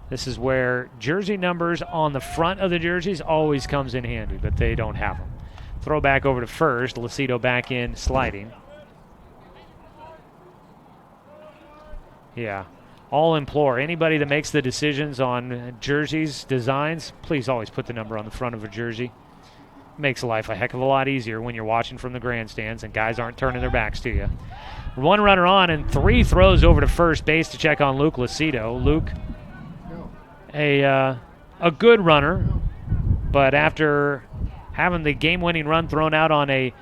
This is where jersey numbers on the front of the jerseys always comes in handy, but they don't have them. Throw back over to first. Lucido back in, sliding. Yeah. I'll implore anybody that makes the decisions on jerseys, designs, please always put the number on the front of a jersey. Makes life a heck of a lot easier when you're watching from the grandstands and guys aren't turning their backs to you. One runner on and 3 throws over to first base to check on Luke Lucido. Luke, a good runner, but after having the game-winning run thrown out on a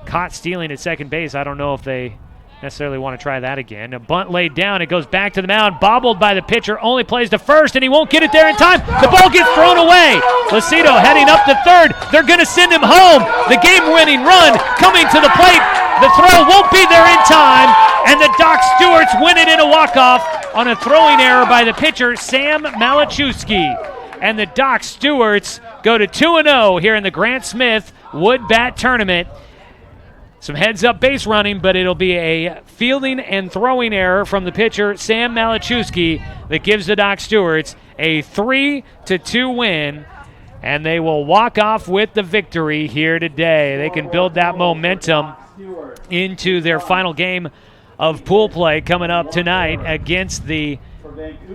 caught stealing at second base, I don't know if they necessarily want to try that again. A bunt laid down. It goes back to the mound, bobbled by the pitcher, only plays to first, and he won't get it there in time. The ball gets thrown away. Lucido heading up to third. They're going to send him home. The game-winning run coming to the plate. The throw won't be there in time, and the Doc Stewarts win it in a walk-off on a throwing error by the pitcher, Sam Malachewski. And the Doc Stewarts go to 2-0 here in the Grant Smith Wood Bat Tournament. Some heads-up base running, but it'll be a fielding and throwing error from the pitcher, Sam Malachewski, that gives the Doc Stewarts a 3-2 win, and they will walk off with the victory here today. They can build that momentum into their final game of pool play coming up tonight against the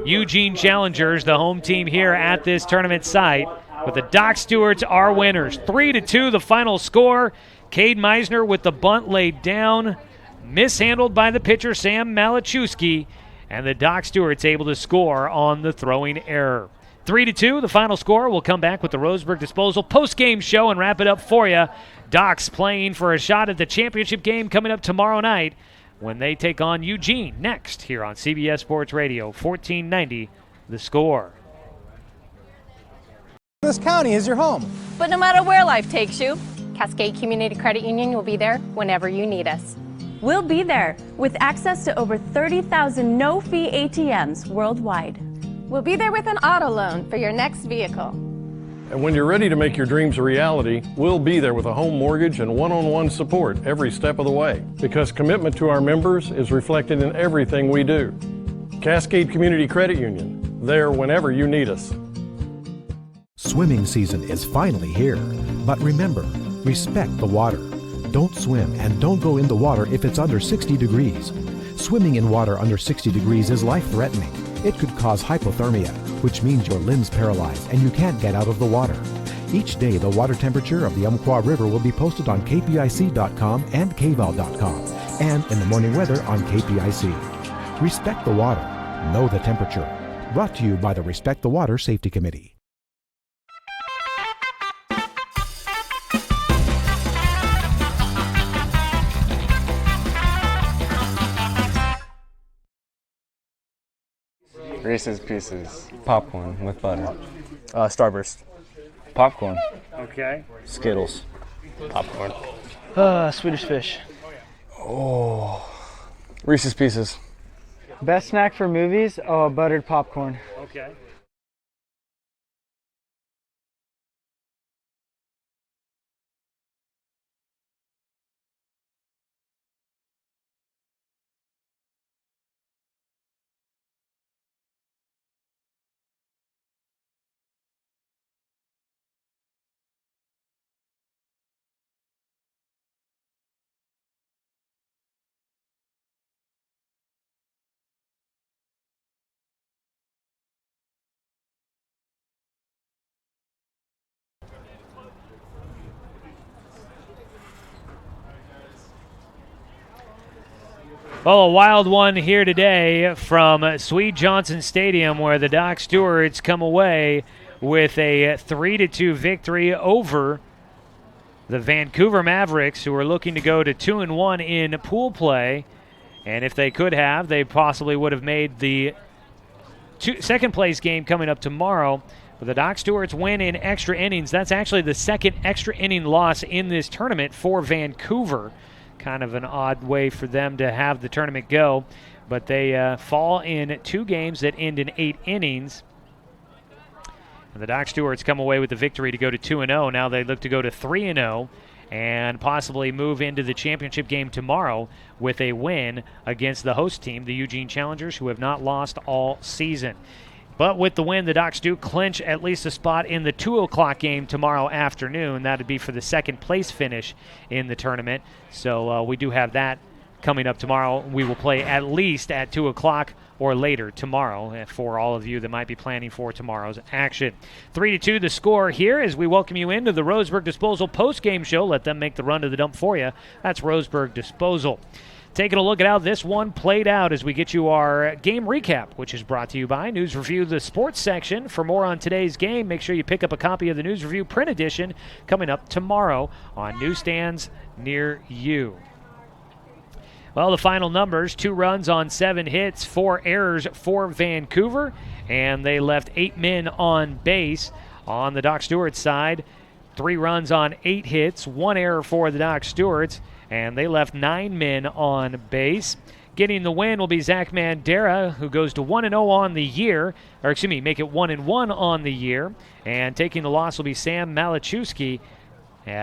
Eugene Challengers, the home team here at this tournament site. But the Doc Stewarts are winners. 3-2 the final score. Cade Meisner with the bunt laid down, mishandled by the pitcher Sam Malachewski, and the Doc Stewarts able to score on the throwing error. 3-2 the final score. We'll come back with the Roseburg Disposal post-game show and wrap it up for you. Docs playing for a shot at the championship game coming up tomorrow night when they take on Eugene next here on CBS Sports Radio, 1490 The Score. This county is your home. But no matter where life takes you, Cascade Community Credit Union will be there whenever you need us. We'll be there with access to over 30,000 no-fee ATMs worldwide. We'll be there with an auto loan for your next vehicle. And when you're ready to make your dreams a reality, we'll be there with a home mortgage and one-on-one support every step of the way. Because commitment to our members is reflected in everything we do. Cascade Community Credit Union, there whenever you need us. Swimming season is finally here. But remember, respect the water. Don't swim and don't go in the water if it's under 60 degrees. Swimming in water under 60 degrees is life-threatening. It could cause hypothermia, which means your limbs paralyze and you can't get out of the water. Each day, the water temperature of the Umpqua River will be posted on kpic.com and kval.com, and in the morning weather on KPIC. Respect the water. Know the temperature. Brought to you by the Respect the Water Safety Committee. Reese's Pieces. Popcorn with butter. Starburst. Popcorn. Okay. Skittles. Popcorn. Swedish Fish. Oh. Reese's Pieces. Best snack for movies? Oh, buttered popcorn. Okay. Well, a wild one here today from Swede Johnson Stadium, where the Doc Stewarts come away with a 3-2 victory over the Vancouver Mavericks, who are looking to go to 2-1 in pool play. And if they could have, they possibly would have made the second place game coming up tomorrow. But the Doc Stewarts win in extra innings. That's actually the second extra inning loss in this tournament for Vancouver. Kind of an odd way for them to have the tournament go. But they fall in 2 games that end in 8 innings. And the Doc Stewarts come away with the victory to go to 2-0. Now they look to go to 3-0 and possibly move into the championship game tomorrow with a win against the host team, the Eugene Challengers, who have not lost all season. But with the win, the Docs do clinch at least a spot in the 2 o'clock game tomorrow afternoon. That would be for the second place finish in the tournament. So we do have that coming up tomorrow. We will play at least at 2 o'clock or later tomorrow for all of you that might be planning for tomorrow's action. 3-2 the score here as we welcome you into the Roseburg Disposal post-game show. Let them make the run to the dump for you. That's Roseburg Disposal. Taking a look at how this one played out as we get you our game recap, which is brought to you by News Review, the sports section. For more on today's game, make sure you pick up a copy of the News Review print edition coming up tomorrow on newsstands near you. Well, the final numbers, 2 runs on 7 hits, 4 errors for Vancouver, and they left 8 men on base. On the Doc Stewarts side, 3 runs on 8 hits, 1 error for the Doc Stewarts, and they left 9 men on base. Getting the win will be Zach Mandera, who goes to 1-0 on the year, or excuse me, make it 1-1 on the year. And taking the loss will be Sam Malachewski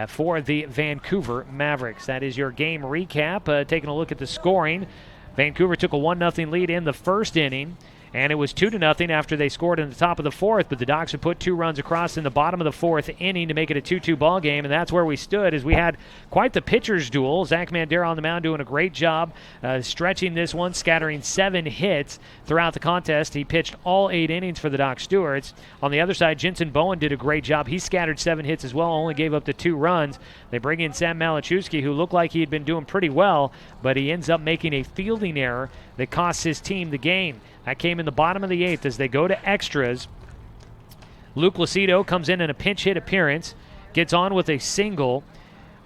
for the Vancouver Mavericks. That is your game recap. Taking a look at the scoring, Vancouver took a 1-0 lead in the first inning, and it was 2-0 after they scored in the top of the 4th, but the Docs had put 2 runs across in the bottom of the 4th inning to make it a 2-2 ball game, and that's where we stood as we had quite the pitcher's duel. Zach Mandera on the mound doing a great job stretching this one, scattering 7 hits throughout the contest. He pitched all 8 innings for the Doc Stewarts. On the other side, Jensen Bowen did a great job. He scattered 7 hits as well, only gave up the 2 runs. They bring in Sam Malachewski, who looked like he had been doing pretty well, but he ends up making a fielding error that costs his team the game. That came in the bottom of the 8th as they go to extras. Luke Lucido comes in a pinch hit appearance, gets on with a single.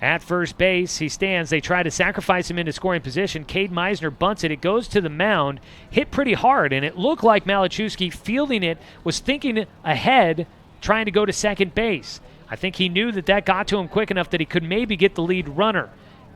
At first base, he stands. They try to sacrifice him into scoring position. Cade Meisner bunts it. It goes to the mound, hit pretty hard, and it looked like Malachewski fielding it was thinking ahead, trying to go to second base. I think he knew that got to him quick enough that he could maybe get the lead runner,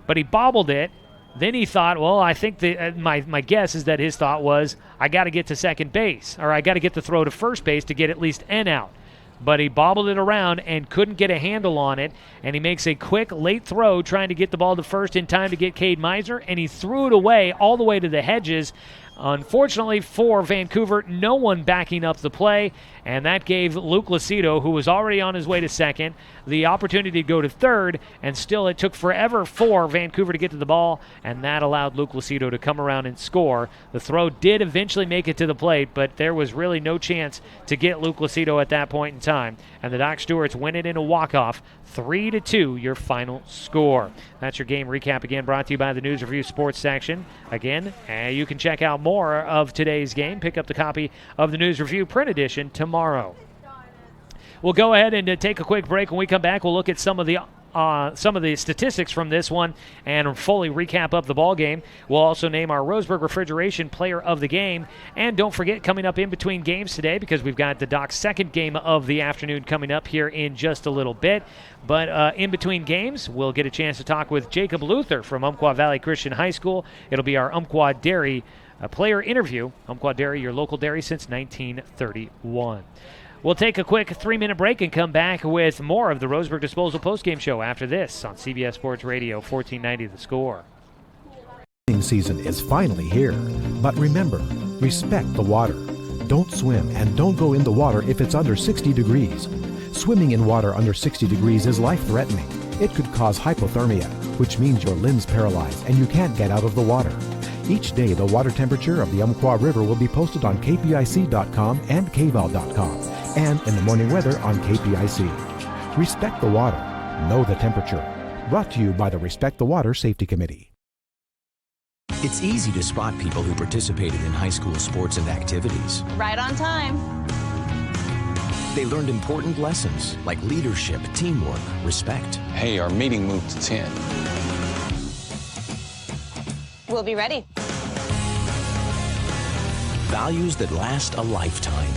but he bobbled it. Then he thought, well, I think my guess is that his thought was, I got to get to second base, or I got to get the throw to first base to get at least N out. But he bobbled it around and couldn't get a handle on it, and he makes a quick late throw trying to get the ball to first in time to get Cade Meisner, and he threw it away all the way to the hedges. Unfortunately for Vancouver, no one backing up the play, and that gave Luke Lucido, who was already on his way to second, the opportunity to go to third, and still it took forever for Vancouver to get to the ball, and that allowed Luke Lucido to come around and score. The throw did eventually make it to the plate, but there was really no chance to get Luke Lucido at that point in time, and the Doc Stewarts win it in a walk-off, 3-2 your final score. That's your game recap again, brought to you by the News Review Sports section. Again, you can check out more of today's game. Pick up the copy of the News Review print edition tomorrow. We'll go ahead and take a quick break. When we come back, we'll look at some of the statistics from this one and fully recap up the ball game. We'll also name our Roseburg Refrigeration Player of the Game. And don't forget, coming up in between games today, because we've got the Doc's second game of the afternoon coming up here in just a little bit. But in between games, we'll get a chance to talk with Jacob Luther from Umpqua Valley Christian High School. It'll be our Umpqua Dairy player interview. Umpqua Dairy, your local dairy since 1931. We'll take a quick 3-minute break and come back with more of the Roseburg Disposal postgame show after this on CBS Sports Radio 1490 The Score. Swimming season is finally here, but remember, respect the water. Don't swim and don't go in the water if it's under 60 degrees. Swimming in water under 60 degrees is life-threatening. It could cause hypothermia, which means your limbs paralyzed and you can't get out of the water. Each day, the water temperature of the Umpqua River will be posted on kpic.com and kval.com, and in the morning weather on KPIC. Respect the water. Know the temperature. Brought to you by the Respect the Water Safety Committee. It's easy to spot people who participated in high school sports and activities. Right on time. They learned important lessons like leadership, teamwork, respect. Hey, our meeting moved to 10. We'll be ready. Values that last a lifetime.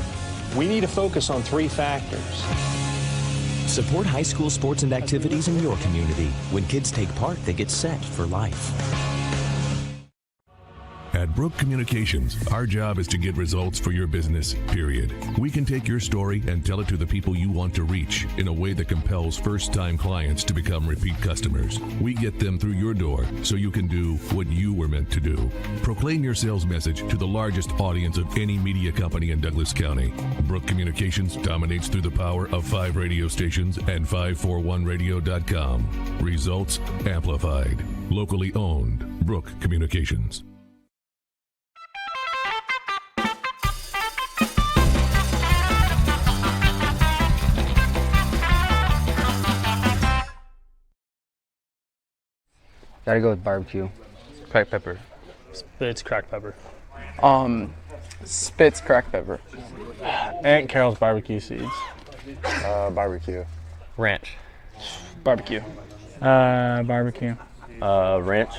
We need to focus on 3 factors. Support high school sports and activities in your community. When kids take part, they get set for life. At Brook Communications, our job is to get results for your business, period. We can take your story and tell it to the people you want to reach in a way that compels first-time clients to become repeat customers. We get them through your door so you can do what you were meant to do. Proclaim your sales message to the largest audience of any media company in Douglas County. Brook Communications dominates through the power of 5 radio stations and 541radio.com. Results amplified. Locally owned. Brook Communications. Gotta go with barbecue. Cracked pepper. Spitz cracked pepper. Spitz cracked pepper. Aunt Carol's barbecue seeds. Barbecue. Ranch. Barbecue. Barbecue. Ranch.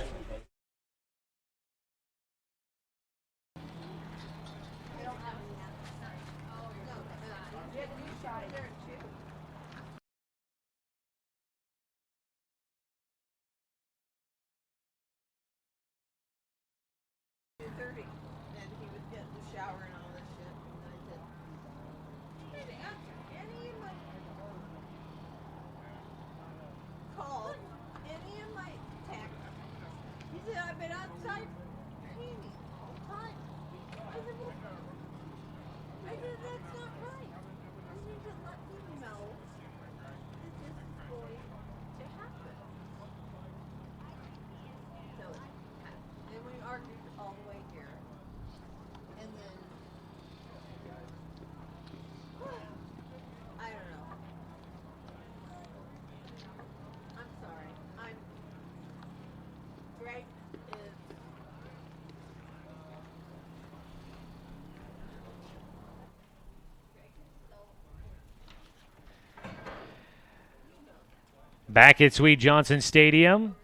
Back at Sweet Johnson Stadium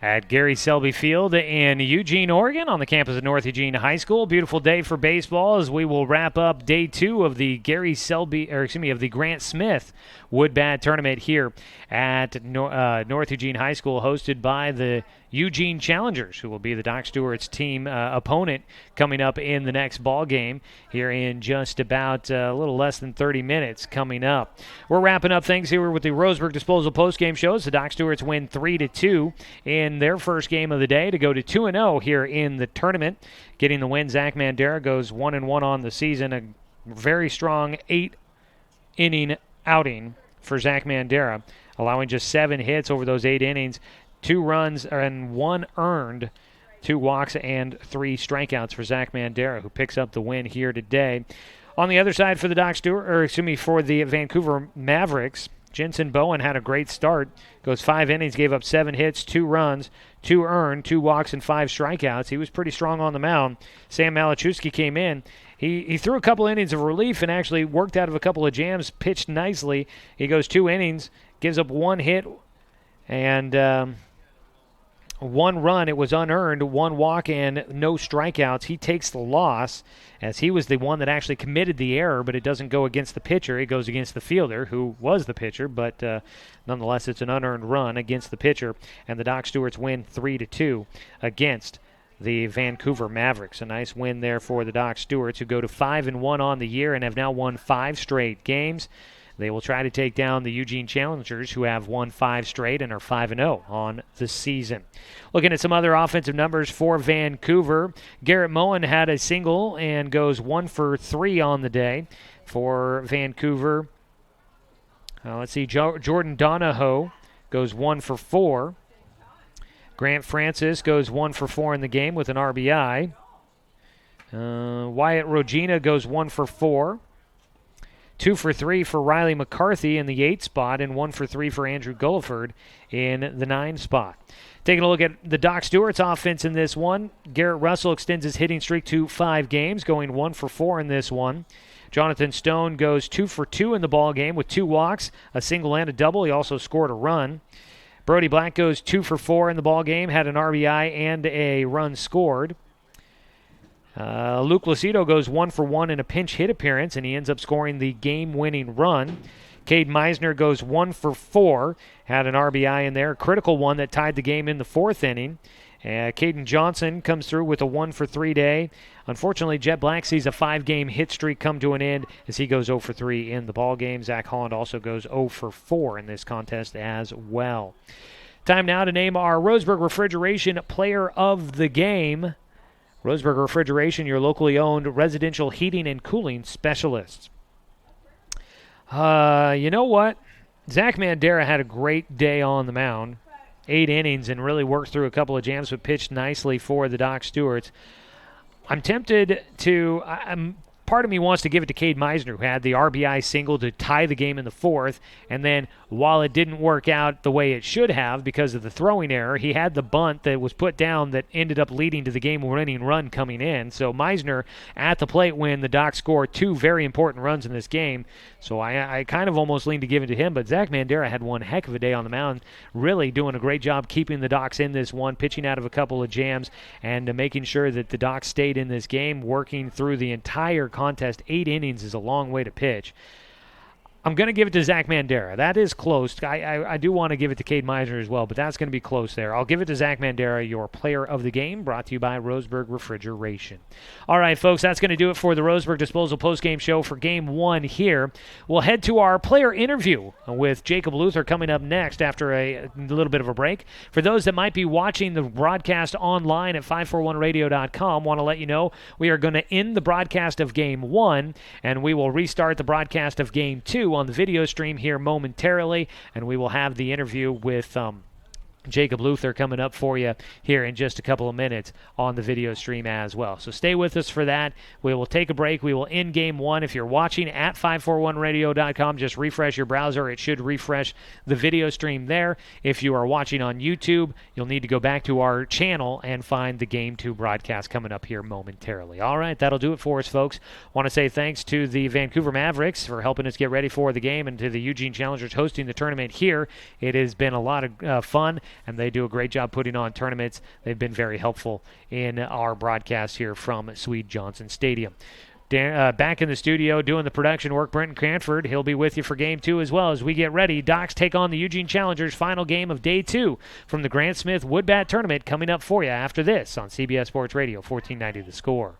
at Gary Selby Field in Eugene, Oregon, on the campus of North Eugene High School. Beautiful day for baseball as we will wrap up day 2 of the of the Grant Smith Wood Bat tournament here at North Eugene High School, hosted by the Eugene Challengers, who will be the Doc Stewart's team opponent coming up in the next ball game here in just about a little less than 30 minutes coming up. We're wrapping up things here with the Roseburg Disposal postgame shows. The Doc Stewarts win 3-2 in their first game of the day to go to 2-0 here in the tournament. Getting the win, Zach Mandera goes 1-1 on the season. A very strong 8-inning outing for Zach Mandera, allowing just 7 hits over those 8 innings. 2 runs and 1 earned, 2 walks and 3 strikeouts for Zach Mandera, who picks up the win here today. On the other side for the for the Vancouver Mavericks, Jensen Bowen had a great start. Goes 5 innings, gave up 7 hits, 2 runs, 2 earned, 2 walks and 5 strikeouts. He was pretty strong on the mound. Sam Malachowski came in. He threw a couple innings of relief and actually worked out of a couple of jams, pitched nicely. He goes 2 innings, gives up 1 hit and 1 run. It was unearned, 1 walk and no strikeouts. He takes the loss, as he was the one that actually committed the error, but it doesn't go against the pitcher. It goes against the fielder, who was the pitcher, but nonetheless it's an unearned run against the pitcher, and the Doc Stewarts win 3-2 against the Vancouver Mavericks. A nice win there for the Doc Stewarts, who go to 5-1 on the year and have now won 5 straight games. They will try to take down the Eugene Challengers, who have won 5 straight and are 5-0 on the season. Looking at some other offensive numbers for Vancouver, Garrett Moen had a single and goes 1 for 3 on the day for Vancouver. Let's see, Jordan Donahoe goes 1 for 4. Grant Francis goes 1 for 4 in the game with an RBI. Wyatt Rogina goes 1 for 4. 2 for 3 for Riley McCarthy in the 8 spot, and 1 for 3 for Andrew Gulliford in the 9 spot. Taking a look at the Doc Stewart's offense in this one, Garrett Russell extends his hitting streak to 5 games, going 1 for 4 in this one. Jonathan Stone goes 2 for 2 in the ball game with 2 walks, a single and a double. He also scored a run. Brody Black goes 2 for 4 in the ball game, had an RBI and a run scored. Luke Lucido goes 1 for 1 in a pinch hit appearance, and he ends up scoring the game-winning run. Cade Meisner goes 1 for 4, had an RBI in there, a critical one that tied the game in the 4th inning. Caden Johnson comes through with a 1 for 3 day. Unfortunately, Jet Black sees a 5-game hit streak come to an end as he goes 0 for 3 in the ball game. Zach Holland also goes 0 for 4 in this contest as well. Time now to name our Roseburg Refrigeration Player of the Game. Roseburg Refrigeration, your locally owned residential heating and cooling specialists. You know what? Zach Mandera had a great day on the mound. 8 innings and really worked through a couple of jams, but pitched nicely for the Doc Stewarts. I'm tempted to... Part of me wants to give it to Cade Meisner, who had the RBI single to tie the game in the 4th, and then while it didn't work out the way it should have because of the throwing error, he had the bunt that was put down that ended up leading to the game-winning run coming in. So Meisner at the plate when the Docs scored 2 very important runs in this game. So I kind of almost leaned to give it to him, but Zach Mandera had one heck of a day on the mound, really doing a great job keeping the Docs in this one, pitching out of a couple of jams, and making sure that the Docs stayed in this game, working through the entire contest. 8 innings is a long way to pitch. I'm going to give it to Zach Mandera. That is close. I do want to give it to Cade Meisner as well, but that's going to be close there. I'll give it to Zach Mandera, your player of the game, brought to you by Roseburg Refrigeration. All right, folks, that's going to do it for the Roseburg Disposal postgame show for Game 1 here. We'll head to our player interview with Jacob Luther coming up next after a little bit of a break. For those that might be watching the broadcast online at 541radio.com, want to let you know we are going to end the broadcast of Game 1, and we will restart the broadcast of Game 2 on the video stream here momentarily, and we will have the interview with Jacob Luther coming up for you here in just a couple of minutes on the video stream as well. So stay with us for that. We will take a break. We will end Game 1. If you're watching at 541radio.com, just refresh your browser. It should refresh the video stream there. If you are watching on YouTube, you'll need to go back to our channel and find the Game 2 broadcast coming up here momentarily. All right, that'll do it for us, folks. Want to say thanks to the Vancouver Mavericks for helping us get ready for the game, and to the Eugene Challengers hosting the tournament here. It has been a lot of fun, and they do a great job putting on tournaments. They've been very helpful in our broadcast here from Swede Johnson Stadium. Back in the studio doing the production work, Brenton Cranford. He'll be with you for Game 2 as well as we get ready. Docs take on the Eugene Challengers, final game of Day 2 from the Grant Smith Woodbat Tournament coming up for you after this on CBS Sports Radio, 1490 The Score.